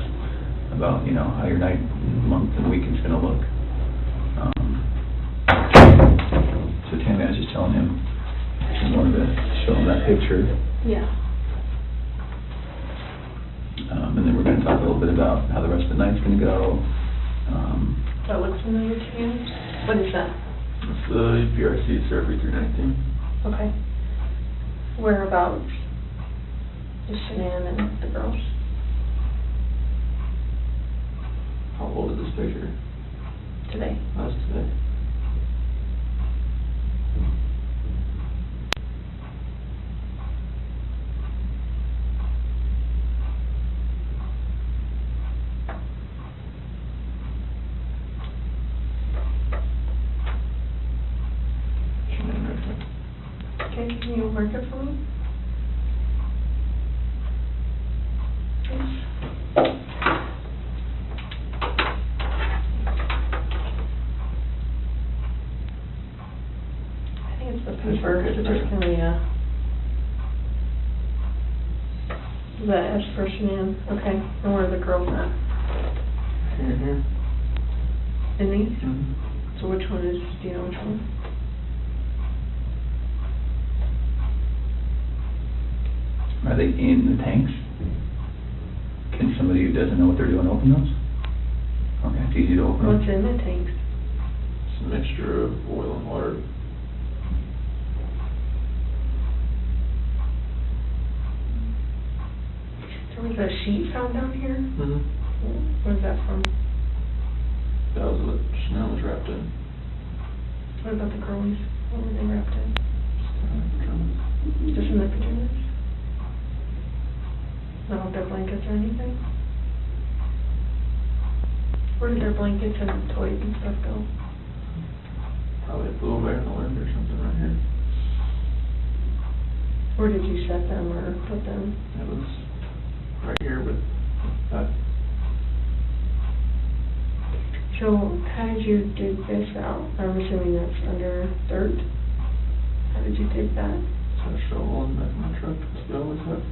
about, how your night, month, and weekend's gonna look. So Tammy, I was just telling him, I wanted to show him that picture. Yeah. And then we're gonna talk a little bit about how the rest of the night's gonna go. That looks familiar to you? What is that? It's the PRC Survey 319. Okay. Whereabouts? Just Shanann and the girls? How old is this picture? Today. That's today. Okay, can you mark it for me? I think it's the paper, it's just gonna be the S for Shanann, okay, and where are the girls at? Here. In these? Mm-hmm. So which one is, do you know which one? Are they in the tanks? Can somebody who doesn't know what they're doing open those? Okay, it's easy to open them. What's in the tanks? It's a mixture of oil and water. There was a sheet found down here? Mm-hmm. Where's that from? That was what Chanel was wrapped in. What about the girlies? What were they wrapped in? Just in their pajamas? Not with their blankets or anything? Where did their blankets and toys and stuff go? Probably flew away in the wind or something right here. Where did you set them or put them? It was right here with that. So, how did you dig this out? I'm assuming that's under dirt. How did you dig that? It's a shovel in the back of my truck. It's still always have.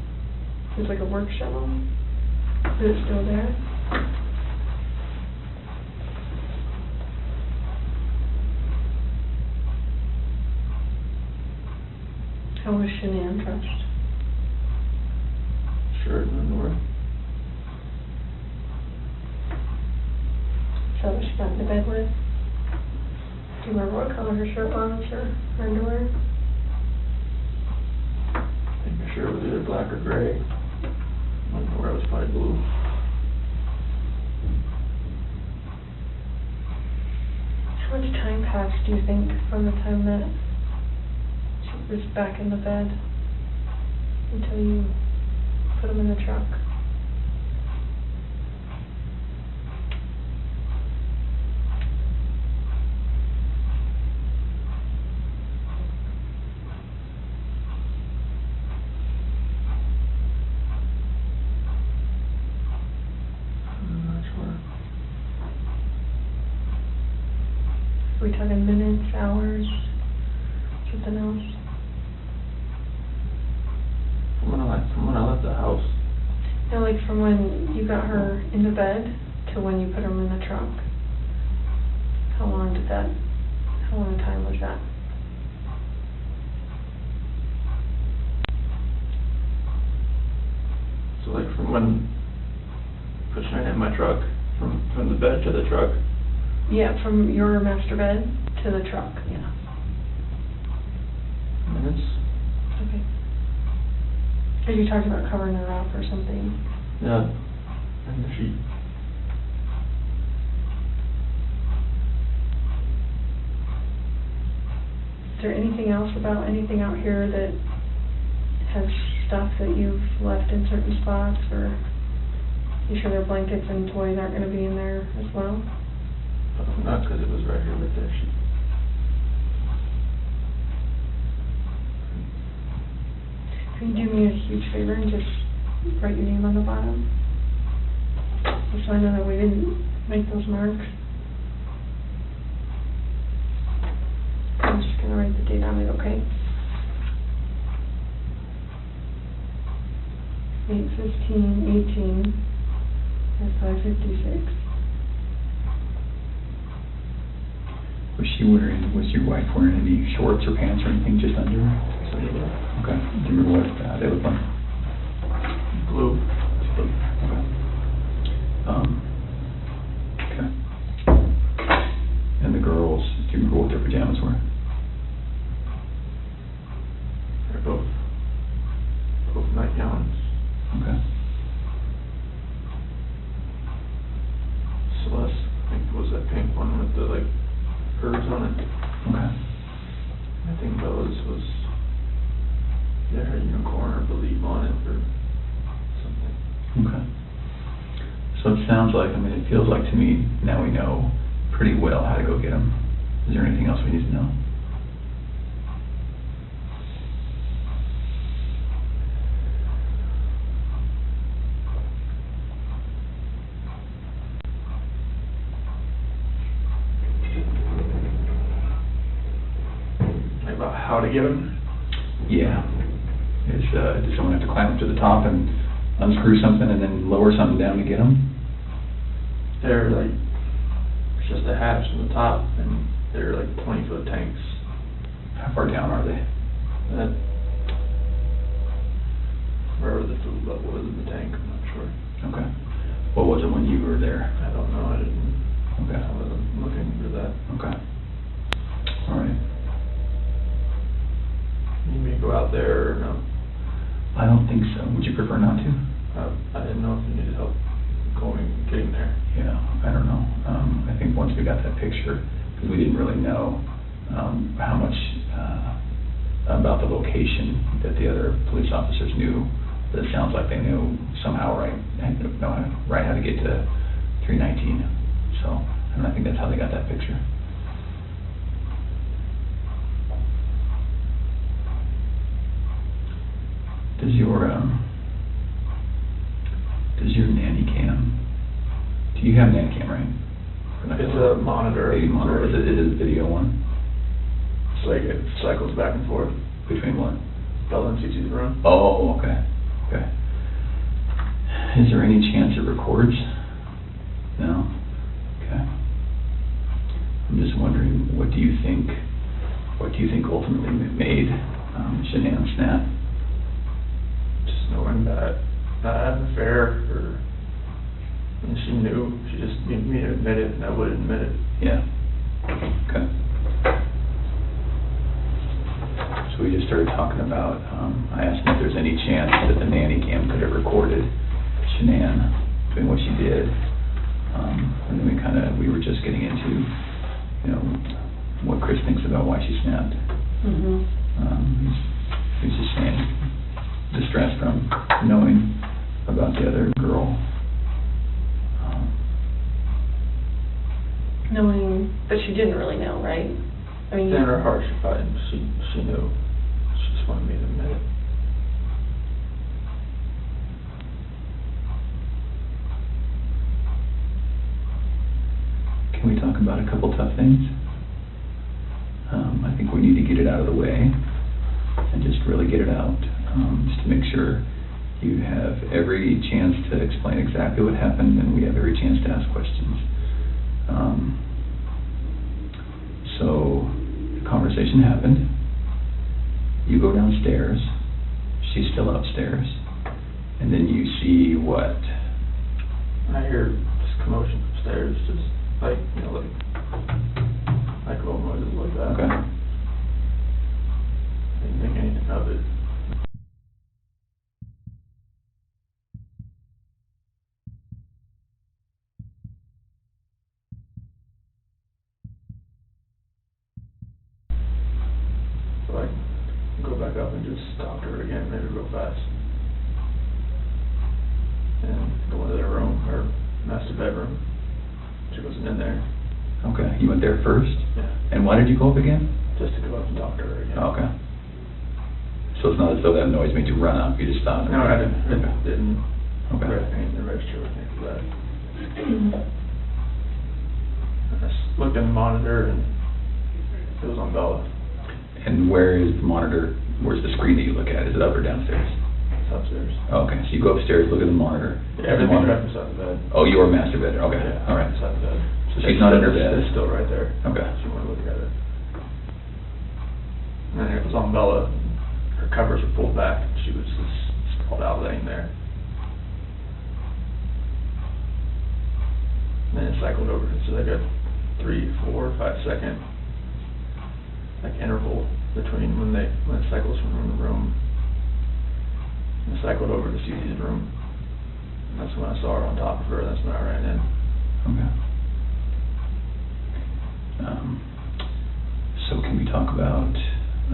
It's like a work shovel? Is it still there? How was Shanann dressed? Shirt and underwear. Is that what she got into bed with? Do you remember what color her shirt was or her underwear? I think her shirt was either black or gray. Underwear was probably blue. How much time passed, do you think, from the time that she was back in the bed until you put them in the truck? I'm not sure. Are we talking minutes, hours, something else? From when I left the house. No, like from when you got her into bed to when you put them in the truck. How long a time was that? So like from when pushing her in my truck, from the bed to the truck. Yeah, from your master bed to the truck, yeah. Minutes. Okay. Are you talking about covering her up or something? Yeah. And the sheet. Is there anything else about anything out here that has stuff that you've left in certain spots, or you sure their blankets and toys aren't going to be in there as well? Not because it was right here with that sheet. Can you do me a huge favor and just write your name on the bottom? Just so I know that we didn't make those marks. I'm just going to write the date on it, okay? 8/15/18 at 5:56. Was your wife wearing any shorts or pants or anything, just under? Okay. Do you remember what they looked like? Blue. Okay. Okay. And the girls, do you remember what their pajamas were? They're both nightgowns. Okay. Celeste, I think, was that pink one with the like birds on it. Okay. I think Bella's was, yeah, her unicorn or believe on it or something. Okay. So it sounds like, it feels like to me, now we know pretty well how to go get them. Is there anything else we need to know? About how to get them? Yeah. Does someone have to climb up to the top and unscrew something and then lower something down to get them? They're like, it's just a hatch on the top, and they're like 20-foot tanks. How far down are they? wherever the food level was in the tank, I'm not sure. Okay. What was it when you were there? I don't know, I Okay. wasn't looking for that. Okay. All right. You may go out there or no? I don't think so. Would you prefer not to? I didn't know if you needed help getting there. Yeah, I don't know. I think once we got that picture, because we didn't really know how much about the location that the other police officers knew, but it sounds like they knew somehow right how to get to 319. So, and I think that's how they got that picture. Does your nanny cam? Do you have a nanny cam, right? It's a monitor. Baby monitor. Is it a video one? It's like it cycles back and forth Between what? Bella and Cece's room. Oh, okay. Okay. Is there any chance it records? No? Okay. I'm just wondering, what do you think ultimately made Shanann snap? Just knowing that I had an affair, and she knew, she just needed me to admit it, and I wouldn't admit it. Yeah. Okay. So we just started talking about, I asked him if there's any chance that the nanny cam could have recorded Shanann doing what she did. And then we were just getting into, what Chris thinks about why she snapped. He's just saying, distress from knowing about the other girl. Knowing, but she didn't really know, right? I mean, In her heart, she knew. She just wanted me to admit it. Can we talk about a couple tough things? I think we need to get it out of the way and just really get it out, just to make sure you have every chance to explain exactly what happened and we have every chance to ask questions. So the conversation happened. You go downstairs. She's still upstairs. And then you see what? I hear just commotion upstairs, just like little noises like that. Okay. I didn't think anything of it. So I go back up and just talk to her again, maybe real fast. And go into their room, her master bedroom. She wasn't in there. Okay. You went there first? Yeah. And why did you go up again? Just to go up and talk to her again. Okay. So it's not as though that noise made you run up, you just stopped? No, I didn't. Okay. It didn't. Okay. Register with me for that. I just looked in the monitor and it was on Bella. And where is the monitor? Where's the screen that you look at? Is it up or downstairs? It's upstairs. Okay, so you go upstairs, look at the monitor. Yeah, everything's right beside the bed. Oh, your master bed. Okay. Yeah, All right. beside the bed. So she's not in her bed. It's still right there. Okay. She wanted to look at it. And then it was on Bella. Her covers were pulled back. She was just sprawled out laying there. And then it cycled over. So they got 3, 4, 5 second interval between when it cycles from room to room. And it cycled over to Cece's room. And that's when I saw her on top of her. That's when I ran in. Okay. So can we talk about,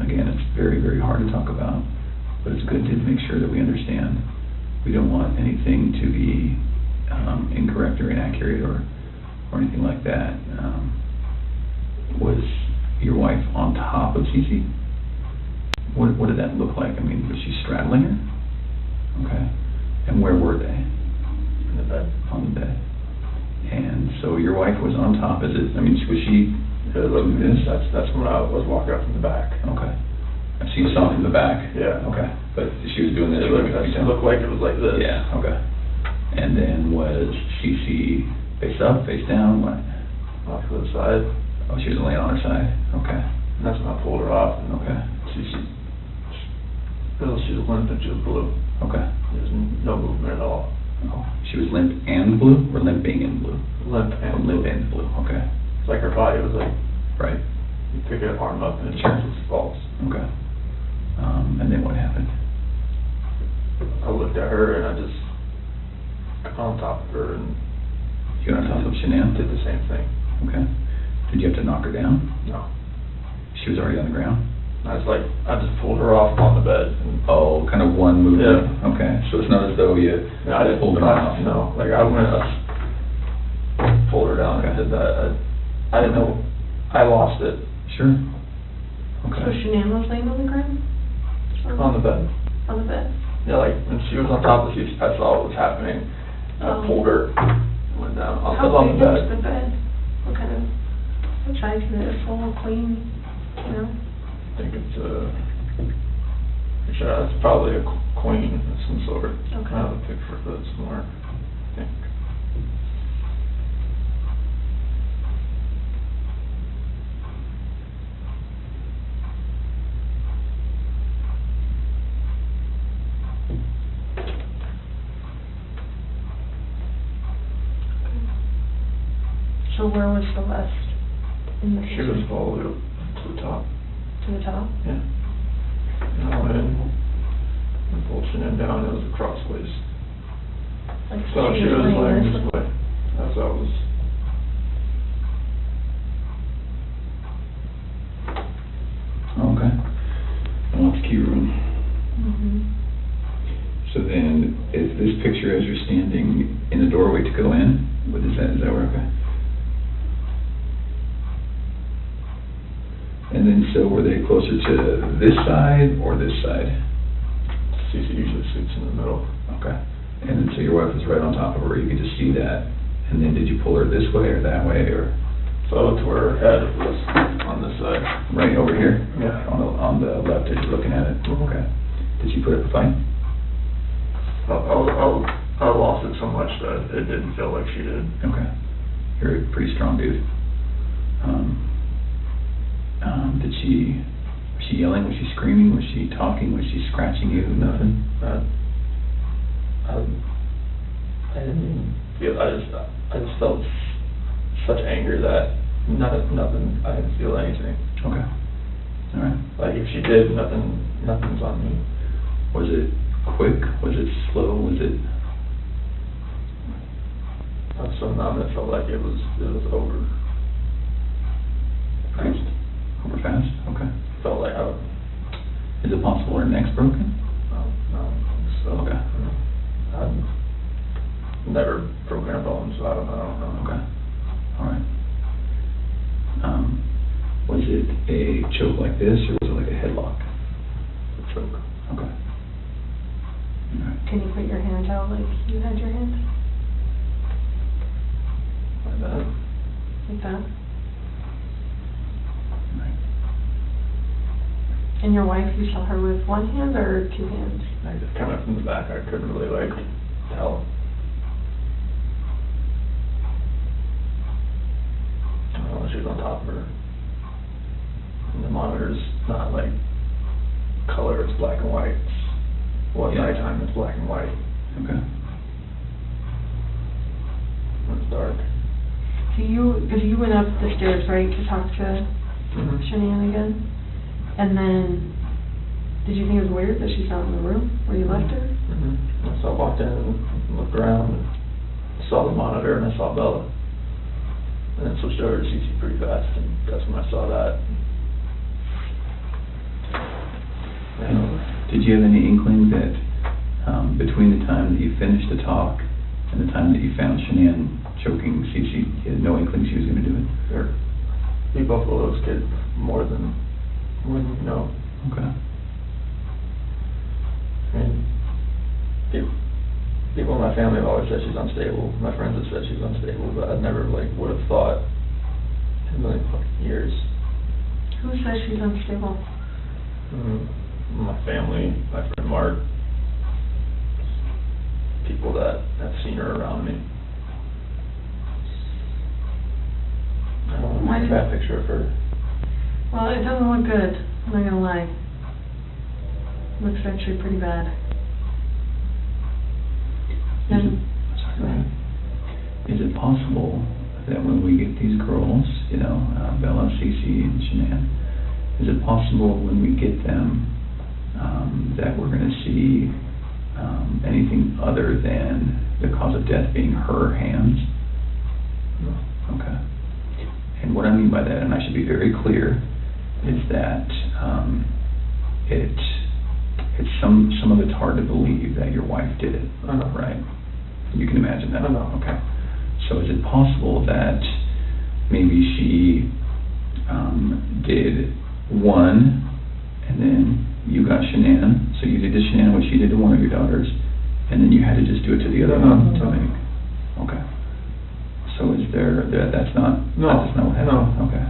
again, it's very, very hard to talk about, but it's good to make sure that we understand. We don't want anything to be incorrect or inaccurate or anything like that. Was your wife on top of Cece? What did that look like? I mean, was she straddling her? Okay. And where were they? In the bed. On the bed. And so your wife was on top. Was she doing this? That's when I was walking up from the back. Okay. So you saw from the back? Yeah. Okay. But she was doing this? It looked like it was like this. Yeah, okay. And then was Cece face up, face down, what? Off to the side. Oh, she was laying on her side? Okay. And that's when I pulled her off. And Okay. she was limp and she was blue. Okay. There's no movement at all. Oh, she was limp and blue, or limping and blue? Limp Oh, and limp and blue, okay. It's like her body was like, Right, you pick her arm up and it Sure. just falls. okay. And then what happened? I looked at her and I just got on top of her and You got on top of Shanann? did the same thing. Okay. Did you have to knock her down? No. She was already on the ground? I just pulled her off on the bed and Oh, kind of one movement? Yeah. Okay, so it's not as though you I didn't pulled her off? No, like I went up, pulled her down and Okay. did that. I didn't know, I lost it Sure. So Okay. Shanann was laying on the ground? on the bed. On the bed? Yeah, like when she was on top of me, I saw what was happening. Oh. I pulled her, went down on How the big bed. is the bed? What kind of, what size is it? Full, clean, you know? I think it's it's probably a queen of some sort. Okay. I have a picture of it somewhere, I think. So where was Celeste in the She was picture? all the way up to the top, To the top? yeah. And I went in and pulled Shanann down, it was crossways. Like, So she was laying laying this this way, as I was. Okay. Well, that's key room. Mhm. So then, is this picture as you're standing in the doorway to go in? What is that where, okay? And then, so were they closer to this side or this side? Cece usually sits in the middle. Okay. And then, so your wife was right on top of her, you could just see that. And then, did you pull her this way or that way, or So I looked to her head was on this side. right over here? Yeah. On the left as you're looking at it? Mhm. Okay. Did she put up a fight? I lost it so much that it didn't feel like she did. Okay. You're a pretty strong dude. Was she yelling? Was she screaming? Was she talking? Was she scratching you? Nothing? I didn't feel, I just felt such anger that nothing, I didn't feel anything. Okay. All right. Like if she did, nothing's on me. Was it quick? Was it slow? Was it? I was so numb, it felt like it was over. Fast? Over fast? Okay. Felt like Is it possible her neck's broken? no, so. Okay. I've never broken a bone, so I don't know. Okay. All right. Was it a choke like this, or was it like a headlock? A choke. Okay. All right. Can you put your hands out like you had your hands? Like that. Like that? All right. And your wife, you saw her with one hand or two hands? I just kind of from the back, I couldn't really like tell. I don't know, she was on top of her. And the monitor's not like color, it's black and white. Well, at Yeah. nighttime it's black and white. Okay. When it's dark. Because you went up the stairs, right, to talk to Mm-hmm. Shanann again? And then, did you think it was weird that she's not in the room where you left her? Mm-hmm. So I walked in and looked around and saw the monitor and I saw Bella. And then switched over to CC pretty fast, and that's when I saw that. And did you have any inkling that between the time that you finished the talk and the time that you found Shanann choking Cece, you had no inkling she was going to do it? We both love those kids more than you know. Okay. I mean, people in my family have always said she's unstable. My friends have said she's unstable, but I never would have thought in a million fucking years. Who says she's unstable? My family, my friend Mark, people that have seen her around me. I don't Why have a did- bad picture of her. Well, it doesn't look good, I'm not gonna lie. Looks actually pretty bad. is it possible that when we get these girls, you know, Bella, Cece, and Shanann, is it possible when we get them that we're going to see anything other than the cause of death being her hands? No. Okay. And what I mean by that, and I should be very clear, is that it's some of it's hard to believe that your wife did it, right? You can imagine that. Okay. So is it possible that maybe she did one, and then you got Shanann, so you did to Shanann what she did to one of your daughters, and then you had to just do it to the other one? Okay. So is that's not what happened? No. Okay.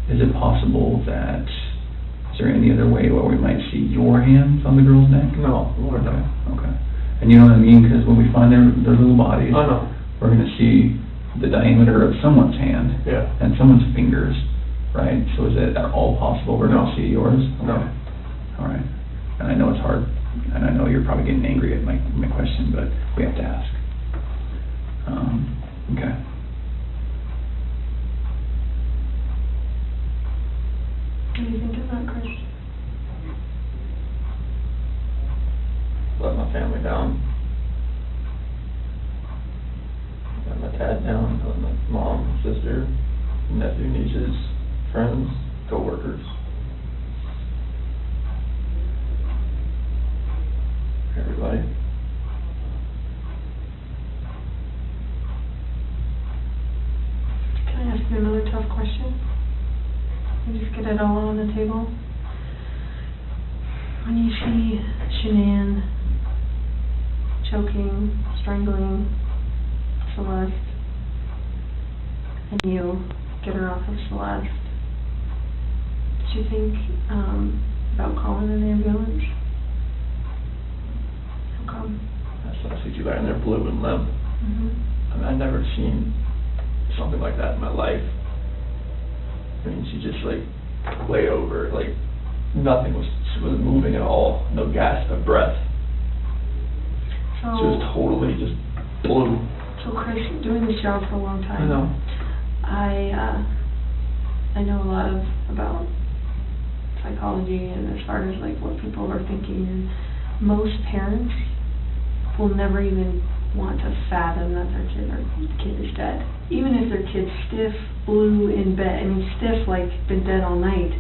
Is it possible that, is there any other way where we might see your hands on the girl's neck? No, Lord, no. Okay. And you know what I mean? Because when we find their little bodies, no. we're going to see the diameter of someone's hand and someone's fingers, right? So is it at all possible we're going to see yours? Okay. No. All right. And I know it's hard, and I know you're probably getting angry at my question, but we have to ask. Okay. What do you think of that, Chris? Let my family down. Let my dad down, let my mom, sister, nephew, nieces, friends, co-workers. Everybody. Can I ask you another tough question? And just get it all on the table. When you see Shanann choking, strangling Celeste, and you get her off of Celeste, did you think about calling an ambulance? How come? I see you laying there blue and limp. Mm-hmm. I mean, I've never seen something like that in my life. I mean, she just like lay over, like nothing was moving at all, no gasp of breath. So, She was totally just blue. So Chris, doing this job for a long time, I know. I know a lot about psychology and as far as like what people are thinking, and most parents will never even want to fathom that their kid is dead. Even if their kid's stiff, blue, in bed, I mean stiff, like been dead all night,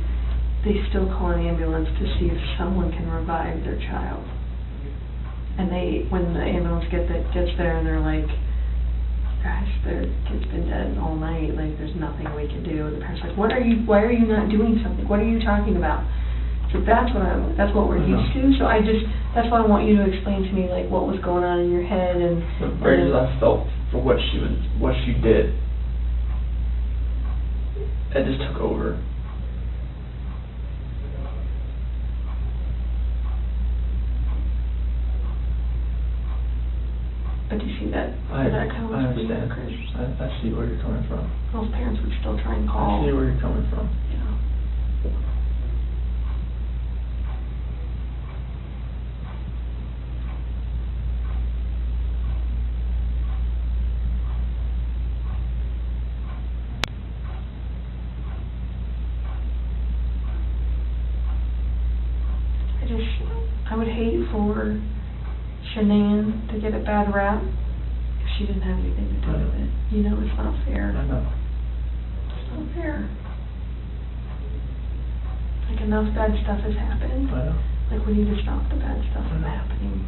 they still call an ambulance to see if someone can revive their child. And when the ambulance gets there and they're like, gosh, their kid's been dead all night, like there's nothing we can do. The parent's like, why are you not doing something? What are you talking about? So that's what we're used to. So that's why I want you to explain to me like what was going on in your head and. The rage I felt for what she did, it just took over. But do you see that? I kind of understand. I see where you're coming from. Most parents would still try and call. I see where you're coming from. Yeah. I would hate for Shanann to get a bad rap if she didn't have anything to do with it. You know, it's not fair. I know. It's not fair. Like, enough bad stuff has happened. I know. Like, we need to stop the bad stuff from happening.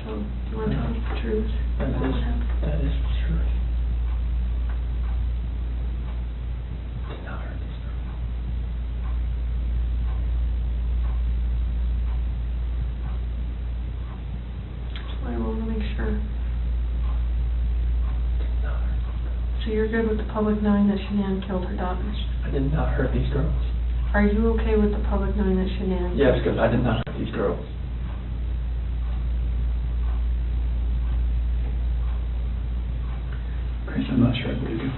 So, do you want to tell us the truth? That is the truth. Did not hurt this girl. I want to make sure. Did not hurt this girl. So you're good with the public knowing that Shanann killed her daughters? I did not hurt these girls. Are you okay with the public knowing that Shanann? Yes, because I did not hurt these girls. Chris, I'm not sure I believe you.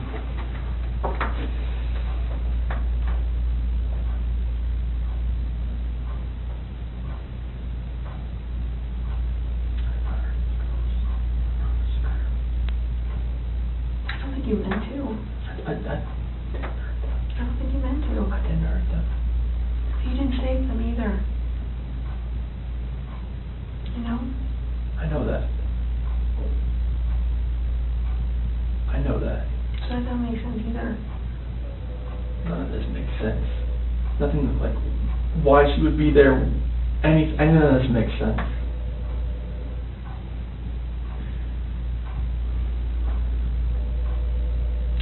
I didn't hurt them. I don't think you meant to. I didn't hurt them. You didn't save them either. You know? I know that. I know that. So that doesn't make sense either. None of this makes sense. Nothing like why she would be there. None of this makes sense.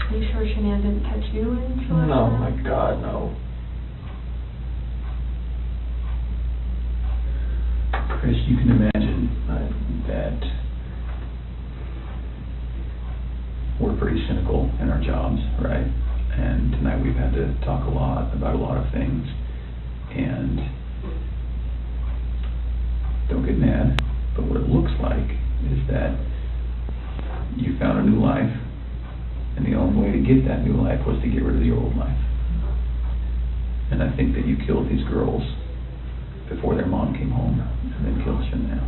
Are you sure Shanann didn't catch you in Celeste? No, my God, no. Chris, you can imagine that we're pretty cynical in our jobs, right? And tonight we've had to talk a lot about a lot of things. And don't get mad, but what it looks like is that you found a new life, and the only way to get that new life was to get rid of the old life. And I think that you killed these girls before their mom came home, and then killed Shanann.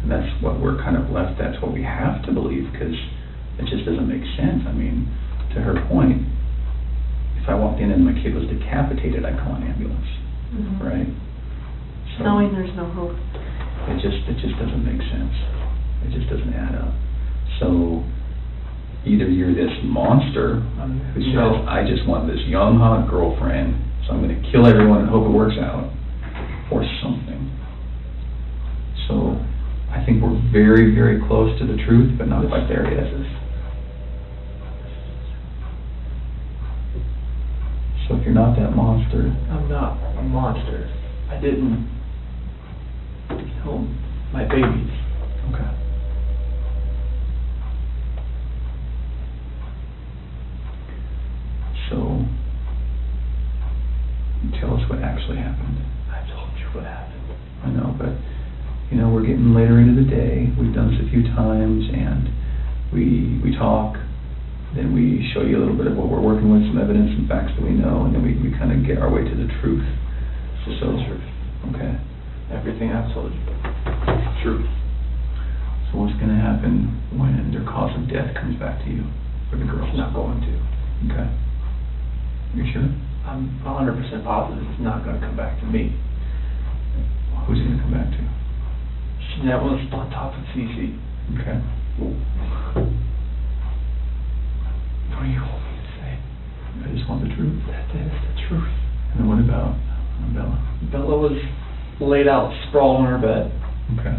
And that's what we're kind of left, that's what we have to believe, because it just doesn't make sense. I mean, to her point, if I walked in and my kid was decapitated, I'd call an ambulance, right? So knowing there's no hope. It just doesn't make sense. It just doesn't add up. So either you're this monster who says, I just want this young, hot girlfriend, so I'm going to kill everyone and hope it works out, or something. So I think we're very, very close to the truth, but not quite there yet. So if you're not that monster... I'm not a monster. I didn't kill my babies. Okay. So, tell us what actually happened. I told you what happened. I know, but, you know, we're getting later into the day. We've done this a few times, and we talk, then we show you a little bit of what we're working with, some evidence and facts that we know, and then we kind of get our way to the truth. Just the truth. Okay. Everything I've told you. Truth. So what's going to happen when their cause of death comes back to you, for the girls? It's not going to. Okay. You sure? I'm 100% positive it's not going to come back to me. Who's it going to come back to? Shanann was on top of Cece. Okay. What do you want me to say? I just want the truth. That is the truth. And then what about Bella? Bella was laid out, sprawled on her bed. Okay.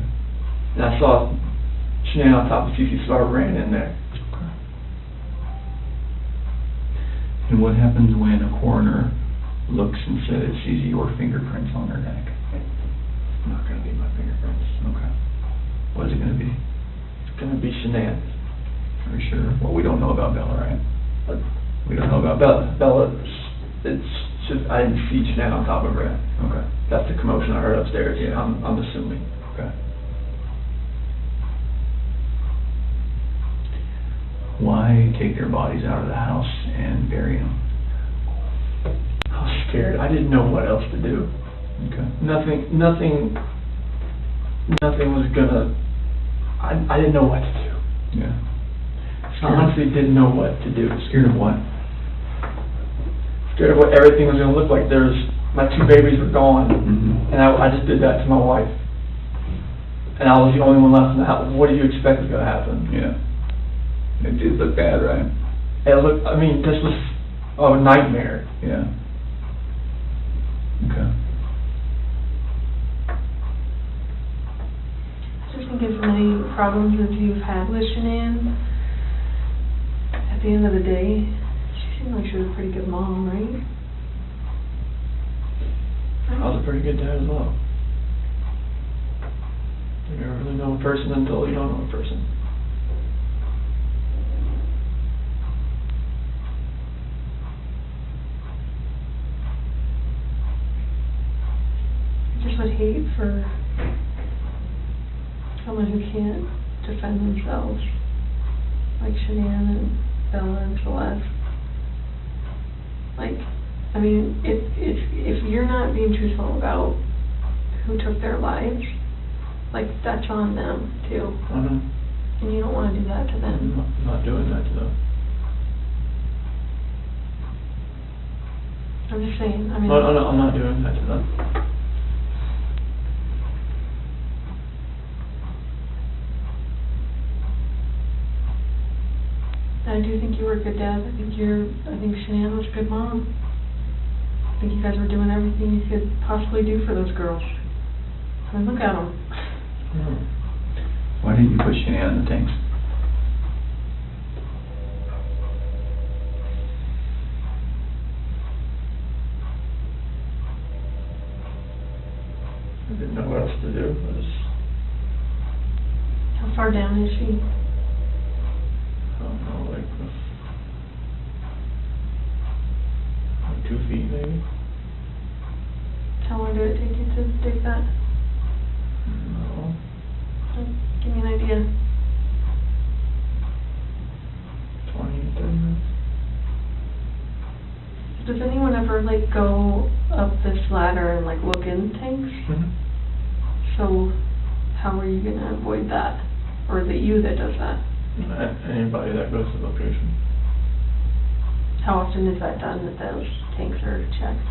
And I saw Shanann on top of Cece, so I ran in there. Okay. And what happens when a coroner looks and says, sees your fingerprints on her neck? It's not going to be my fingerprints. Okay. What is it going to be? It's going to be Shanann's. Are you sure? Well, we don't know about Bella, right? But We don't know about Bella. Bella, it's just, I didn't see Shanann on top of her. Okay. That's the commotion I heard upstairs. Yeah. I'm assuming. Okay. Why take their bodies out of the house and bury them? I was scared. I didn't know what else to do. Okay. Nothing was gonna, I didn't know what to do. Yeah. I honestly didn't know what to do. Scared of what? Scared of what everything was gonna look like. My two babies were gone, and I just did that to my wife. And I was the only one left in the house. What do you expect was gonna happen? Yeah. It did look bad, right? It looked, I mean, this was a nightmare. Yeah. Okay. Just think as many problems as you've had with Shanann, at the end of the day, she seemed like she was a pretty good mom, right? I was a pretty good dad as well. You never really know a person until you don't know a person. I just would hate for someone who can't defend themselves, like Shanann and Bella and Celeste. Like, I mean, if you're not being truthful about who took their lives, like, that's on them too. I know. And you don't want to do that to them. I'm not doing that to them. I'm just saying, I mean. No, I'm not doing that to them. I do think you were a good dad. I think Shanann was a good mom. I think you guys were doing everything you could possibly do for those girls. I mean, look at them. Why didn't you put Shanann in the tanks? I didn't know what else to do. How far down is she? I don't know, like 2 feet maybe. How long did it take you to dig that? No. Give me an idea. 20, 30 minutes. Does anyone ever like go up this ladder and like look in tanks? Mm-hmm. So how are you gonna avoid that? Or is it you that does that? Anybody that goes to the location. How often is that done, that those tanks are checked?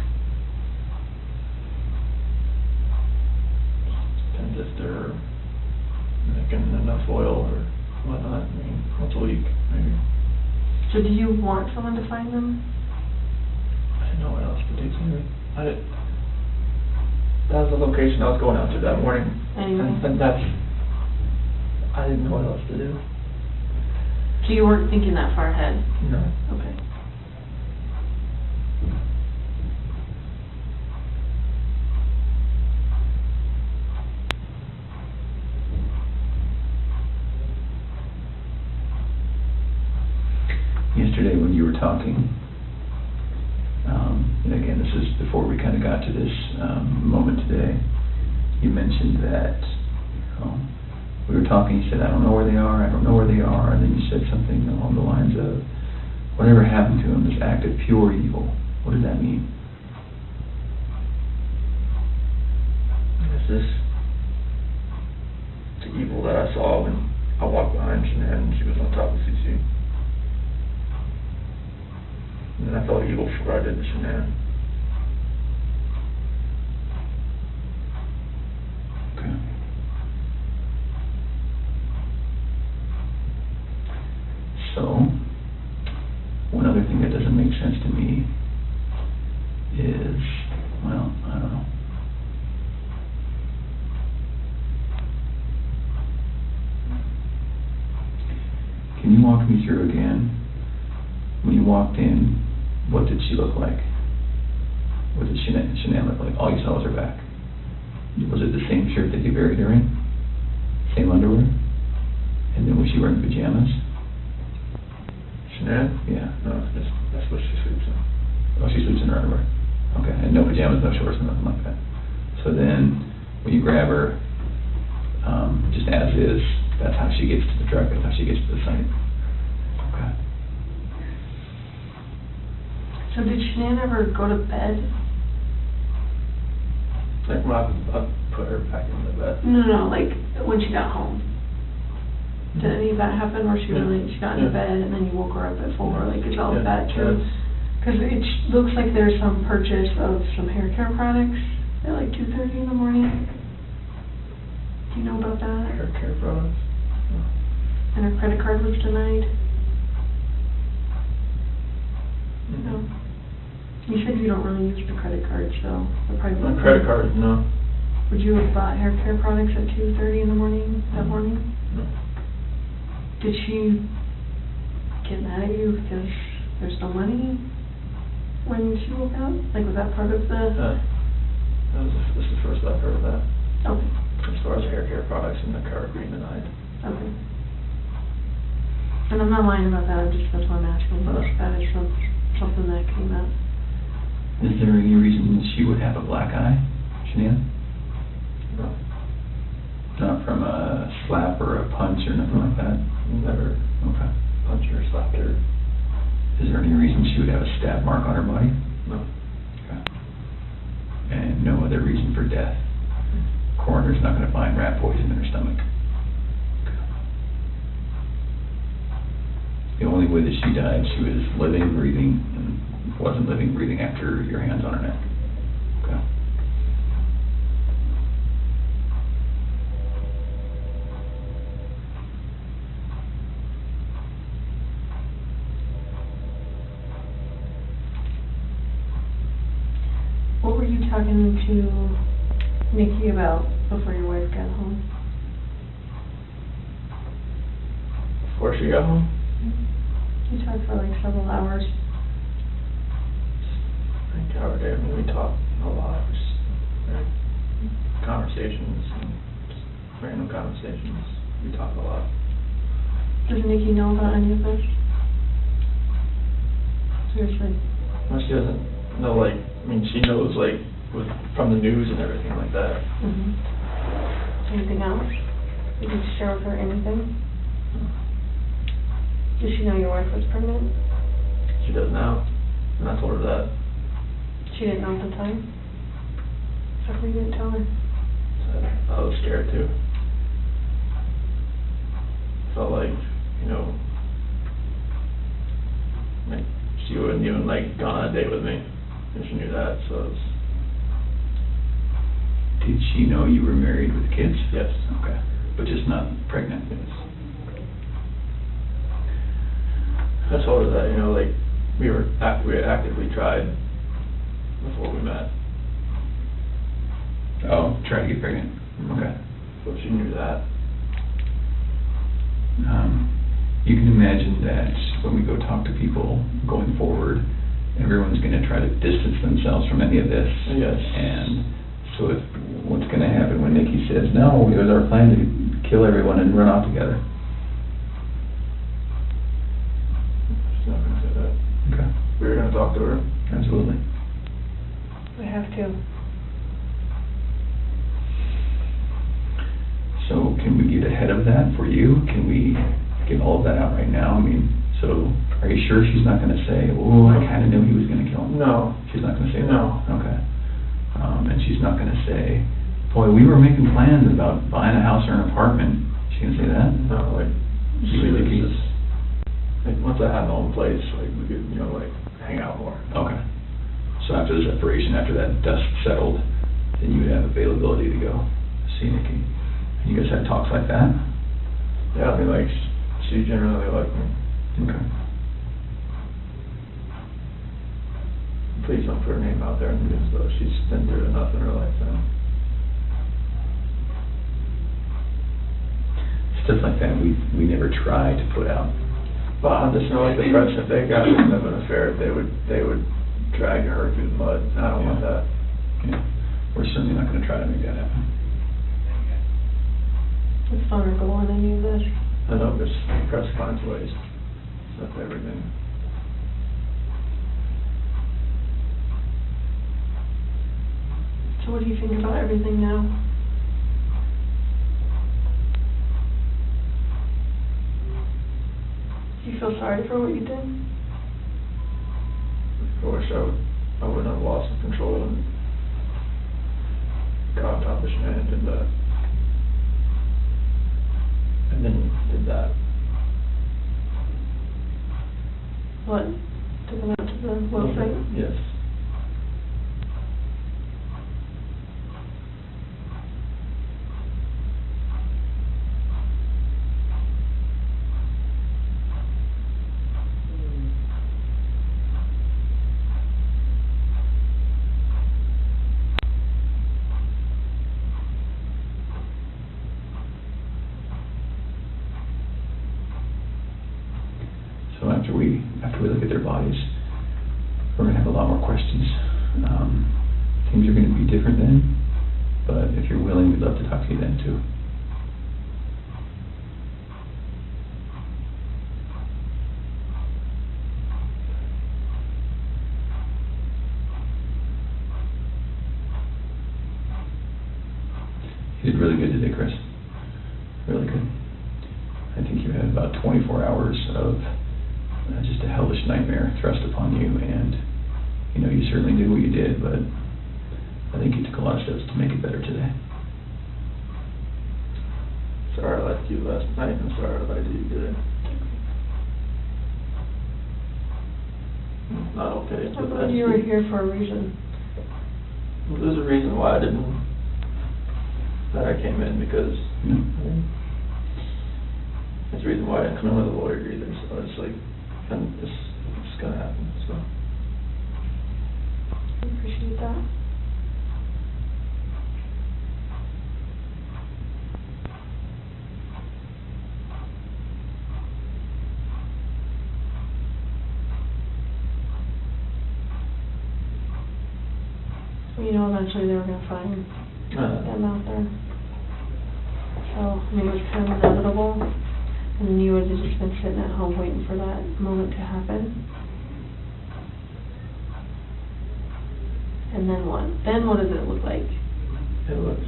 Depends if they're making enough oil or whatnot. I mean, once a week, maybe. So do you want someone to find them? I didn't know what else to do, Sammy. That was the location I was going out to that morning. Anyway. And I didn't know what else to do. So you weren't thinking that far ahead? No. Okay. Yesterday when you were talking, and again, this is before we kind of got to this moment today, you mentioned that we were talking, you said, I don't know where they are, and then you said something along the lines of, whatever happened to them, this act of pure evil. What does that mean? It's this the evil that I saw when I walked behind Shanann and she was on top of CC. And then I felt evil for what I did to Shanann. Okay. So, one other thing that doesn't make sense to me is, well, I don't know. Can you walk me through again, when you walked in, what did she look like? What did Shanann look like? All you saw was her back. Was it the same shirt that you buried her in? Same underwear? And then was she wearing pajamas? Shanann? Yeah. No, that's what she sleeps in. Oh, she sleeps in her underwear. Okay, and no pajamas, no shorts, nothing like that. So then, when you grab her, just as is, that's how she gets to the truck, that's how she gets to the site. Okay. So did Shanann ever go to bed? Like when I put her back in the bed. No, like when she got home. Did any of that happen where she got into bed and then you woke her up at 4? Like, is all of that true? Because it looks like there's some purchase of some hair care products at like 2:30 in the morning. Do you know about that? Hair care products? And her credit card was denied? Mm-hmm. No. You said you don't really use the credit card, so it probably My credit card, no. Would you have bought hair care products at 2:30 in the morning that morning? No. Did she get mad at you because there's no money when she woke up? Like, was that part of the... This is the first I've heard of that. Okay. As far as hair care products and the card being denied. Okay. And I'm not lying about that, that's why I'm asking. That is something that came up. Is there any reason she would have a black eye, Shanann? No. Not from a slap or a punch or nothing like that? Never Okay. punched her or slapped her. Is there any reason she would have a stab mark on her body? No. Okay. And no other reason for death? Coroner's not going to find rat poison in her stomach? Okay. the only way that she died, she was living, breathing, and wasn't living, breathing after your hands on her neck. Okay. What were you talking to Nikki about before your wife got home? Before she got home, You talked for like several hours. I think our day, I mean, we talked a lot, just, like, conversations, and just random conversations, we talked a lot. Does Nikki know about any of this? Seriously? Well, she doesn't know, like, I mean, she knows, like, from the news and everything like that. Anything else? Did you share with her anything? Did she know your wife was pregnant? She does now, and I told her that. She didn't know at the time? How come you didn't tell her? So I was scared too. Felt like, you know, like she wouldn't even like gone on a date with me if she knew that, so it was... Did she know you were married with kids? Yes. Okay, but just not pregnant? Yes. I told her that, you know, like, we had actively tried before we met. Oh, try to get pregnant? Okay. So she knew that. You can imagine that when we go talk to people going forward, everyone's going to try to distance themselves from any of this. Yes. And so if, what's going to happen when Nikki says, no, it was our plan to kill everyone and run off together? She's not gonna say that. Okay. We were gonna talk to her. Absolutely. We have to. So can we get ahead of that for you? Can we get all of that out right now? I mean, so are you sure she's not going to say, oh, I kind of knew he was going to kill him? No. She's not going to say that? No. Okay. And she's not going to say, boy, we were making plans about buying a house or an apartment. She going to say that? No, like, She she was was just, like, once I had my own place, like, we could, you know, like, hang out more. Okay. So after the separation, after that dust settled, then you would have availability to go see Nikki. You guys had talks like that? Yeah, I mean, like, she generally liked me. Okay. Please don't put her name out there in the news, though. She's been through enough in her lifetime. Stuff like that, we never try to put out. But I just know, like, the press, if they got rid of an affair, they would drag her through the mud. I don't want that. Yeah. We're certainly not going to try to make that happen. It's vulnerable on any of this. I know, because the press finds ways. That's everything. So what do you think about everything now? Do you feel sorry for what you did? I wish I wouldn't have lost control and got on top of Shanae and did that. And then did that. What? Took him out to the well site? Yes. So after we look at their bodies, we're going to have a lot more questions. Things are going to be different then, but if you're willing, we'd love to talk to you then too. You did really good today, Chris. Really good. I think you had about 24 hours of just a hellish nightmare thrust upon you, and you know, you certainly did what you did, but I think you took a lot of steps to make it better today. Sorry I lied to you last night, and sorry I lied to you today. not okay. I thought you were here for a reason. There's a reason why that I came in, because there's a reason why I didn't come in with a lawyer either, so it's like, and it's gonna happen, so. I appreciate that. You know, eventually they were gonna find them out there. So, I mean, it was kind of inevitable, and then you would have just been sitting at home waiting for that moment to happen. And then what? Then what does it look like? It looks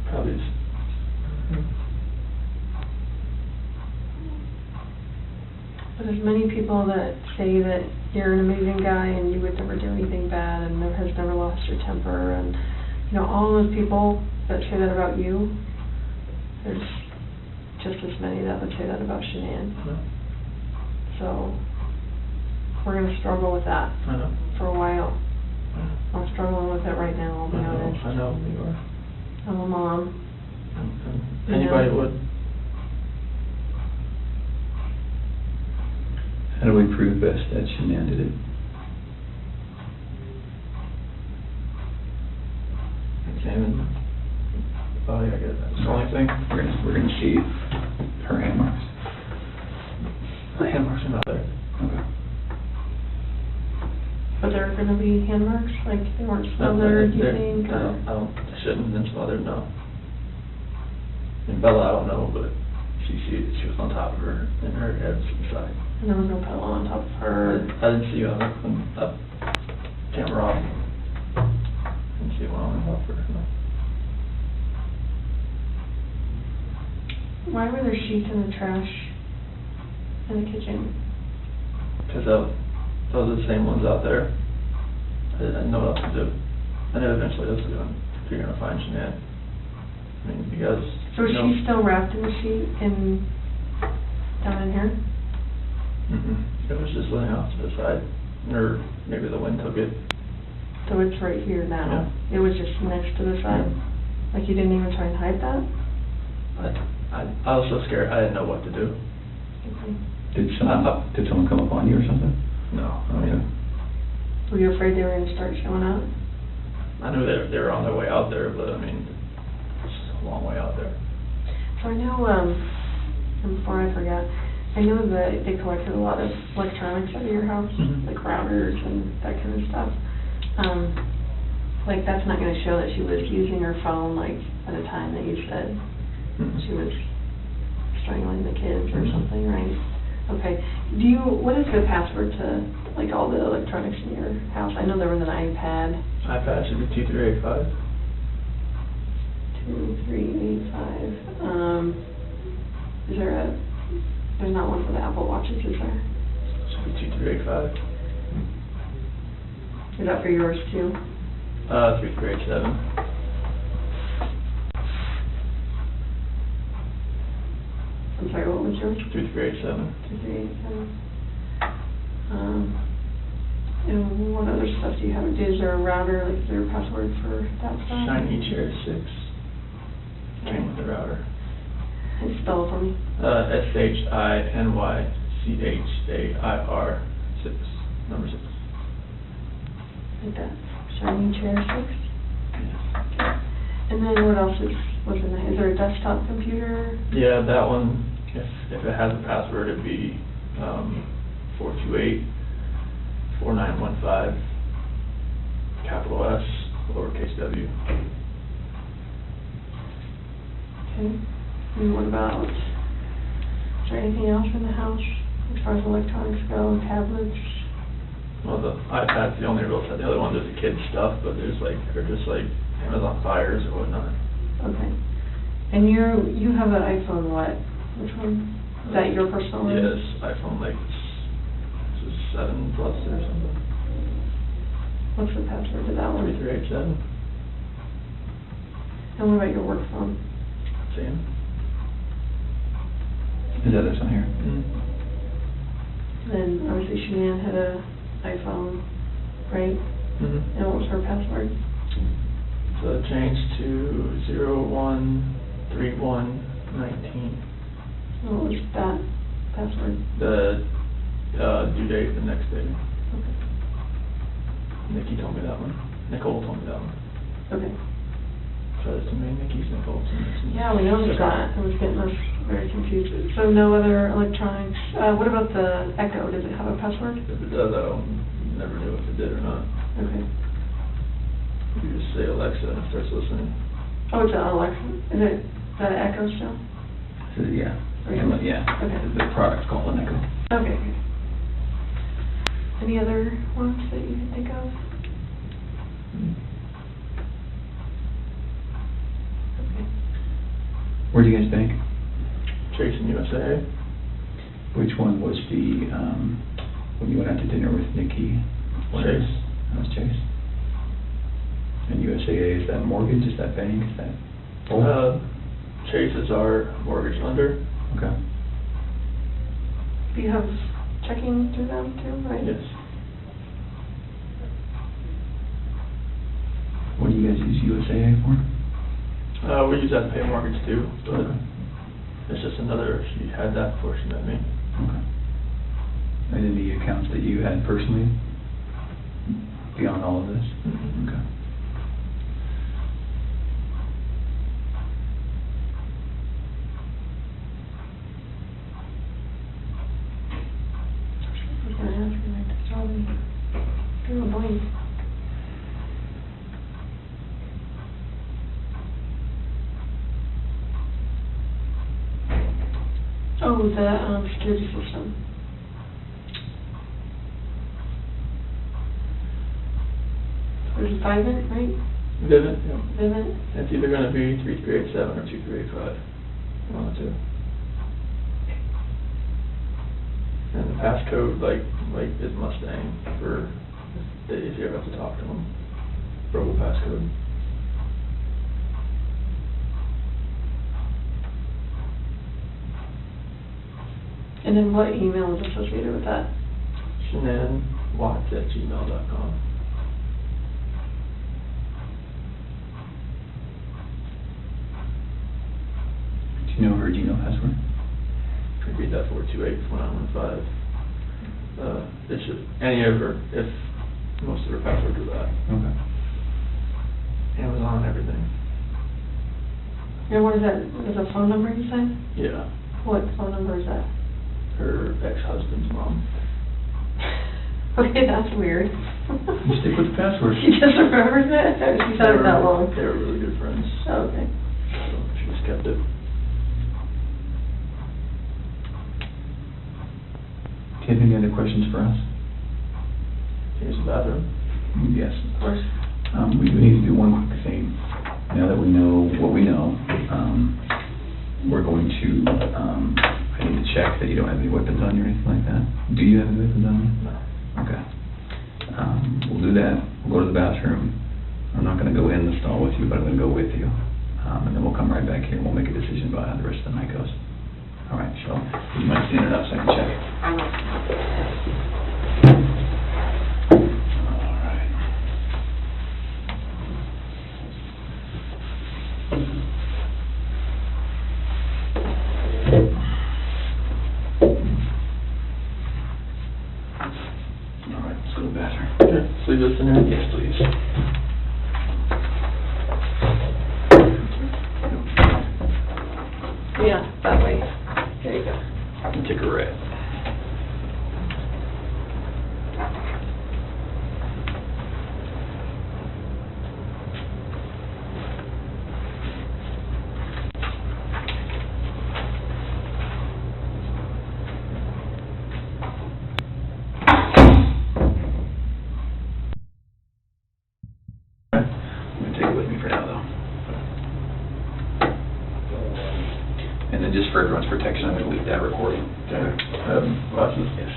probably just, But there's many people that say that you're an amazing guy and you would never do anything bad and has never lost your temper, and, you know, all those people that say that about you, there's just as many that would say that about Shanann. So, we're gonna struggle with that for a while. I'm struggling with it right now, I'll be honest. I know you are. I'm a mom. And anybody would. How do we prove best that Shanann did it? Examine. Oh, yeah, I get that. It's the only thing. We're gonna see her hand marks. The hand marks are not there. Okay. But there are gonna be hand marks, like they weren't smothered, you think? I don't, shouldn't have been smothered, no. And Bella, I don't know, but she was on top of her, and her head was to the side. And there was no pillow on top of her. I didn't see you on the camera off. Didn't see one on top of her, no. Why were there sheets in the trash in the kitchen? Because those are the same ones out there. I didn't know what else to do. I knew eventually you're gonna find Shanann. I mean, you guys. So is she still wrapped in the sheet down in here? It was just laying off to the side, or maybe the wind took it. So it's right here now? Yeah. It was just next to the side? Like you didn't even try and hide that? I was so scared, I didn't know what to do. Okay. Did someone come up on you or something? No, I mean. Were you afraid they were gonna start showing up? I knew they were on their way out there, but I mean, it's a long way out there. So I know, and before I forget, I know that they collected a lot of electronics out of your house, like routers and that kind of stuff. Like that's not gonna show that she was using her phone, like, at a time that you said she was strangling the kids or something, right? Okay. What is the password to, like, all the electronics in your house? I know there was an iPad. iPad should be 2385. 2385. There's not one for the Apple Watches, is there? Should be 2385. Is that for yours too? 3387. I'm sorry, what was yours? 3387. 2387. And what other stuff do you have? Is there a router, like, is there a password for that stuff? Shiny Chair 6. Came with the router. And spell it for me. SHINYCHAIR 6. Number 6. Like that. Shiny Chair 6? Yes. Okay. And then what else was in there? Is there a desktop computer? Yeah, that one, if it has a password, it'd be 428-4915, capital S, lowercase w. Okay. And what about, is there anything else in the house as far as electronics go, tablets? Well, the iPad's the only real set. The other ones are the kids' stuff, but they're just like Amazon Fires or whatnot. Okay. And you have an iPhone what? Which one? Is that your personal one? Yes, iPhone like 7 Plus or something. What's the password to that one? 3387. And what about your work phone? Same. Is that this one here? Then obviously Shanann had a iPhone, right? Mm-hmm. And what was her password? So it changed to 013119. And what was that password? The due date the next day. Okay. Nikki told me that one. Nicole told me that one. Okay. So that's too many Nicki's, Nicole's. Yeah, we noticed that. It was getting us very confused. So no other electronics. What about the Echo? Does it have a password? If it does, I don't, never knew if it did or not. Okay. You just say Alexa and it starts listening. Oh, it's an Alexa. Is that an Echo still? So, yeah. Okay. Yeah. Okay. The product's called an Echo. Okay. Any other ones that you can think of? Where do you guys think? Chase and USA. Which one was the, when you went out to dinner with Nikki? Chase. That was Chase. And USAA, is that mortgage, is that bank, is that? Chase is our mortgage lender. Okay. Do you have checking through them too, right? Yes. What do you guys use USAA for? We use that to pay mortgage too, but it's just another, she had that before she met me. Okay. And any accounts that you had personally beyond all of this? Mm-hmm. Okay. I was gonna ask you, like, it's all in a blank. Oh, the security system. There's Vivint, right? Vivint, yeah. Vivint? It's either gonna be 3387 or 2385. One of the two. And the passcode, like is Mustang for if you ever have to talk to them. Verbal passcode. And then what email is associated with that? ShanannWatts@gmail.com. Do you know her Gmail password? Could read that 428-1915. It's just any of her, if most of her passwords are that. Okay. Amazon, everything. And what is that? Is a phone number you said? Yeah. What phone number is that? Her ex-husband's mom. Okay, that's weird. You stick with the password. She just remembers it? Or she's had it that long? They were really good friends. Oh, okay. So she just kept it. Do you have any other questions for us? Here's the bathroom. Yes. Of course. We do need to do one quick thing. Now that we know what we know, we're going to, I need to check that you don't have any weapons on you or anything like that. Do you have any weapons on you? No. Okay. We'll do that. We'll go to the bathroom. I'm not gonna go in the stall with you, but I'm gonna go with you. And then we'll come right back here and we'll make a decision about how the rest of the night goes. All right, so you might stand it up so I can check it. All right. All right, let's go to the bathroom. Okay, so leave this in there? Yes, please. Yeah, that way. There you go. Take a red. I'm gonna take it with me for now, though. And then just for everyone's protection, I'm gonna leave that recording. Okay. Glasses? Yes.